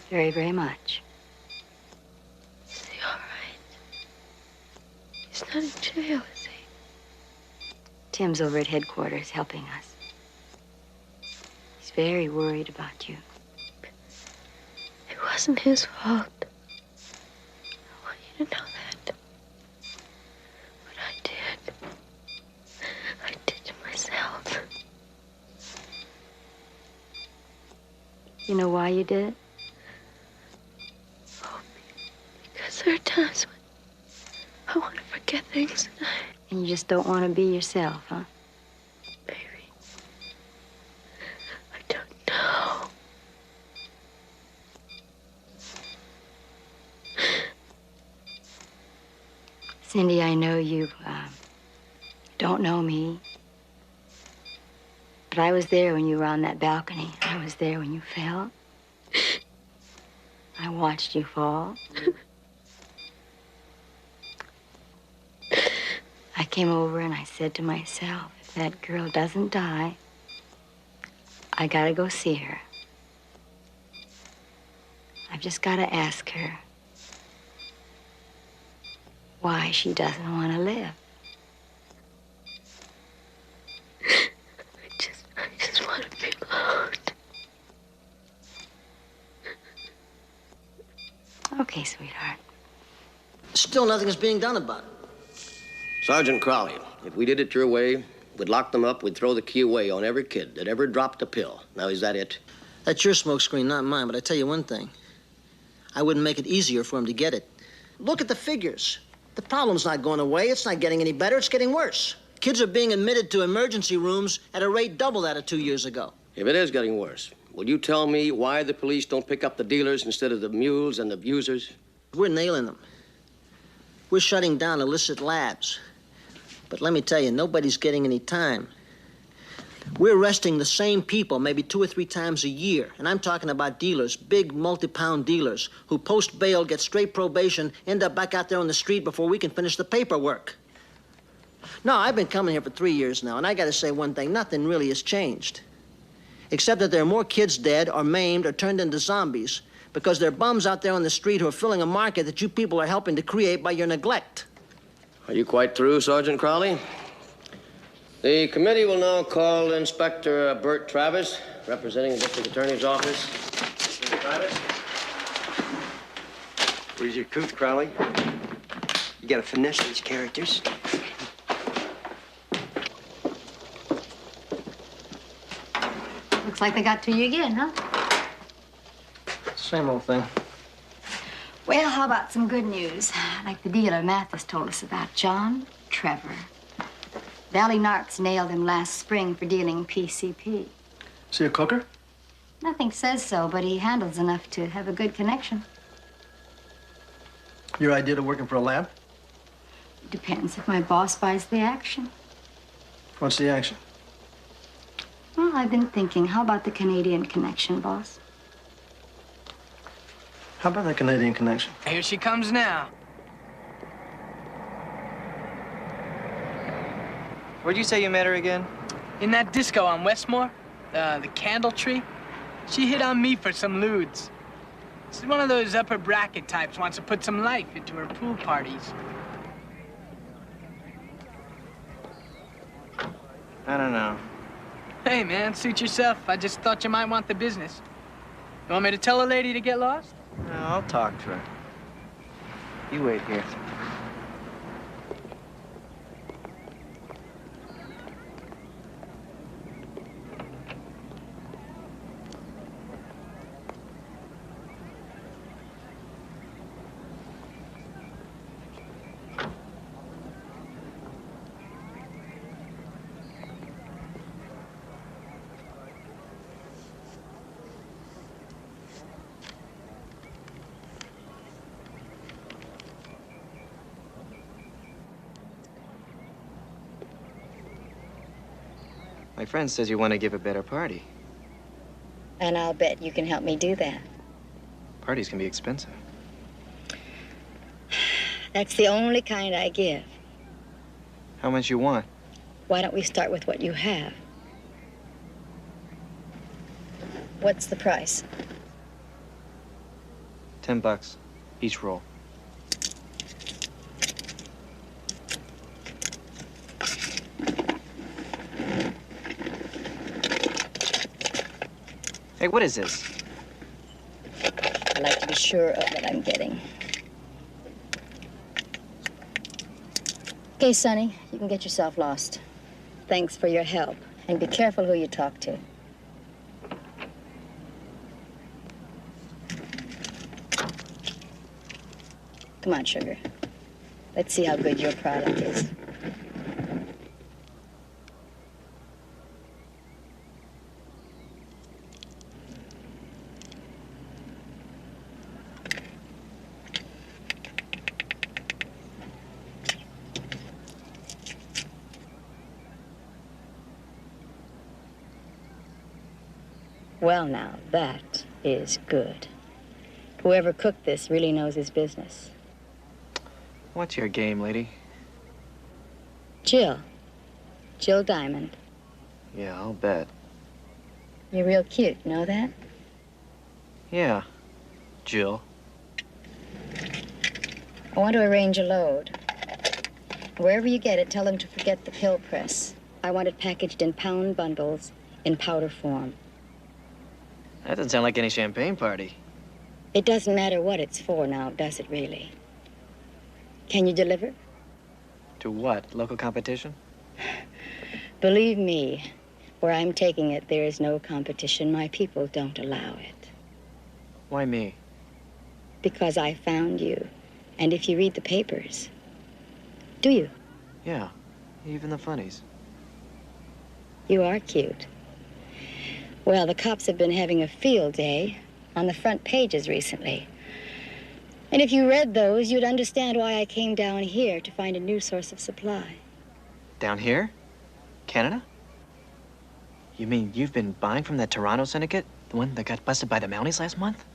Very, very much. Is he all right? He's not in jail, is he? Tim's over at headquarters helping us. He's very worried about you. It wasn't his fault. I want you to know that. What I did to myself. You know why you did it? Oh, because there are times when I want to forget things and you just don't want to be yourself, huh? I don't know. Cindy, I know you don't know me. But I was there when you were on that balcony. I was there when you fell. I watched you fall. I came over and I said to myself, if that girl doesn't die, I gotta go see her. I've just gotta ask her why she doesn't want to live. I just want to be alone. Okay, sweetheart. Still nothing is being done about it. Sergeant Crowley, if we did it your way, we'd lock them up, we'd throw the key away on every kid that ever dropped a pill. Now, is that it? That's your smokescreen, not mine, but I tell you one thing. I wouldn't make it easier for him to get it. Look at the figures. The problem's not going away. It's not getting any better. It's getting worse. Kids are being admitted to emergency rooms at a rate double that of 2 years ago. If it is getting worse, will you tell me why the police don't pick up the dealers instead of the mules and the abusers? We're nailing them. We're shutting down illicit labs. But let me tell you, nobody's getting any time. We're arresting the same people maybe 2 or 3 times a year. And I'm talking about dealers, big multi-pound dealers, who post bail, get straight probation, end up back out there on the street before we can finish the paperwork. No, I've been coming here for 3 years now, and I gotta say one thing, nothing really has changed. Except that there are more kids dead or maimed or turned into zombies because there are bums out there on the street who are filling a market that you people are helping to create by your neglect. Are you quite through, Sergeant Crowley? The committee will now call Inspector Bert Travis, representing the District Attorney's Office. Mr. Travis? Where's your coot, Crowley? You gotta finesse these characters. Looks like they got to you again, huh? Same old thing. Well, how about some good news? Like the dealer Mathis told us about, John Trevor. Valley Narcs nailed him last spring for dealing PCP. Is he a cooker? Nothing says so, but he handles enough to have a good connection. Your idea of working for a lab? Depends if my boss buys the action. What's the action? Well, I've been thinking, how about the Canadian connection, boss? How about the Canadian connection? Here she comes now. Where'd you say you met her again? In that disco on Westmore, the Candle Tree. She hit on me for some lewds. She's one of those upper bracket types, wants to put some life into her pool parties. I don't know. Hey, man, suit yourself. I just thought you might want the business. You want me to tell a lady to get lost? No, I'll talk to her. You wait here. My friend says you want to give a better party. And I'll bet you can help me do that. Parties can be expensive. That's the only kind I give. How much you want? Why don't we start with what you have? What's the price? $10 each roll. Hey, what is this? I like to be sure of what I'm getting. Okay, Sonny, you can get yourself lost. Thanks for your help, and be careful who you talk to. Come on, sugar. Let's see how good your product is. Well, now, that is good. Whoever cooked this really knows his business. What's your game, lady? Jill. Jill Diamond. Yeah, I'll bet. You're real cute, know that? Yeah, Jill. I want to arrange a load. Wherever you get it, tell them to forget the pill press. I want it packaged in pound bundles in powder form. That doesn't sound like any champagne party. It doesn't matter what it's for now, does it really? Can you deliver? To what? Local competition? Believe me, where I'm taking it, there is no competition. My people don't allow it. Why me? Because I found you. And if you read the papers, do you? Yeah, even the funnies. You are cute. Well, the cops have been having a field day on the front pages recently. And if you read those, you'd understand why I came down here to find a new source of supply. Down here? Canada? You mean you've been buying from that Toronto syndicate? The one that got busted by the Mounties last month?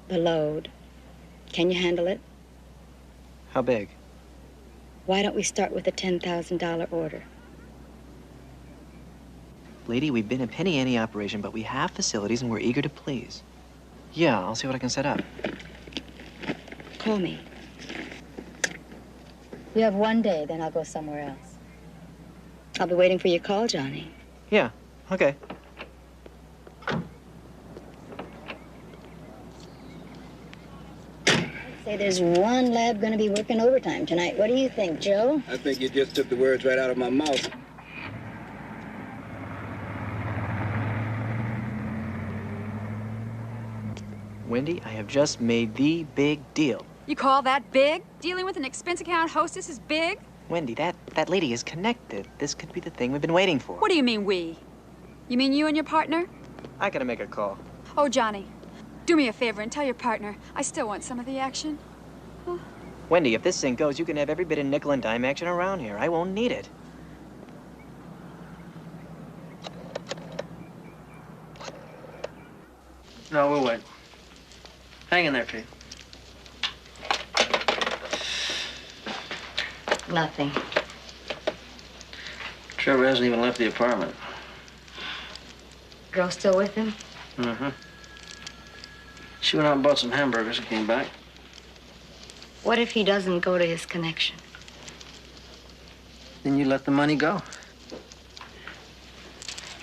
The load. Can you handle it? How big? Why don't we start with a $10,000 order? Lady, we've been a penny ante operation, but we have facilities and we're eager to please. Yeah, I'll see what I can set up. Call me. You have 1 day, then I'll go somewhere else. I'll be waiting for your call, Johnny. Yeah, okay. Say there's one lab gonna be working overtime tonight. What do you think, Joe? I think you just took the words right out of my mouth. Wendy, I have just made the big deal. You call that big? Dealing with an expense account hostess is big? Wendy, that lady is connected. This could be the thing we've been waiting for. What do you mean, we? You mean you and your partner? I gotta make a call. Oh, Johnny, do me a favor and tell your partner I still want some of the action. Huh? Wendy, if this thing goes, you can have every bit of nickel and dime action around here. I won't need it. No, we'll wait. Hang in there, Pete. Nothing. Trevor hasn't even left the apartment. Girl still with him? Mm-hmm. She went out and bought some hamburgers and came back. What if he doesn't go to his connection? Then you let the money go.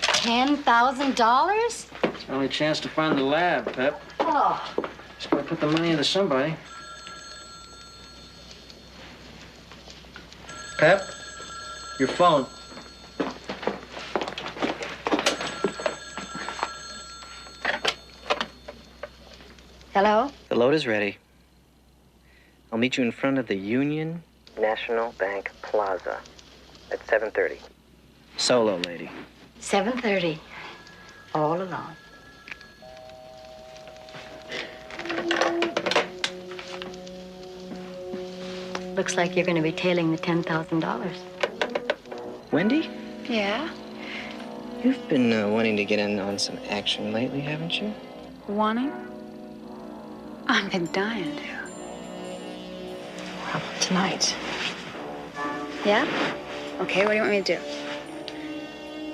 $10,000? It's our only chance to find the lab, Pep. Oh. Just gotta put the money into somebody. Pep, your phone. Hello? The load is ready. I'll meet you in front of the Union National Bank Plaza at 7:30. Solo, lady. 7:30. All alone. Looks like you're going to be tailing the $10,000. Wendy, Yeah? you've been wanting to get in on some action lately, haven't you? Wanting? I've been dying to. How about tonight? Yeah? Okay, what do you want me to do?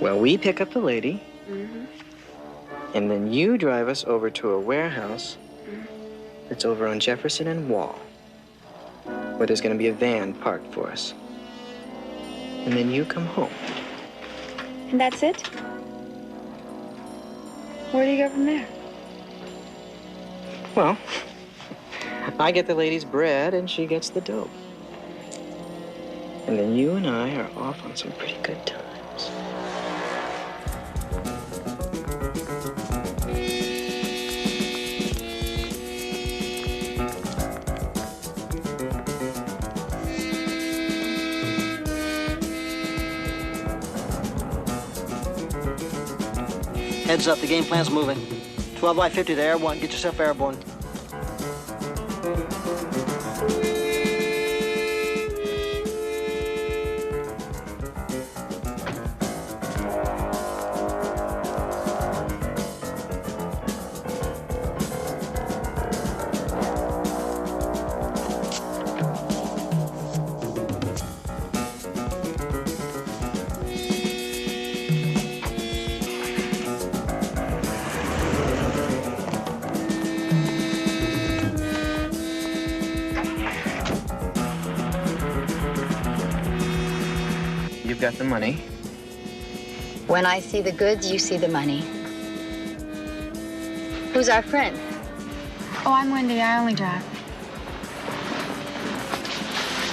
Well, we pick up the lady, Mm-hmm. and then you drive us over to a warehouse that's over on Jefferson and Wall, where there's going to be a van parked for us. And then you come home. And that's it? Where do you go from there? Well, I get the lady's bread and she gets the dope. And then you and I are off on some pretty good times. Heads up, the game plan's moving. 12 by 50 to Air 1. Get yourself airborne. You've got the money. When I see the goods, you see the money. Who's our friend? Oh, I'm Wendy. I only drive.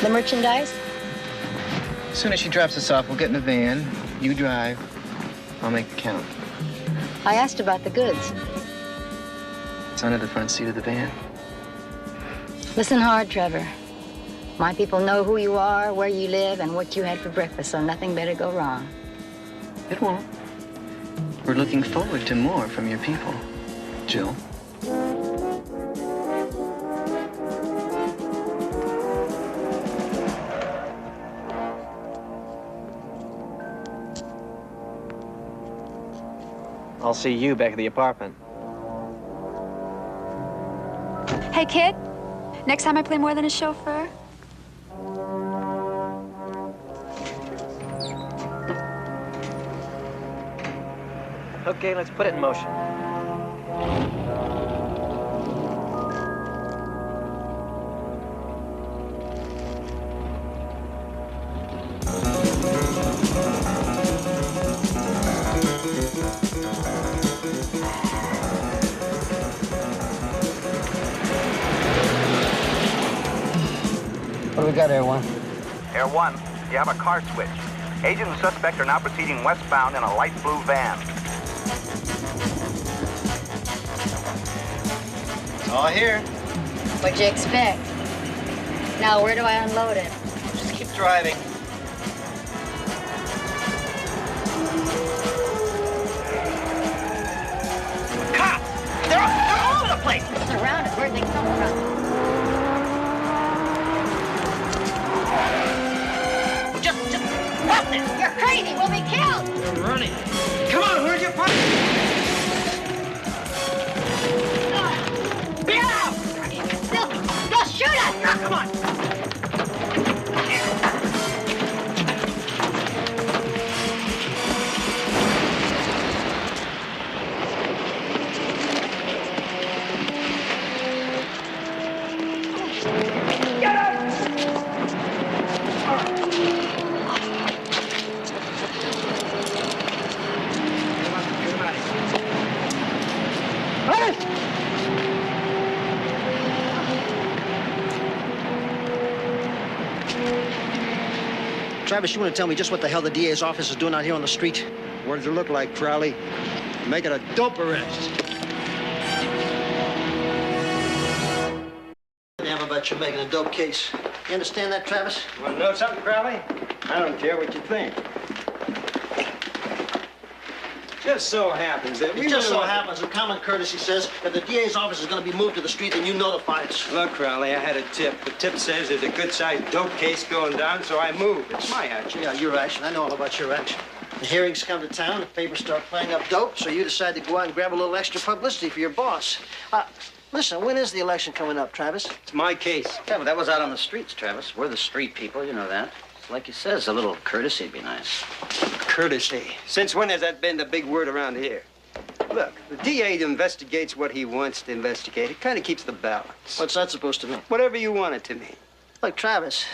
The merchandise? As soon as she drops us off, we'll get in the van. You drive. I'll make the count. I asked about the goods. It's under the front seat of the van. Listen hard, Trevor. My people know who you are, where you live, and what you had for breakfast, so nothing better go wrong. It won't. We're looking forward to more from your people, Jill. I'll see you back at the apartment. Hey, kid. Next time I play more than a chauffeur. Okay, let's put it in motion. What do we got, Air One? Air One, you have a car switch. Agent and suspect are now proceeding westbound in a light blue van. All here. What'd you expect? Now, where do I unload it? Just keep driving. Cops! They're all over the place! Surrounded. Where'd they come from? Just stop this! You're crazy. We'll be killed. You're running. Come on, where's your partner? Get out! They'll shoot us. Now, come on. Get out! Travis, you want to tell me just what the hell the DA's office is doing out here on the street? What does it look like, Crowley? Make it a dope arrest. Damn about you making a dope case. You understand that, Travis? You want to know something, Crowley? I don't care what you think. Just so happens that It just so happens that common courtesy says if the DA's office is going to be moved to the street, then you notify us. Look, Crowley, I had a tip. The tip says there's a good-sized dope case going down, so I moved. It's my action. Yeah, your action. I know all about your action. The hearings come to town, the papers start playing up dope, so you decide to go out and grab a little extra publicity for your boss. Listen, when is the election coming up, Travis? It's my case. Yeah, but that was out on the streets, Travis. We're the street people, you know that. Like you says, a little courtesy would be nice. Courtesy. Since when has that been the big word around here? Look, the DA investigates what he wants to investigate. It kind of keeps the balance. What's that supposed to mean? Whatever you want it to mean. Look, Travis,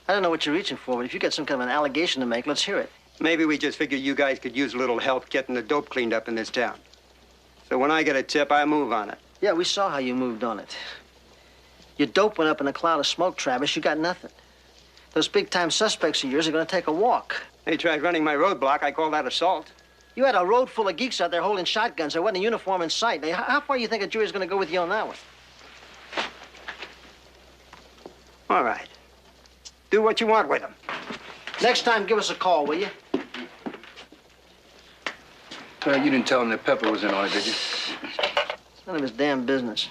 I don't know what you're reaching for, but if you got some kind of an allegation to make, let's hear it. Maybe we just figured you guys could use a little help getting the dope cleaned up in this town. So when I get a tip, I move on it. Yeah, we saw how you moved on it. Your dope went up in a cloud of smoke, Travis. You got nothing. Those big-time suspects of yours are going to take a walk. They tried running my roadblock. I call that assault. You had a road full of geeks out there holding shotguns. There wasn't a uniform in sight. Now, how far do you think a jury's going to go with you on that one? All right. Do what you want with them. Next time, give us a call, will you? You didn't tell him that Pepper was in on it, did you? It's none of his damn business.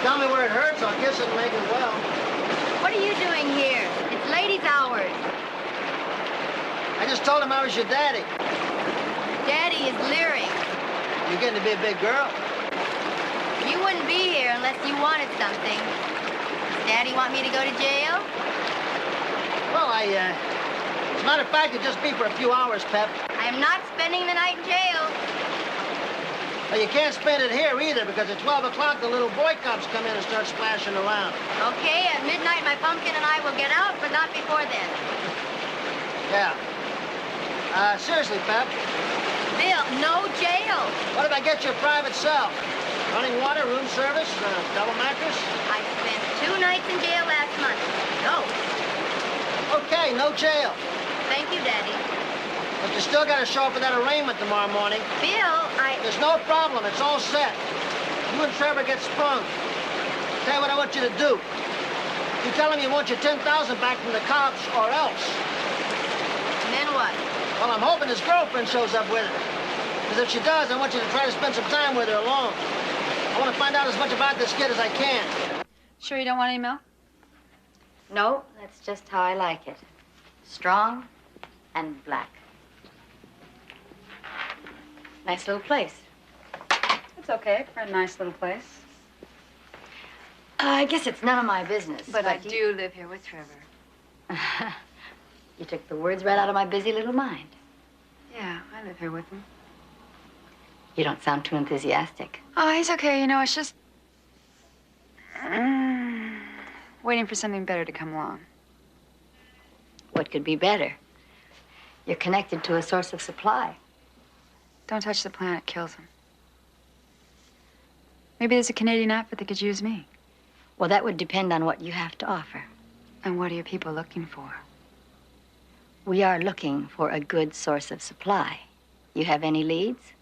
Tell me where it hurts, I'll kiss it and make it well. What are you doing here? It's ladies' hours. I just told him I was your daddy. Daddy is leering. You're getting to be a big girl. You wouldn't be here unless you wanted something. Does Daddy want me to go to jail? Well, as a matter of fact, it'd just be for a few hours, Pep. I am not spending the night in jail. Well, you can't spend it here either, because at 12 o'clock, the little boy cops come in and start splashing around. Okay, at midnight, my pumpkin and I will get out, but not before then. Yeah. Seriously, Pep. Bill, no jail. What if I get you a private cell? Running water, room service, double mattress? I spent 2 nights in jail last month. No. Okay, no jail. Thank you, Daddy. But you still got to show up for that arraignment tomorrow morning. Bill, There's no problem. It's all set. You and Trevor get sprung. Tell you what I want you to do. You tell him you want your $10,000 back from the cops, or else. Well, I'm hoping his girlfriend shows up with her. Because if she does, I want you to try to spend some time with her alone. I want to find out as much about this kid as I can. Sure you don't want any milk? No, that's just how I like it. Strong and black. Nice little place. It's okay for a nice little place. I guess it's none of my business. But I do live here with Trevor. You took the words right out of my busy little mind. Yeah, I live here with him. You don't sound too enthusiastic. Oh, he's okay. You know, it's just... waiting for something better to come along. What could be better? You're connected to a source of supply. Don't touch the plant, it kills him. Maybe there's a Canadian outfit that could use me. Well, that would depend on what you have to offer. And what are your people looking for? We are looking for a good source of supply. You have any leads?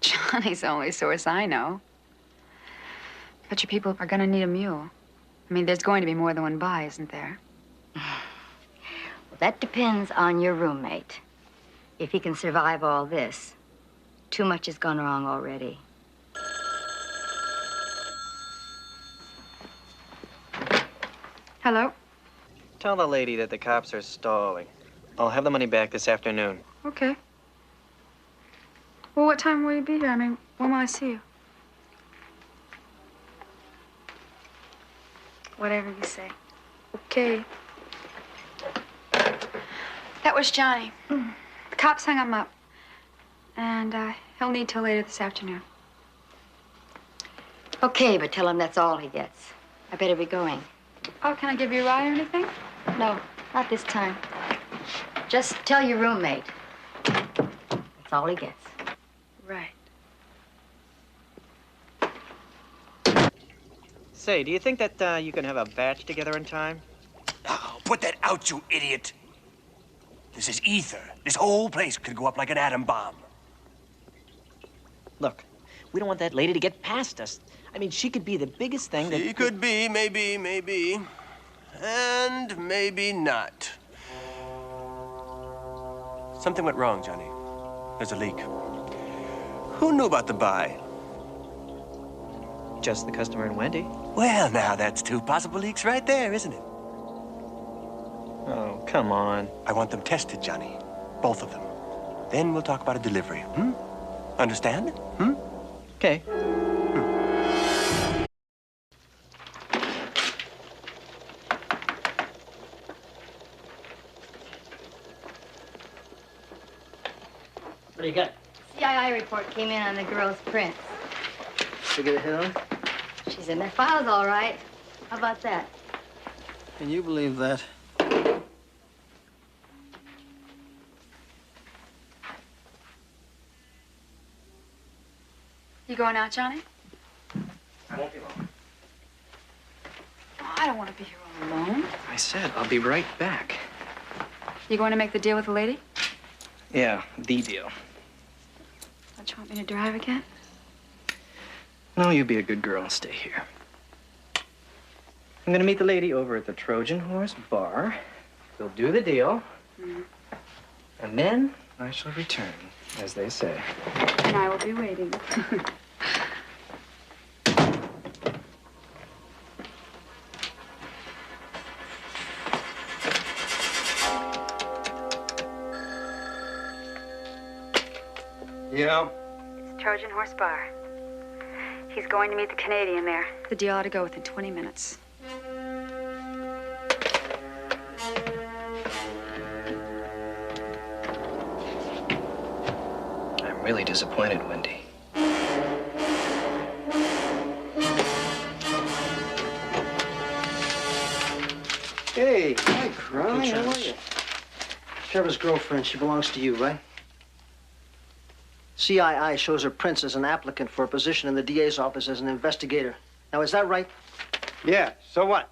Johnny's the only source I know. But your people are gonna need a mule. I mean, there's going to be more than one buy, isn't there? Well, that depends on your roommate. If he can survive all this, too much has gone wrong already. Hello? Tell the lady that the cops are stalling. I'll have the money back this afternoon. Okay. Well, what time will you be here? I mean, when will I see you? Whatever you say. Okay. That was Johnny. The cops hung him up. And he'll need till later this afternoon. Okay, but tell him that's all he gets. I better be going. Oh, can I give you a ride or anything? No, not this time. Just tell your roommate. That's all he gets. Right. Say, do you think that you can have a batch together in time? Oh, put that out, you idiot. This is ether. This whole place could go up like an atom bomb. Look, we don't want that lady to get past us. I mean, she could be the biggest thing that... She could be, maybe. And maybe not. Something went wrong, Johnny. There's a leak. Who knew about the buy? Just the customer and Wendy. Well, now, that's two possible leaks right there, isn't it? Oh, come on. I want them tested, Johnny. Both of them. Then we'll talk about a delivery, Understand? Okay. What do you got? CII report came in on the girl's prints. You get a hit on? She's in their files, all right. How about that? Can you believe that? You going out, Johnny? I won't be long. Oh, I don't want to be here all alone. I said I'll be right back. You going to make the deal with the lady? Yeah, the deal. Don't you want me to drive again? No, you be a good girl and stay here. I'm gonna meet the lady over at the Trojan Horse Bar. We'll do the deal. And then I shall return, as they say. And I will be waiting. Yeah? It's Trojan Horse Bar. He's going to meet the Canadian there. The deal ought to go within 20 minutes. I'm really disappointed, Wendy. Hey, hi, Crowley. How are you? Trevor's girlfriend. She belongs to you, right? CII shows her prints as an applicant for a position in the DA's office as an investigator. Now, is that right? Yeah, so what?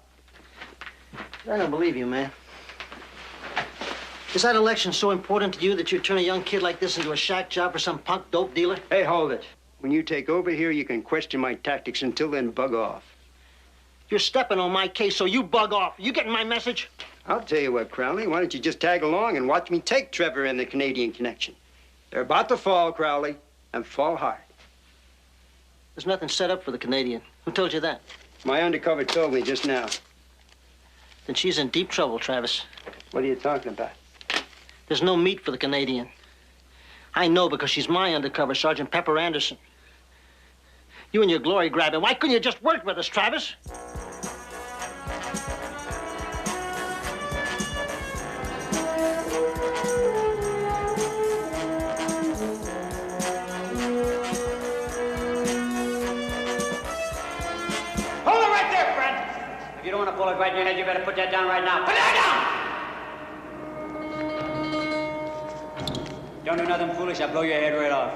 I don't believe you, man. Is that election so important to you that you'd turn a young kid like this into a shack job for some punk dope dealer? Hey, hold it. When you take over here, you can question my tactics. Until then, bug off. You're stepping on my case, so you bug off. You getting my message? I'll tell you what, Crowley. Why don't you just tag along and watch me take Trevor and the Canadian connection? They're about to fall, Crowley, and fall hard. There's nothing set up for the Canadian. Who told you that? My undercover told me just now. Then she's in deep trouble, Travis. What are you talking about? There's no meat for the Canadian. I know because she's my undercover, Sergeant Pepper Anderson. You and your glory grabbing. Why couldn't you just work with us, Travis? Hold it right there, friend! If you don't want to pull it right in your head, you better put that down right now. Put that down! Don't do nothing foolish, I'll blow your head right off.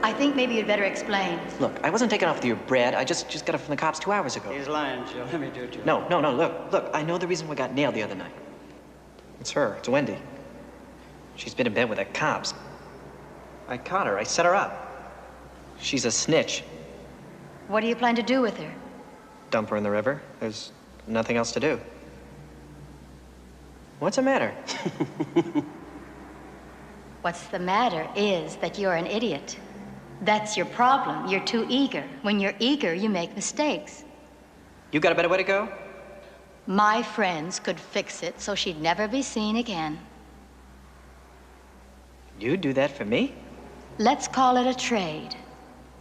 I think maybe you'd better explain. Look, I wasn't taken off your bread. I just got it from the cops 2 hours ago. He's lying, Jill. Let me do it to you. No, look, I know the reason we got nailed the other night. It's her, it's Wendy. She's been in bed with the cops. I caught her, I set her up. She's a snitch. What do you plan to do with her? Dump her in the river. There's nothing else to do. What's the matter? What's the matter is that you're an idiot. That's your problem. You're too eager. When you're eager, you make mistakes. You got a better way to go? My friends could fix it so she'd never be seen again. You'd do that for me? Let's call it a trade.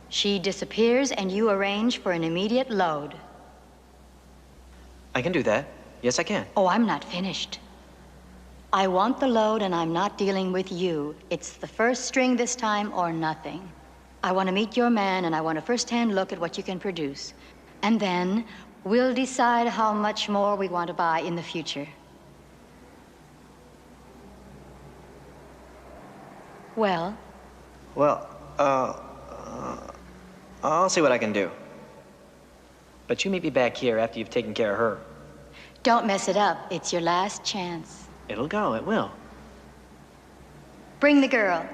She disappears and you arrange for an immediate load. I can do that. Yes, I can. Oh, I'm not finished. I want the load and I'm not dealing with you. It's the first string this time or nothing. I want to meet your man and I want a first-hand look at what you can produce. And then we'll decide how much more we want to buy in the future. Well? Well, I'll see what I can do. But you meet me back here after you've taken care of her. Don't mess it up. It's your last chance. It'll go, it will. Bring the girl.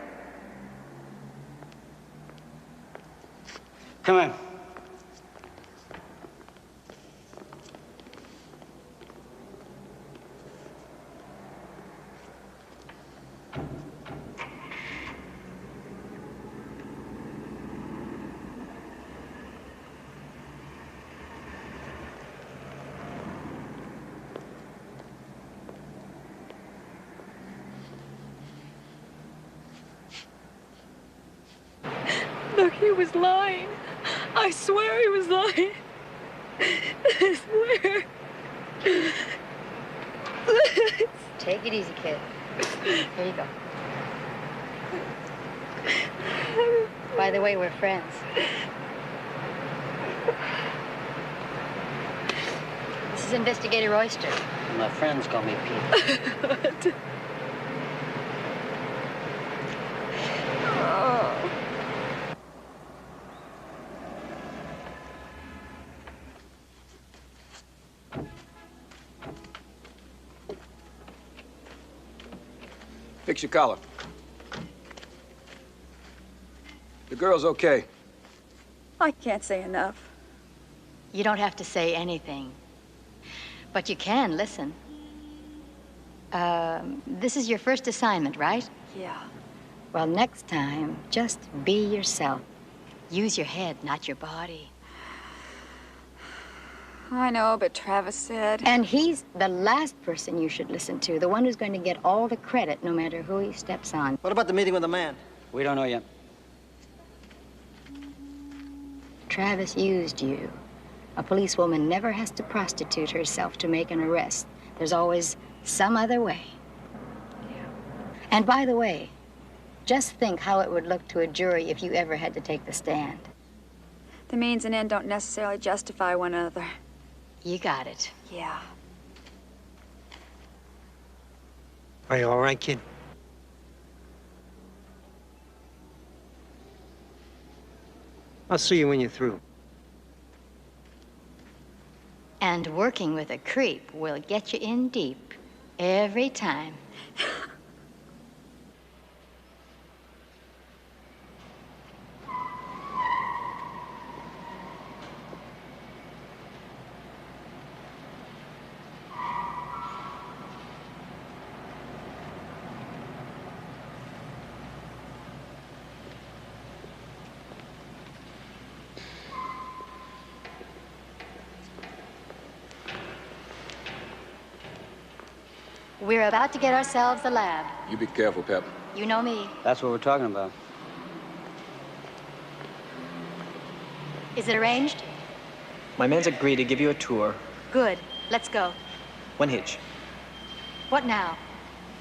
Come on. Look, he was lying. I swear he was lying. I swear. Take it easy, kid. Here you go. By the way, we're friends. This is Investigator Royster. My friends call me Pete. Oh. Fix your collar. The girl's okay. I can't say enough. You don't have to say anything. But you can listen. This is your first assignment, right? Yeah. Well, next time, just be yourself. Use your head, not your body. I know, but Travis said... And he's the last person you should listen to, the one who's going to get all the credit, no matter who he steps on. What about the meeting with the man? We don't know yet. Travis used you. A policewoman never has to prostitute herself to make an arrest. There's always some other way. Yeah. And by the way, just think how it would look to a jury if you ever had to take the stand. The means and end don't necessarily justify one another. You got it. Yeah. Are you all right, kid? I'll see you when you're through. And working with a creep will get you in deep every time. We're about to get ourselves a lab. You be careful, Pep. You know me. That's what we're talking about. Is it arranged? My man's agreed to give you a tour. Good. Let's go. One hitch. What now?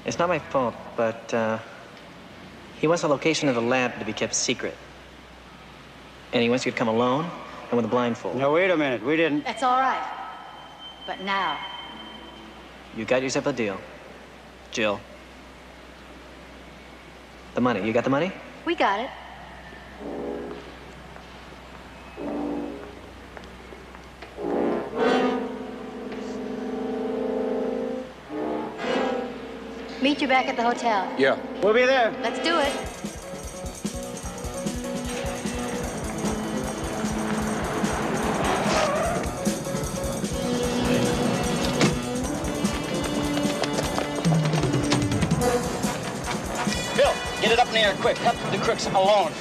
It's not my fault, but he wants the location of the lab to be kept secret. And he wants you to come alone and with a blindfold. Now, wait a minute. We didn't. That's all right. But now. You got yourself a deal. Jill. The money. You got the money? We got it. Meet you back at the hotel. Yeah. We'll be there. Let's do it. Bill, get it up in the air quick. Help the crooks alone.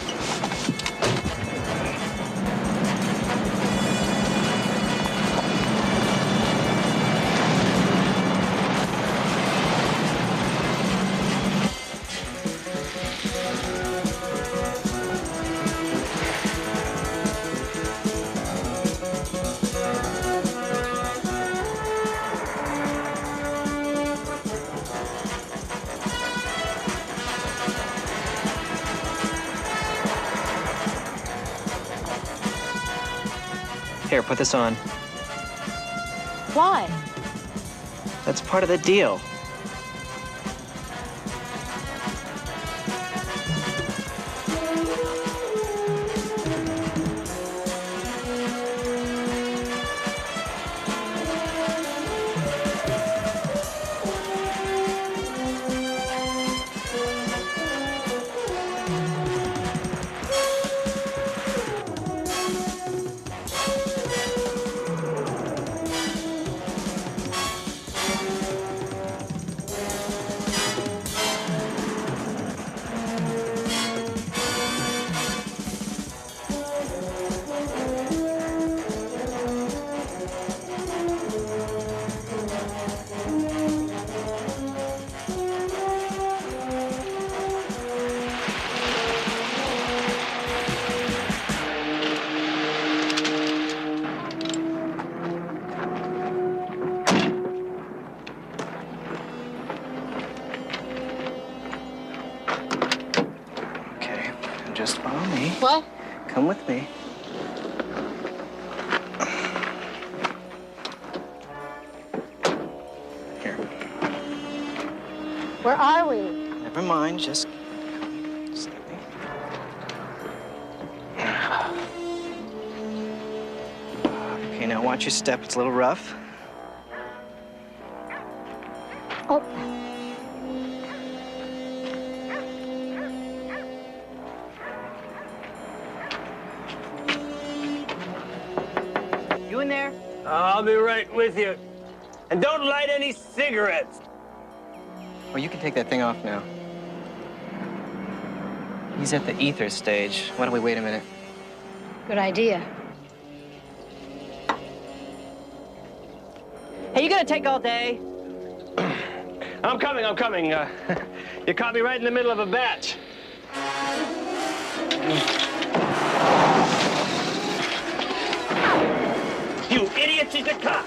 Here, put this on. Why? That's part of the deal. Just follow me. What? Come with me. Here. Where are we? Never mind, just stay. Okay, now watch your step. It's a little rough. Oh. You in there? I'll be right with you. And don't light any cigarettes. Well, you can take that thing off now. He's at the ether stage. Why don't we wait a minute? Good idea. Hey, you gonna take all day? I'm coming. You caught me right in the middle of a batch. You idiots, he's a cop!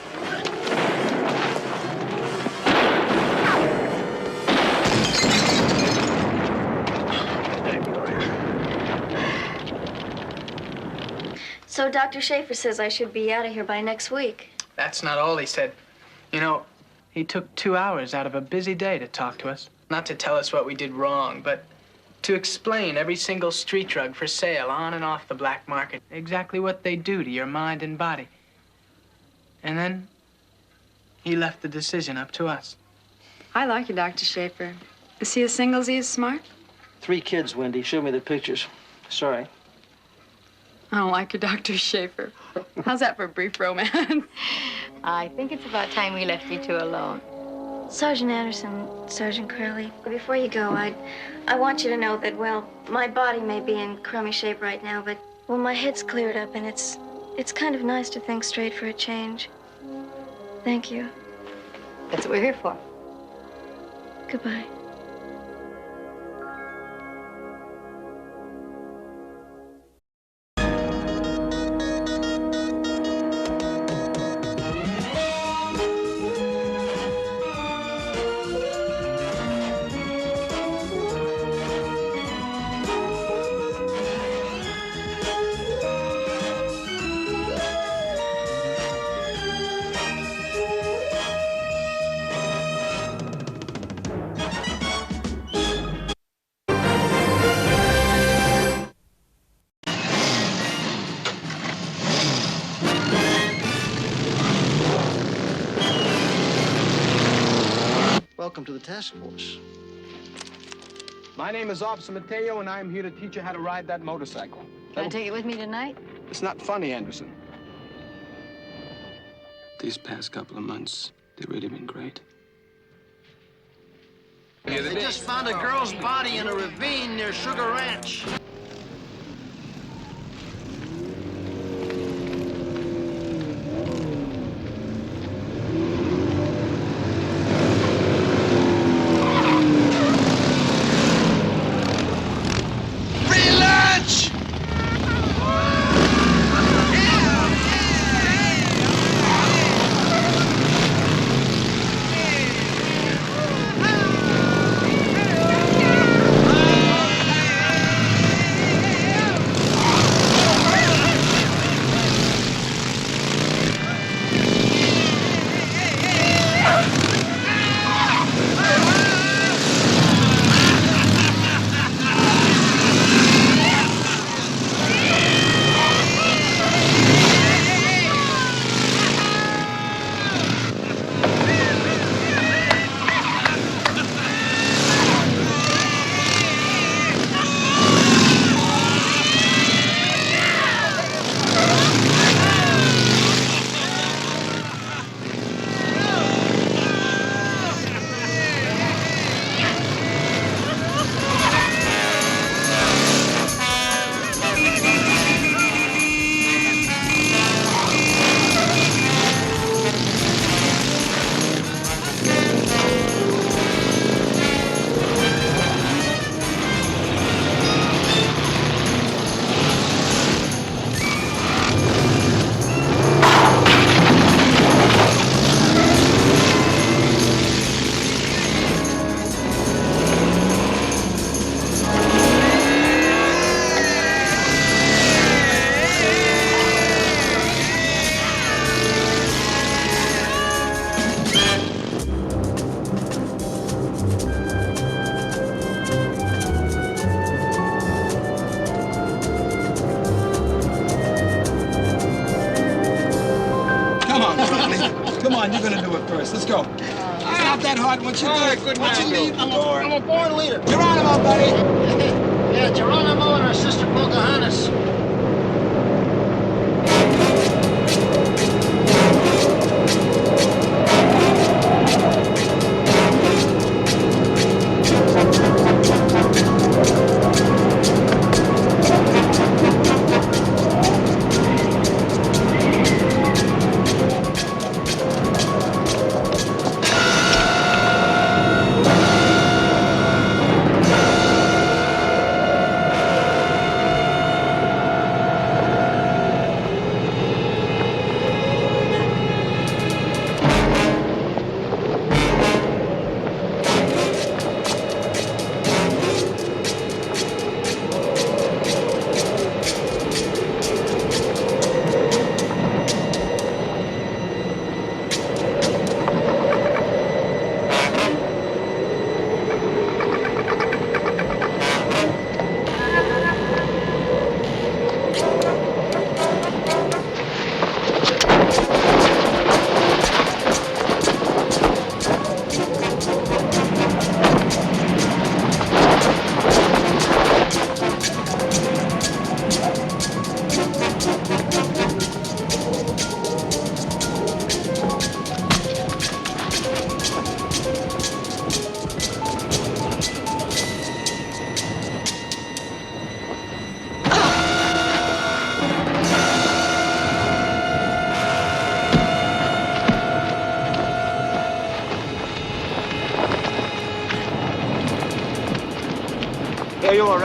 So Dr. Schaefer says I should be out of here by next week. That's not all he said. You know, he took 2 hours out of a busy day to talk to us. Not to tell us what we did wrong, but to explain every single street drug for sale on and off the black market. Exactly what they do to your mind and body. And then he left the decision up to us. I like you, Dr. Schaefer. Is he as single as he is smart? 3 kids, Wendy. Show me the pictures. Sorry. I don't like you, Dr. Schaefer. How's that for a brief romance? I think it's about time we left you two alone. Sergeant Anderson, Sergeant Crowley, before you go, I want you to know that, well, my body may be in crummy shape right now, but, well, my head's cleared up, and it's kind of nice to think straight for a change. Thank you. That's what we're here for. Goodbye. Welcome to the task force. My name is Officer Mateo, and I'm here to teach you how to ride that motorcycle. Can I take it with me tonight? It's not funny, Anderson. These past couple of months, they've really been great. They just found a girl's body in a ravine near Sugar Ranch. Come on, you're gonna do it first. Let's go. It's not that hard. Once you do it, once you leave the door. I'm a born leader. Geronimo, buddy. Yeah, Geronimo and our sister Pocahontas.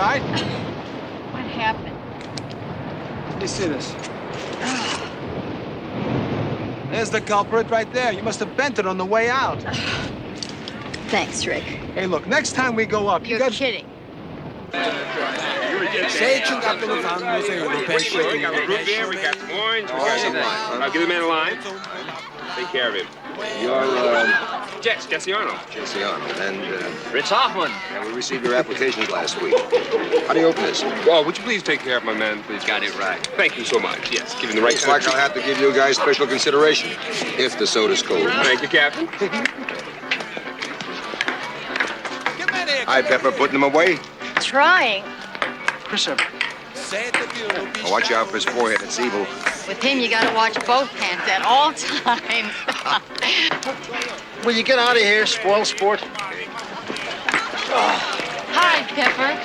right? What happened? Let me see this. There's the culprit right there. You must have bent it on the way out. Thanks, Rick. Hey, look, next time we go up, You're kidding. Sei cingatelo fanno, sei We got root beer, we got some orange, we got some lime. Give the man a lime. Take care of him. You're, Jesse Arnold. Jesse Arnold, and, Rich Hoffman. and we received your applications last week. How do you open this? Oh, would you please take care of my man, please? Got it right. Thank you so much. Yes, give him the right Looks like I'll have to give you guys special consideration, if the soda's cold. Thank you, Captain. Hi, Pepper, putting them away. Trying. Christopher. Oh, watch out for his forehead, it's evil. With him, you gotta watch both hands at all times. Will you get out of here, spoil sport? Hi, Pepper.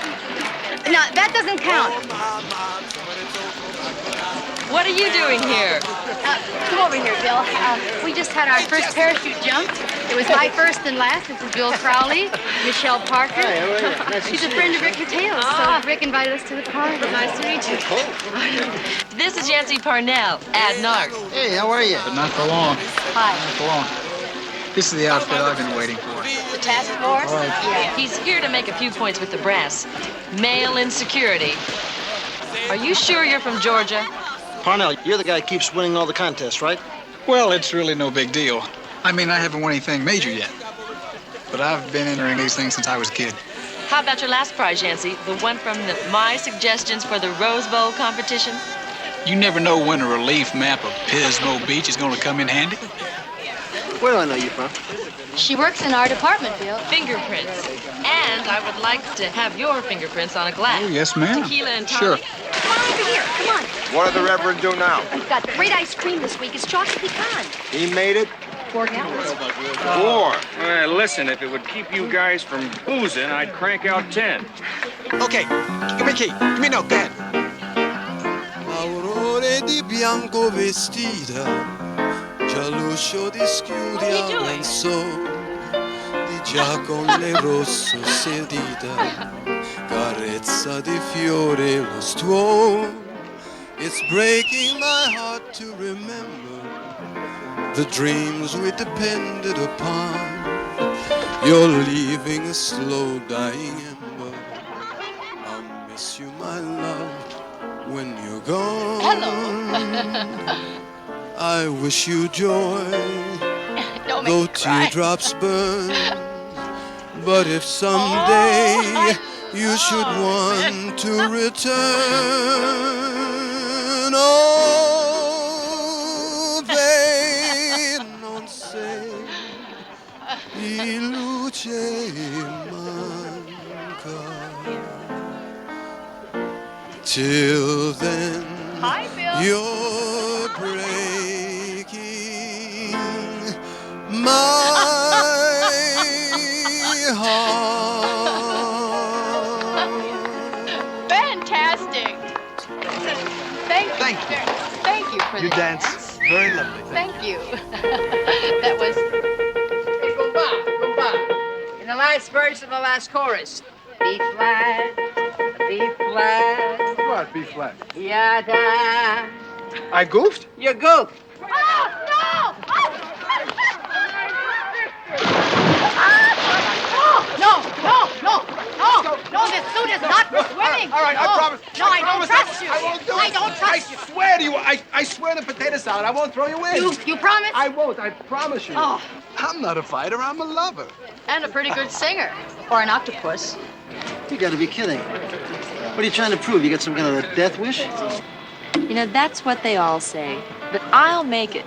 No, that doesn't count. What are you doing here? Come over here, Bill. We just had our first parachute jump. It was my first and last. This is Bill Crowley, Michelle Parker. Hi, how are you? Nice to She's see a you. friend of Rick Mateo, so Rick invited us to the party. Nice to meet you. This is Yancy Parnell, Ad Narc. Hey, how are you? But not for long. Hi. Not for long. This is the outfit I've been waiting for. The task force? All right. Yeah. He's here to make a few points with the brass. Male insecurity. Are you sure you're from Georgia? Parnell, you're the guy who keeps winning all the contests, right? Well, it's really no big deal. I mean, I haven't won anything major yet. But I've been entering these things since I was a kid. How about your last prize, Yancy? The one from the My Suggestions for the Rose Bowl competition? You never know when a relief map of Pismo Beach is going to come in handy. Where do I know you from? She works in our department, Bill. Fingerprints. And I would like to have your fingerprints on a glass. Oh, yes, ma'am. Tequila and Sure. tonic. Come on over here. Come on. What did the Reverend do now? We've got great ice cream this week. It's chocolate pecan. He made it? 4 gallons. 4. Listen, if it would keep you guys from boozing, I'd crank out 10. Okay, give me a key. Give me a note, Dad. Aurore di bianco vestita, già l'uscio dischiudi avanzò, di già con le rosso sedita, carezza di fiore lo stuo. It's breaking my heart to remember the dreams we depended upon. You're leaving a slow dying ember. I'll miss you, my love, when you're gone. Hello. I wish you joy, Don't make though me cry. teardrops burn. But if someday you should want to return, oh, they non sei di luce manca. Till then, Hi, Bill. you're breaking my heart. Fantastic. Thank you. Thank you for You the dance very lovely. Thank you. That was. In the last verse of the last chorus. B flat, B flat. What, B flat? Yada. I goofed? You goofed. Oh, no! No, this suit is not for swimming. All right, I No. promise. No, I don't trust you. I won't do it. I don't trust you. I swear to you. I swear to potato salad, I won't throw you in. You promise? I won't. I promise you. Oh. I'm not a fighter. I'm a lover. And a pretty good singer. Or an octopus. You gotta be kidding. What are you trying to prove? You got some kind of a death wish? You know, that's what they all say. But I'll make it.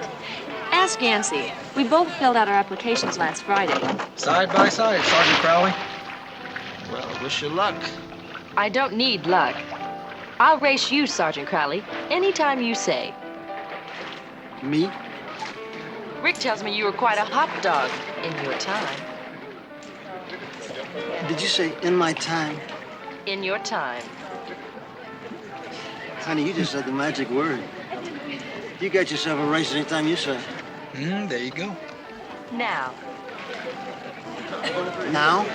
Ask Yancy. We both filled out our applications last Friday. Side by side, Sergeant Crowley. Well, wish you luck. I don't need luck. I'll race you, Sergeant Crowley, anytime you say. Me? Rick tells me you were quite a hot dog in your time. Did you say in my time? In your time. Honey, you just said the magic word. You got yourself a race anytime you say. There you go. Now. Now?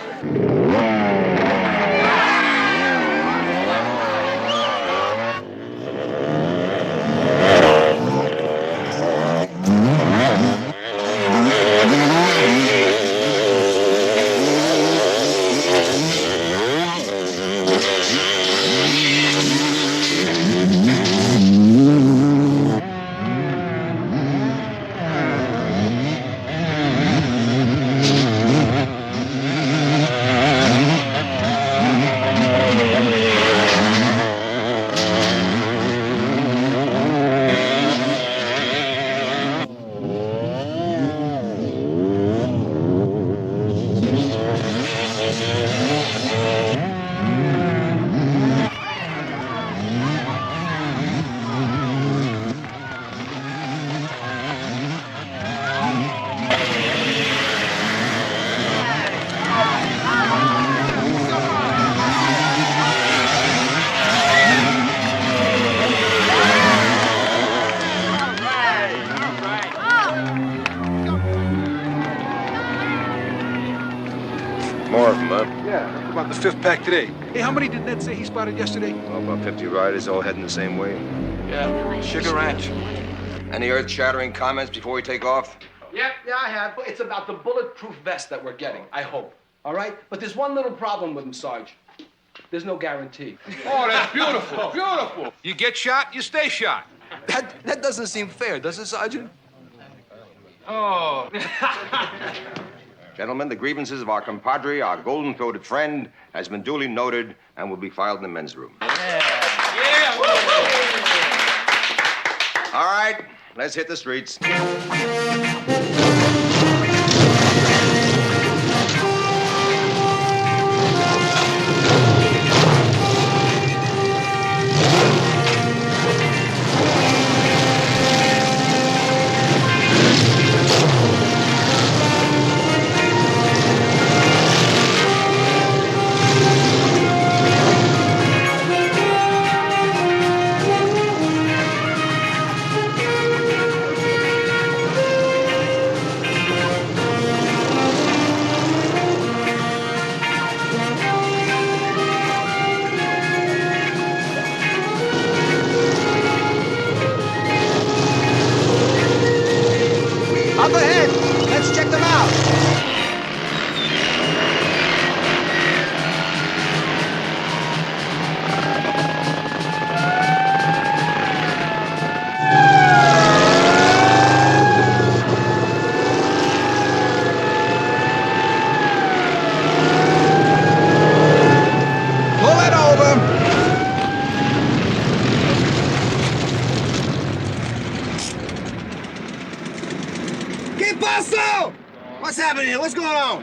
about the 5th pack today. Hey, how many did Ned say he spotted yesterday? Well, about 50 riders all heading the same way. Yeah, Sugar Ranch. Any earth-shattering comments before we take off? Yeah, I have. It's about the bulletproof vest that we're getting, I hope. All right? But there's one little problem with them, Sarge. There's no guarantee. Oh, that's beautiful, beautiful. You get shot, you stay shot. That doesn't seem fair, does it, Sergeant? Oh. Gentlemen, the grievances of our compadre, our golden-throated friend, has been duly noted and will be filed in the men's room. Yeah. All right, let's hit the streets. Up ahead. Let's check them out. Pull it over. ¿Qué pasó? What's happening here? What's going on?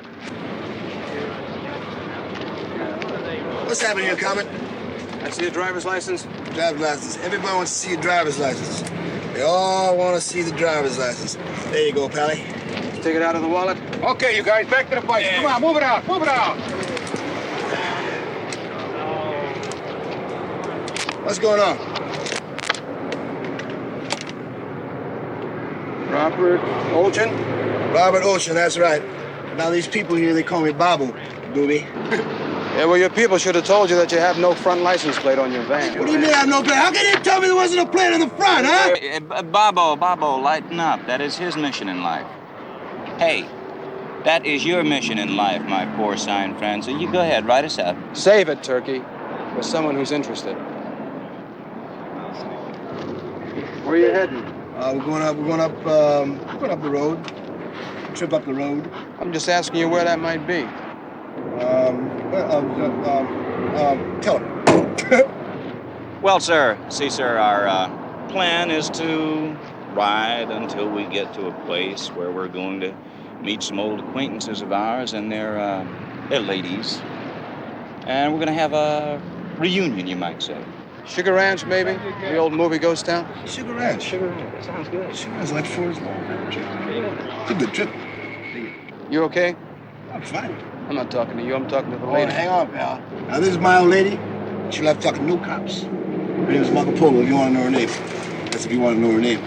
What's happening here, Comet? I see your driver's license. Driver's license. Everybody wants to see your driver's license. They all want to see the driver's license. There you go, Pally. Take it out of the wallet. Okay, you guys, back to the bike. Come on, move it out, move it out. What's going on? Robert Olchin? Robert Ocean, that's right. Now these people here, they call me Babu, booby. Yeah, well, your people should have told you that you have no front license plate on your van. What do you mean I have no plate? How can they tell me there wasn't a plate on the front, huh? Bobo, lighten up. That is his mission in life. Hey, that is your mission in life, my porcine friend. So you go ahead, write us up. Save it, Turkey, for someone who's interested. Where are you heading? We're going up the road. Trip up the road. I'm just asking you where that might be. Tell him. Well, sir, our plan is to ride until we get to a place where we're going to meet some old acquaintances of ours and their ladies. And we're going to have a reunion, you might say. Sugar Ranch, maybe? The old movie Ghost Town? Sugar Ranch. Sugar Ranch. That sounds good. Sugar Ranch, like 4 years long. It's a good trip. You okay? I'm fine. I'm not talking to you. I'm talking to the lady. Oh, hang on, pal. Now, this is my old lady. She left talking to no cops. Her name is Marco Polo, if you want to know her name. That's if you want to know her name.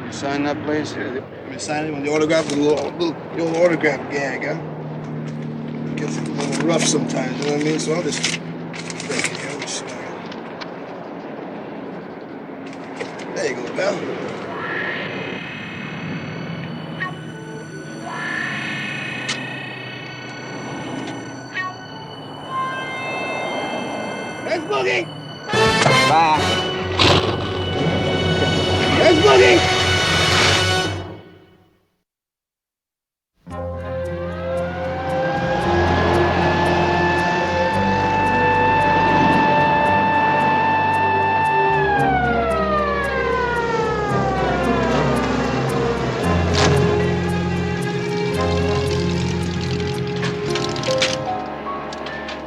You sign that, please? Let me sign it on the autograph with the old autograph gag, huh? Gets a little rough sometimes, you know what I mean? So I'll just break it here. There you go, pal. Let's boogie! Bye. Let's boogie!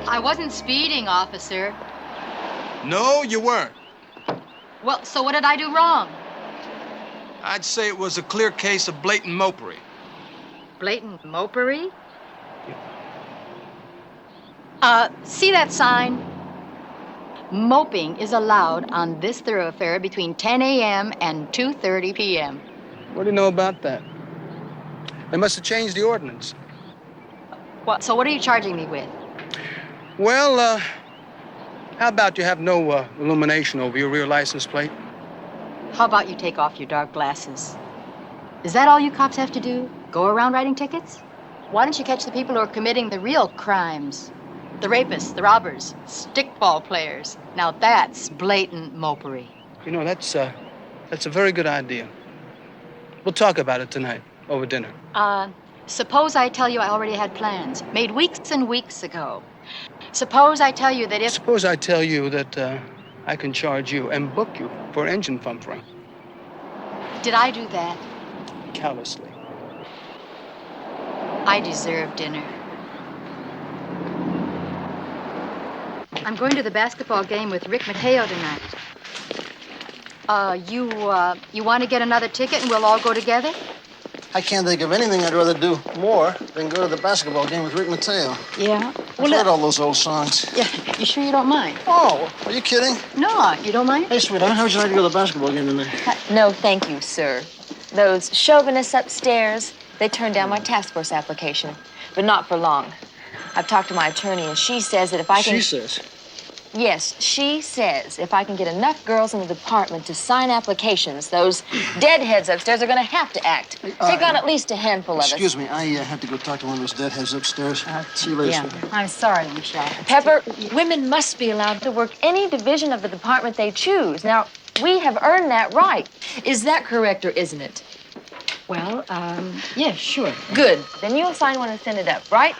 I wasn't speeding, officer. No, you weren't. Well, so what did I do wrong? I'd say it was a clear case of blatant mopery. Blatant mopery? See that sign? Moping is allowed on this thoroughfare between 10 a.m. and 2:30 p.m. What do you know about that? They must have changed the ordinance. So what are you charging me with? Well, how about you have no illumination over your rear license plate? How about you take off your dark glasses? Is that all you cops have to do? Go around writing tickets? Why don't you catch the people who are committing the real crimes? The rapists, the robbers, stickball players. Now that's blatant mopery. You know, that's a very good idea. We'll talk about it tonight over dinner. Suppose I tell you I already had plans, made weeks and weeks ago. Suppose I tell you that if... Suppose I tell you that I can charge you and book you for engine bumpering. Did I do that? Callously. I deserve dinner. I'm going to the basketball game with Rick Mateo tonight. You want to get another ticket and we'll all go together? I can't think of anything I'd rather do more than go to the basketball game with Rick Mateo. Yeah? I've heard all those old songs. Yeah, you sure you don't mind? Oh, are you kidding? No, you don't mind? Hey, sweetheart, how would you like to go to the basketball game tonight? No, thank you, sir. Those chauvinists upstairs, they turned down my task force application, but not for long. I've talked to my attorney, and she says that if I can... She says? Yes, she says if I can get enough girls in the department to sign applications, those deadheads upstairs are going to have to act. Take on at least a handful of us. Excuse me, I have to go talk to one of those deadheads upstairs. See you later, sweetheart. I'm sorry, Michelle. Pepper, women must be allowed to work any division of the department they choose. Now, we have earned that right. Is that correct or isn't it? Well, yeah, sure. Good. Then you'll sign one and send it up, right?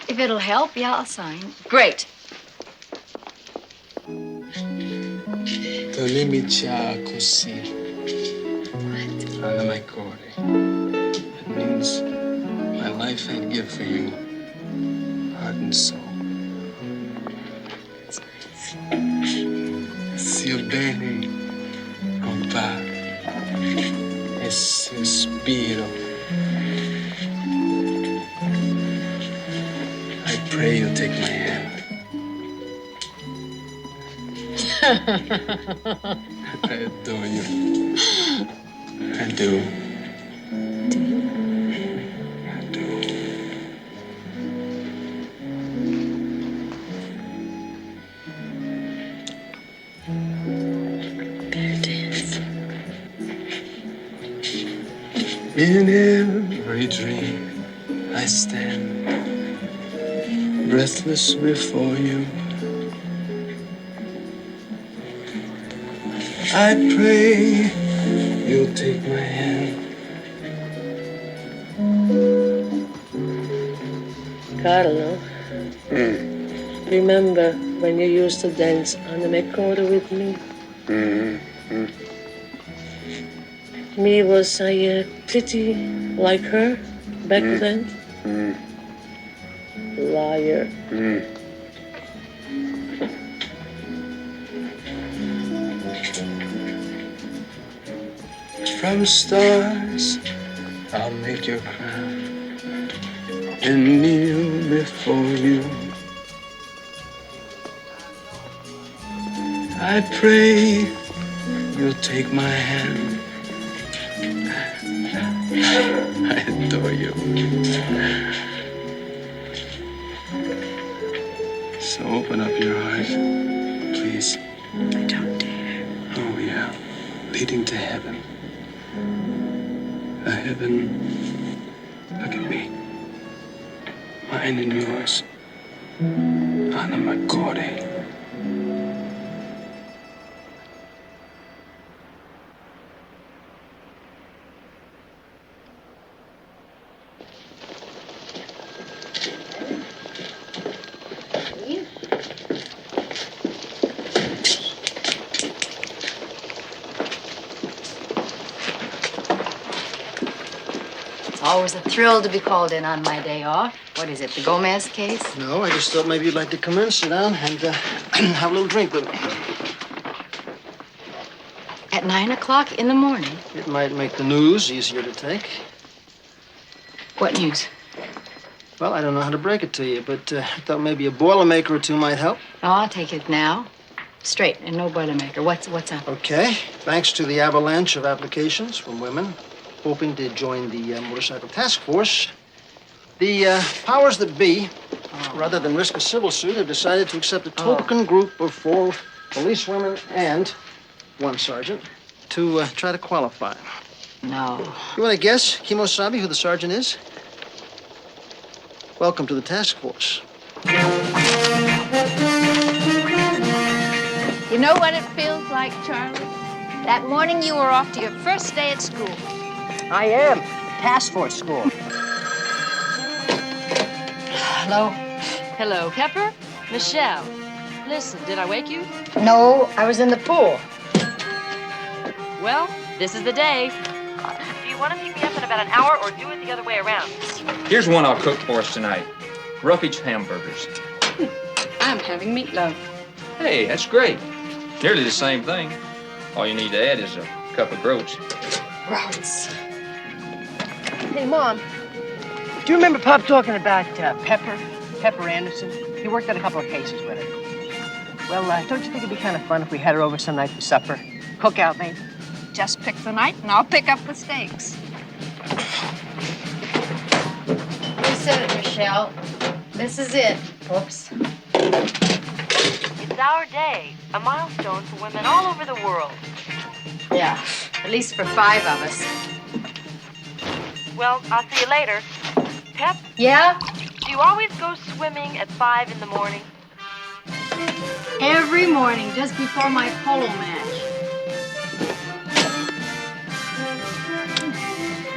If it'll help, yeah, I'll sign. Great. Tolimicha così. Alla mai core. It means my life I'd give for you, heart and soul. Zio bene, compà, e sospiro. I pray you'll take my hand. I adore you. I do. Do you? I do. There it is. In every dream I stand breathless before you. I pray you'll take my hand. Carlo, remember when you used to dance on the Makota with me? Me, was I pretty like her back then? Liar. From stars, I'll make your crown and kneel before you. I pray you'll take my hand. I adore you. So open up your heart, please. I don't dare. Oh, yeah. Leading to heaven. A heaven. Look at me. Mine and yours. Anna Macore. Always a thrill to be called in on my day off. What is it, the Gomez case? No, I just thought maybe you'd like to come in, sit down, and have a little drink with me. At 9 o'clock in the morning? It might make the news easier to take. What news? Well, I don't know how to break it to you, but I thought maybe a Boilermaker or two might help. Oh, I'll take it now. Straight and no Boilermaker. What's up? Okay. Thanks to the avalanche of applications from women hoping to join the motorcycle task force, The powers that be, rather than risk a civil suit, have decided to accept a token group of 4 policewomen and 1 sergeant to try to qualify. No. You want to guess, Kimosabe, who the sergeant is? Welcome to the task force. You know what it feels like, Charlie? That morning you were off to your first day at school. I am. Task force school. Hello? Hello, Pepper? Michelle. Listen, did I wake you? No, I was in the pool. Well, this is the day. Do you want to pick me up in about an hour or do it the other way around? Here's one I'll cook for us tonight. Roughage hamburgers. I'm having meatloaf. Hey, that's great. Nearly the same thing. All you need to add is a cup of groats. Gross. Hey, Mom. Do you remember Pop talking about Pepper Anderson? He worked on a couple of cases with her. Well, don't you think it'd be kind of fun if we had her over some night for supper? Cook out, maybe? Just pick the night and I'll pick up the steaks. You said it, Michelle. This is it. Oops. It's our day, a milestone for women all over the world. Yeah, at least for 5 of us. Well, I'll see you later. Pep, Yeah? do you always go swimming at 5 in the morning? Every morning, just before my polo match.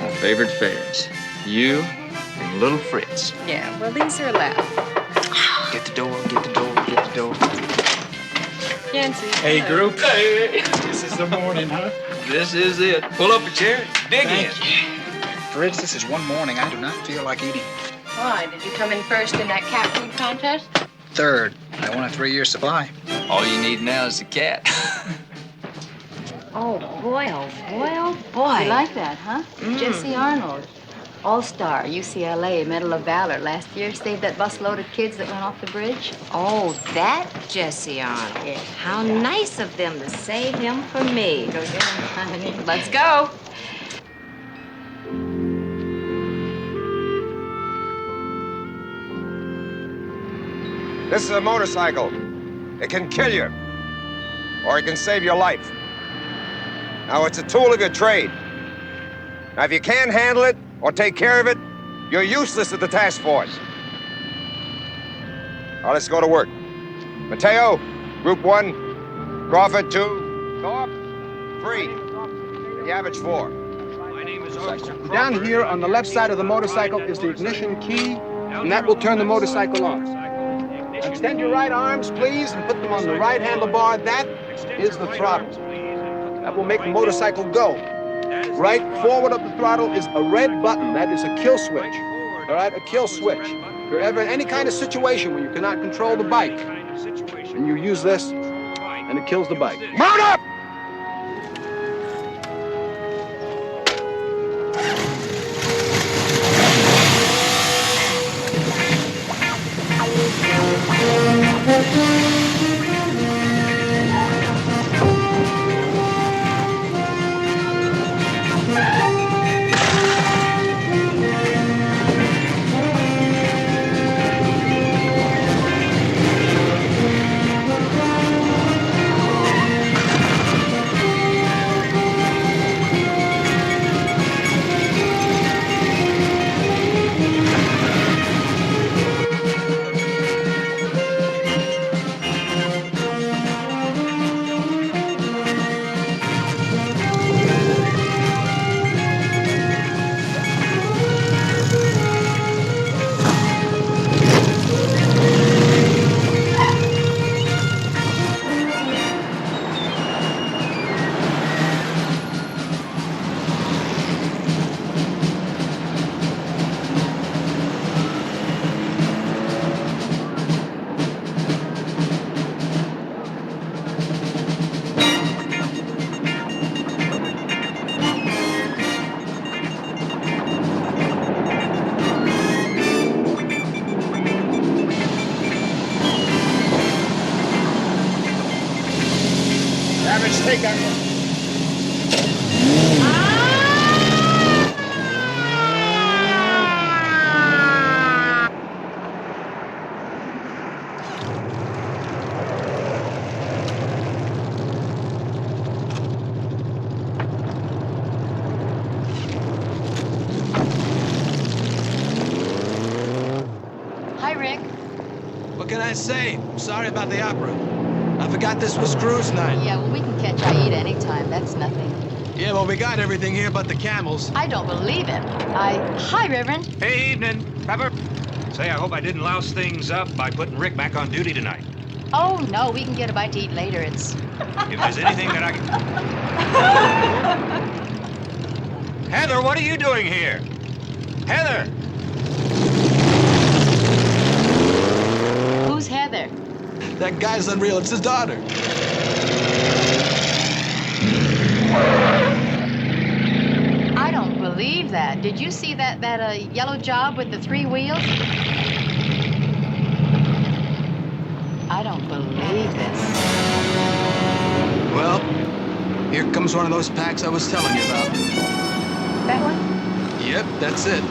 My favorite fares. You and little Fritz. Yeah, well, these are allowed. Get the door, get the door, get the door. Yancy. Hey, group. Hey, this is the morning, huh? This is it. Pull up a chair, dig in. Fritz, this is one morning I do not feel like eating. Why? Did you come in first in that cat food contest? Third, I want a 3-year supply. All you need now is a cat. Oh, boy, oh, boy, oh, boy. You like that, huh? Jesse Arnold. All-star, UCLA, Medal of Valor. Last year, saved that busload of kids that went off the bridge. Oh, that Jesse Arnold. Yeah. How nice of them to save him for me. Go get him, honey. Let's go. This is a motorcycle. It can kill you, or it can save your life. Now, it's a tool of your trade. Now, if you can't handle it or take care of it, you're useless at the task force. Now, let's go to work. Mateo, Group 1, Crawford 2, Thorpe 3, and Yavich 4. Down here on the left side of the motorcycle is the ignition key, and that will turn the motorcycle on. Extend your right arms, please, and put them on the right handlebar. That is the throttle. That will make the motorcycle go. Right forward of the throttle is a red button. That is a kill switch. All right, a kill switch. If you're ever in any kind of situation where you cannot control the bike, and you use this, and it kills the bike. Mount up! Take that. I say? Sorry about the opera. I forgot this was cruise night. Yeah, well, we can catch Aida anytime. That's nothing. Yeah, well, we got everything here but the camels. I don't believe it. Hi, Reverend. Hey, evening. Pepper. Say, I hope I didn't louse things up by putting Rick back on duty tonight. Oh, no, we can get a bite to eat later. It's... If there's anything that I can... Heather, what are you doing here? Heather! Who's Heather? That guy's unreal. It's his daughter. I don't believe that. Did you see that yellow job with the 3 wheels? I don't believe this. Well, here comes one of those packs I was telling you about. That one? Yep, that's it.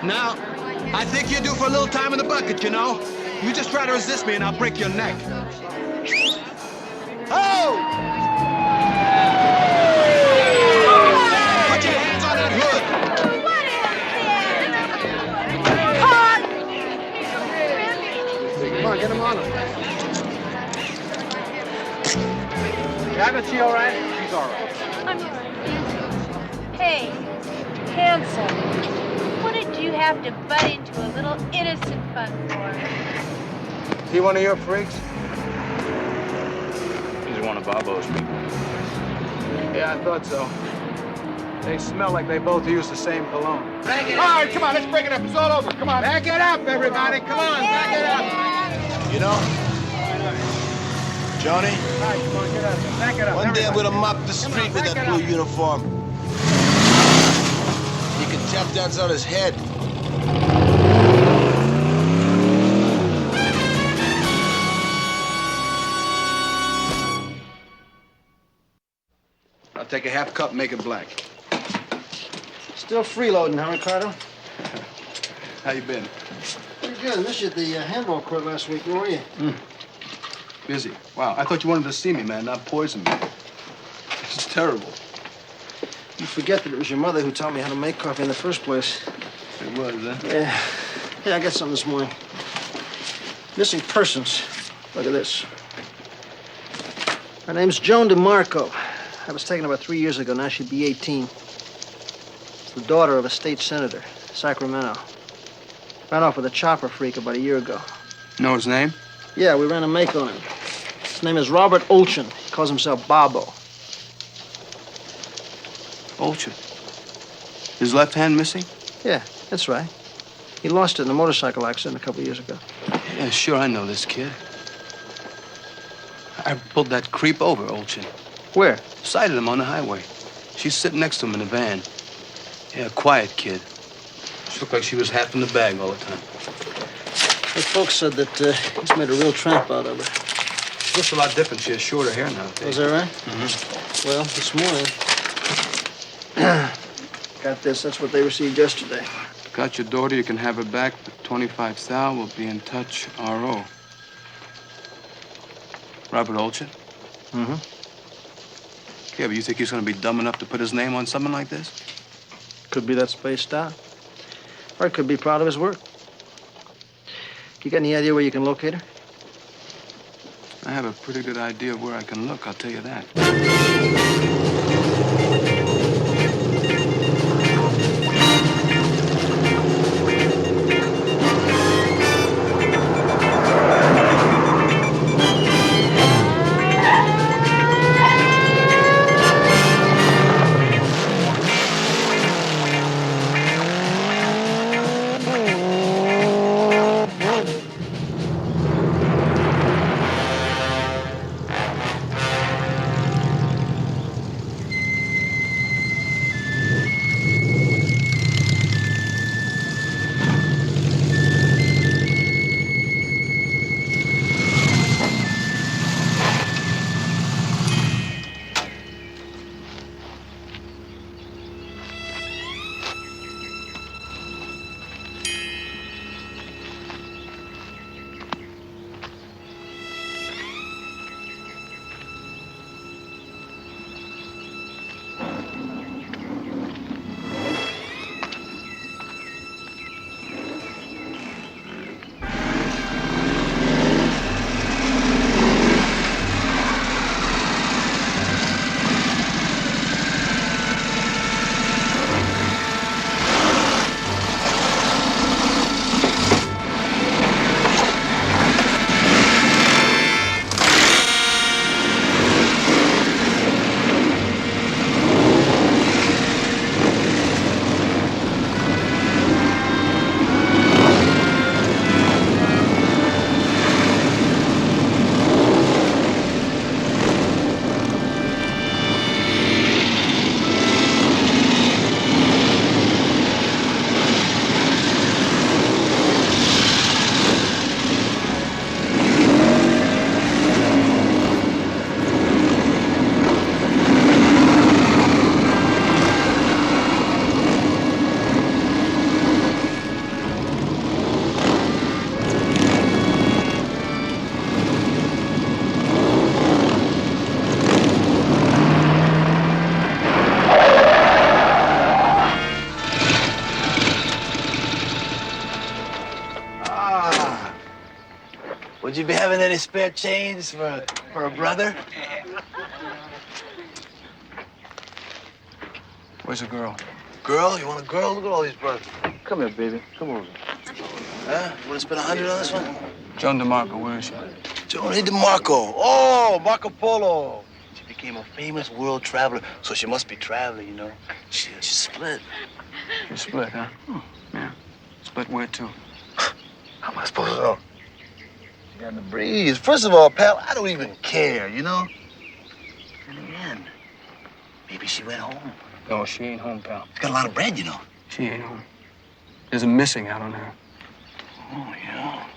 Now, I think you're due for a little time in the bucket, you know? You just try to resist me and I'll break your neck. Oh! Put your hands on that hood! Come on, get him on him. Yeah, is she all right? She's all right. I'm all right. Hey, handsome. What did you have to butt into a little innocent fun for? Is he one of your freaks? He's one of Bobo's people. Yeah, I thought so. They smell like they both use the same cologne. All right, come on, let's break it up. It's all over. Come on. Back it up, everybody. Come on, back it up. You know, Johnny, All right, come on, get up. Back it up. one day I'm everybody. gonna mop the street with that blue uniform. You can tap dance on his head. I'll take a half cup, make it black. Still freeloading, huh, Ricardo? How you been? Pretty good. Missed you at the handball court last week. Where were you? Busy. Wow, I thought you wanted to see me, man, not poison me. It's terrible. You forget that it was your mother who taught me how to make coffee in the first place. It was, huh? Yeah. Hey, I got something this morning. Missing persons. Look at this. Her name's Joan DeMarco. I was taken about 3 years ago. Now she'd be 18. It's the daughter of a state senator, Sacramento. Ran off with a chopper freak about a year ago. Know his name? Yeah, we ran a make on him. His name is Robert Olchin. He calls himself Bobo. Olchin. His left hand missing? Yeah, that's right. He lost it in a motorcycle accident a couple years ago. Yeah, sure, I know this kid. I pulled that creep over, Olchin. Where? Sighted him on the highway. She's sitting next to him in the van. Yeah, quiet kid. She looked like she was half in the bag all the time. The folks said that he's made a real tramp out of her. She looks a lot different. She has shorter hair now. Was that right? Mm-hmm. Well, this morning, got this. That's what they received yesterday. Got your daughter. You can have her back. The 25 Sal will be in touch. R.O. Robert Olchin? Mm-hmm. Yeah, but you think he's going to be dumb enough to put his name on something like this? Could be that spaced out. Or he could be proud of his work. You got any idea where you can locate her? I have a pretty good idea of where I can look, I'll tell you that. Would you be having any spare change for a brother? Where's the girl? Girl? You want a girl? Look at all these brothers. Come here, baby. Come over. Huh? Want to spend 100 on this one? Joan DeMarco, where is she? Johnny DeMarco. Oh, Marco Polo. She became a famous world traveler, so she must be traveling, you know. She split. You split, huh? Yeah. Split where to? How am I supposed to know? She got in the breeze. First of all, pal, I don't even care, you know? In the end, maybe she went home. No, she ain't home, pal. She's got a lot of bread, you know. She ain't home. There's a missing out on her. Oh, yeah.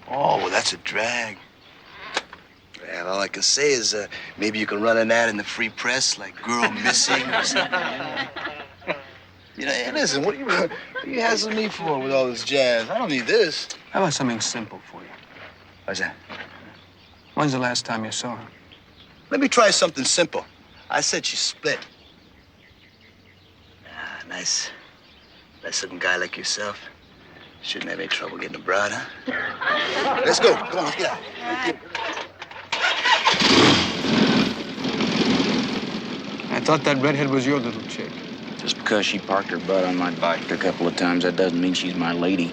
Oh, well, that's a drag. Well, all I can say is maybe you can run an ad in the free press, like girl missing or something. You know, hey, listen, what are you hassling me for with all this jazz? I don't need this. How about something simple for you? What's that? When's the last time you saw her? Let me try something simple. I said she split. Ah, nice looking guy like yourself. Shouldn't have any trouble getting a bride, huh? Let's go. Come on, let's get out. I thought that redhead was your little chick. Just because she parked her butt on my bike a couple of times, that doesn't mean she's my lady.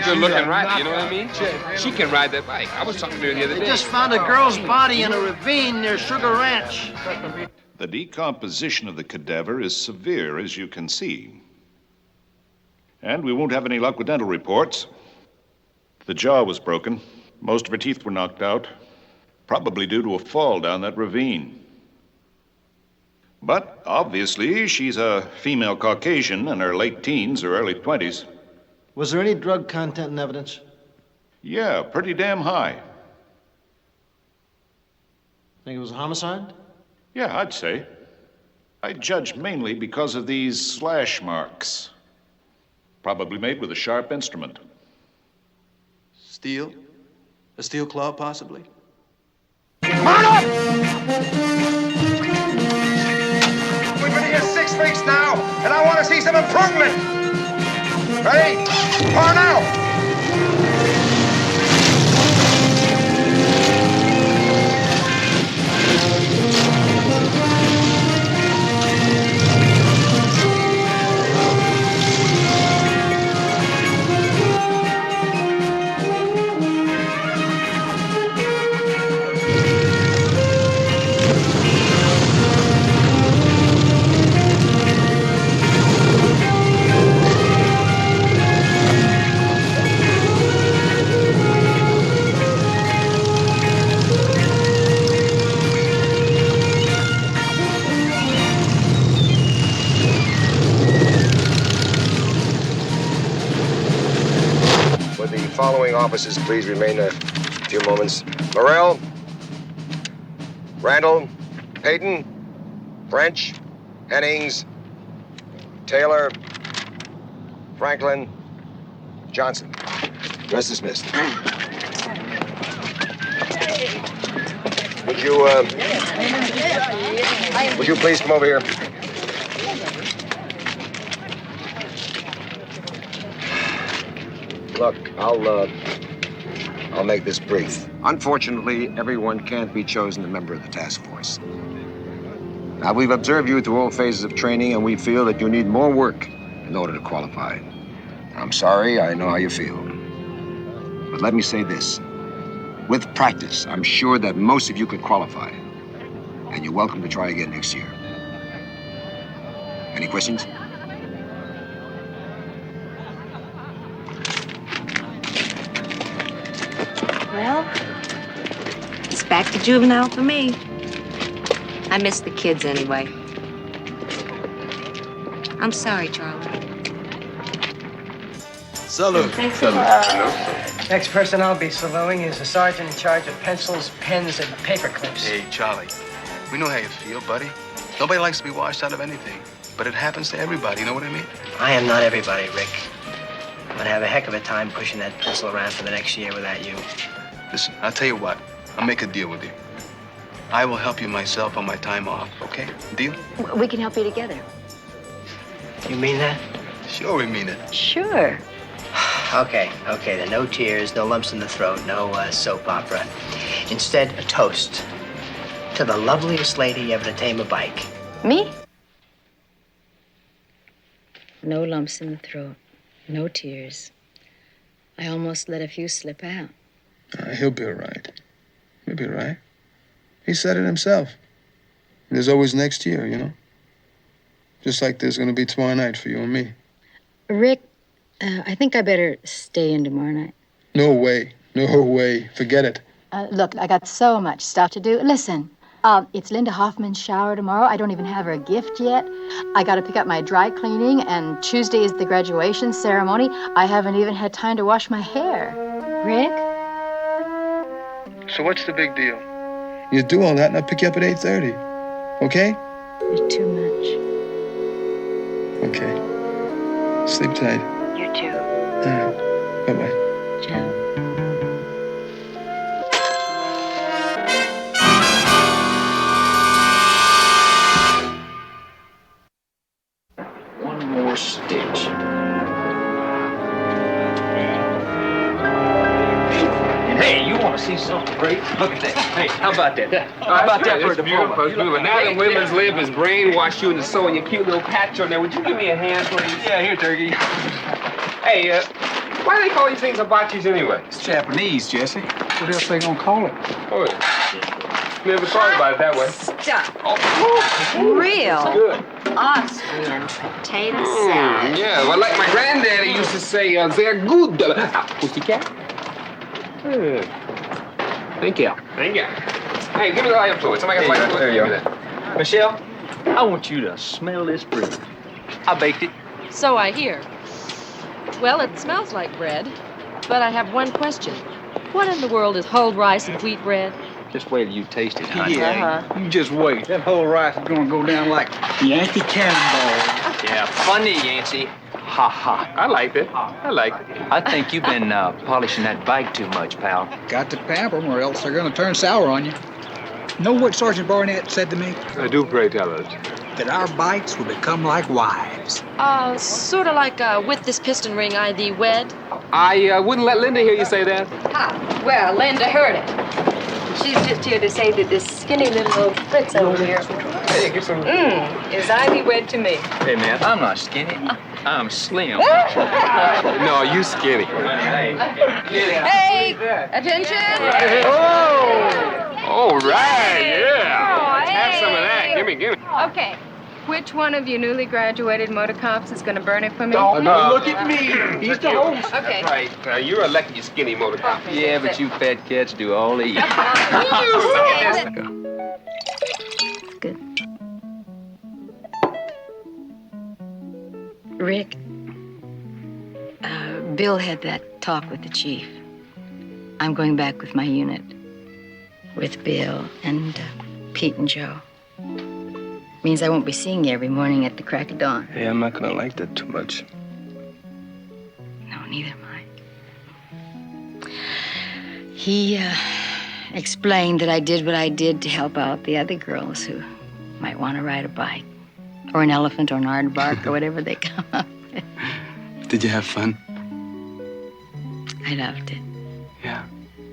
Good looking rider, you know what I mean? She can ride that bike. I was talking to her the other day. They just found a girl's body in a ravine near Sugar Ranch. The decomposition of the cadaver is severe, as you can see. And we won't have any luck with dental reports. The jaw was broken. Most of her teeth were knocked out, probably due to a fall down that ravine. But obviously, she's a female Caucasian in her late teens or early 20s. Was there any drug content in evidence? Yeah, pretty damn high. Think it was a homicide? Yeah, I'd say. I judge mainly because of these slash marks. Probably made with a sharp instrument. Steel? A steel claw, possibly? Mount up! We've been here 6 weeks now, and I want to see some improvement. Ready? Pour now! Following officers, please remain a few moments. Morrell, Randall, Payton, French, Hennings, Taylor, Franklin, Johnson. Rest dismissed. Would you please come over here? Look, I'll make this brief. Unfortunately, everyone can't be chosen a member of the task force. Now, we've observed you through all phases of training, and we feel that you need more work in order to qualify. I'm sorry, I know how you feel. But let me say this. With practice, I'm sure that most of you could qualify. And you're welcome to try again next year. Any questions? Well, it's back to juvenile for me. I miss the kids anyway. I'm sorry, Charlie. Salute. Thanks a lot. Next person I'll be saluting is the sergeant in charge of pencils, pens, and paper clips. Hey, Charlie, we know how you feel, buddy. Nobody likes to be washed out of anything, but it happens to everybody, you know what I mean? I am not everybody, Rick. I'm gonna have a heck of a time pushing that pencil around for the next year without you. Listen, I'll tell you what. I'll make a deal with you. I will help you myself on my time off, okay? Deal? We can help you together. You mean that? Sure, we mean it. Sure. Okay, then no tears, no lumps in the throat, no soap opera. Instead, a toast to the loveliest lady ever to tame a bike. Me? No lumps in the throat, no tears. I almost let a few slip out. He'll be all right. He'll be all right. He said it himself. There's always next year, you know? Just like there's gonna be tomorrow night for you and me. Rick, I think I better stay in tomorrow night. No way. No way. Forget it. Look, I got so much stuff to do. Listen, it's Linda Hoffman's shower tomorrow. I don't even have her a gift yet. I got to pick up my dry cleaning, and Tuesday is the graduation ceremony. I haven't even had time to wash my hair. Rick? So what's the big deal? You do all that and I'll pick you up at 8:30. Okay? You're too much. Okay. Sleep tight. You too. All right. Bye-bye. Ciao. One more stitch. Hey, you want to see something great? Look at that. Hey, how about that? How about that for a diploma? Beautiful. Now the women's lib has brainwashed you into sewing your cute little patch on there. Would you give me a hand, please? Yeah, here, Turkey. Hey, why do they call these things hibachis anyway? It's Japanese, Jesse. What else they gonna call it? Oh, never thought about it that way. Stop. Oh. Real. It's good. Austrian potato salad. Yeah, well, like my granddaddy used to say, they're good. Pussycat? Thank you. Thank you. Hey, give me the lighter fluid. Somebody got lighter fluid. There you Give me go. that. Michelle, I want you to smell this bread. I baked it. So I hear. Well, it smells like bread, but I have one question. What in the world is whole rice and wheat bread? Just wait till you taste it, honey. Yeah, you just wait. That whole rice is gonna go down like Yankee cannonball. Yeah, funny, Yancey. Ha ha. I like it. I like it. I think you've been polishing that bike too much, pal. Got to pamper them or else they're gonna turn sour on you. Know what Sergeant Barnett said to me? I do, pray tell us. That our bikes will become like wives. Sort of like with this piston ring I thee wed. I wouldn't let Linda hear you say that. Ha! Well, Linda heard it. She's just here to say that this skinny little Fritz over here Hey, get some. is I thee wed to me. Hey, man, I'm not skinny. I'm slim. No, you skinny. Hey! Attention! Oh! All right, yeah. Oh, Have some of that. Give me. Okay. Which one of you newly graduated motor cops is going to burn it for me? Don't look at me. He's the host. Okay. That's right. You're a lucky skinny motor cop. Yeah, but you fat cats do all the eating. Good. Rick, Bill had that talk with the chief. I'm going back with my unit. With Bill and Pete and Joe. Means I won't be seeing you every morning at the crack of dawn. Hey, I'm not gonna like that too much. No, neither am I. He explained that I did what I did to help out the other girls who might want to ride a bike. Or an elephant or an aardvark or whatever they come up with. Did you have fun? I loved it. Yeah.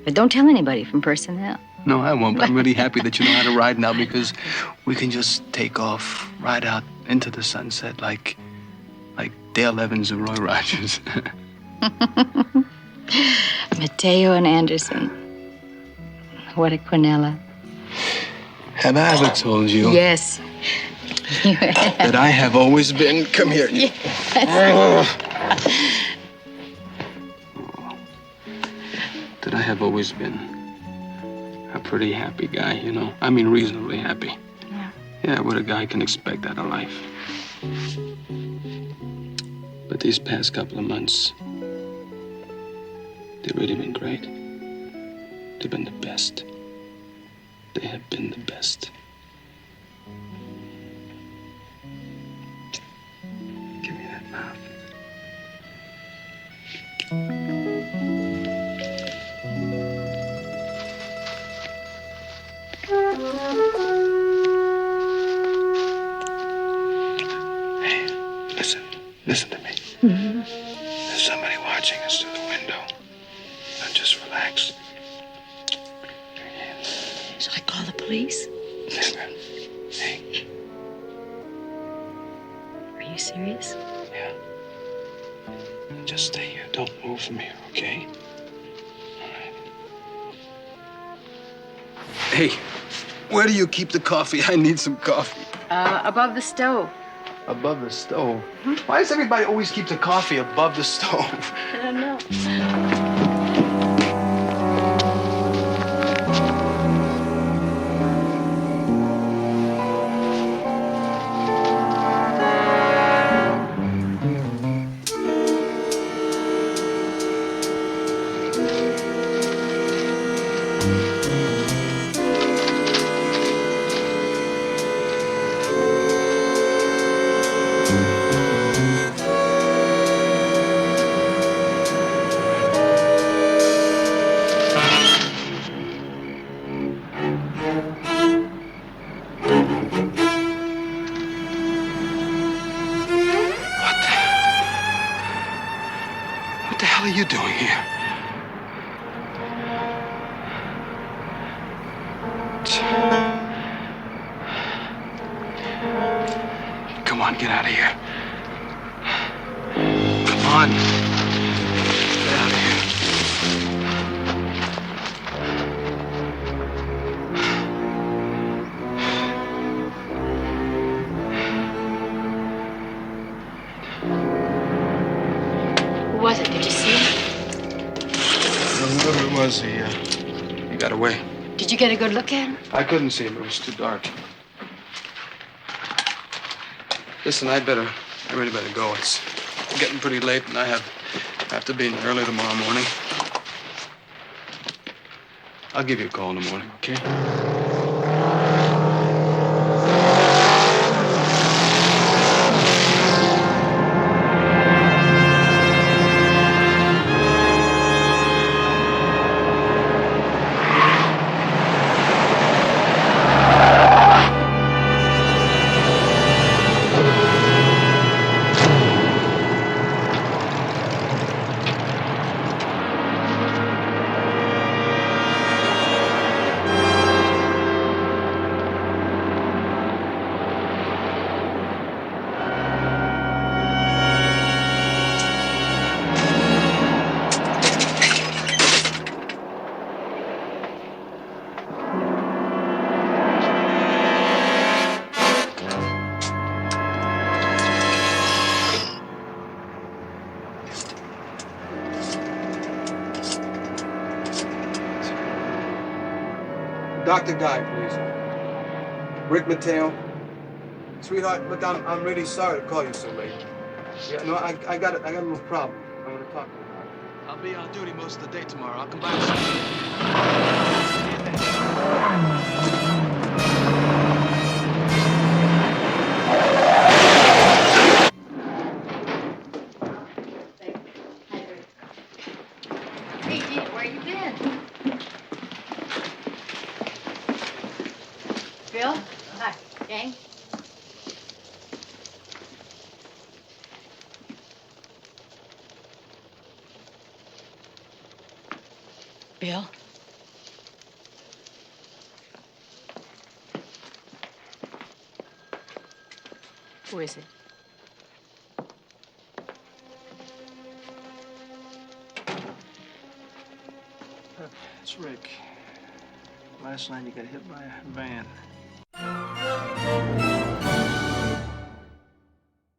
But don't tell anybody from personnel. No, I won't. But I'm really happy that you know how to ride now because we can just take off, ride out into the sunset like Dale Evans and Roy Rogers. Mateo and Anderson. What a quinella. Have I ever told you Yes. You have. that I have always been... Come here. Yes. That I have always been a pretty happy guy, you know? I mean, reasonably happy. Yeah. Yeah, what a guy can expect out of life. But these past couple of months, they've really been great. They've been the best. They have been the best. Give me that mouth. Hey, listen to me. Mm-hmm. There's somebody watching us through the window. Now just relax. Shall I call the police? Hey, Are you serious? yeah. Just stay here. Don't move from here, okay? Hey, where do you keep the coffee? I need some coffee. Above the stove. Above the stove? Why does everybody always keep the coffee above the stove? I don't know. What the hell are you doing here? Come on, get out of here. Come on. Get out of here. Who was it? Did you see him? Whoever it was, he got away. Did you get a good look at him? I couldn't see him. It was too dark. Listen, I really better go. It's getting pretty late, and I have to be in early tomorrow morning. I'll give you a call in the morning, okay? Dr. Guy, please. Rick Mateo. Sweetheart, look, I'm really sorry to call you so late. Yeah, no, I got a little problem. I want to talk to you about it. I'll be on duty most of the day tomorrow. I'll come by soon. Hey, Gina, where you been? Bill? Hi. Gang? Bill? Who is it? It's Rick. Last night you got hit by a van.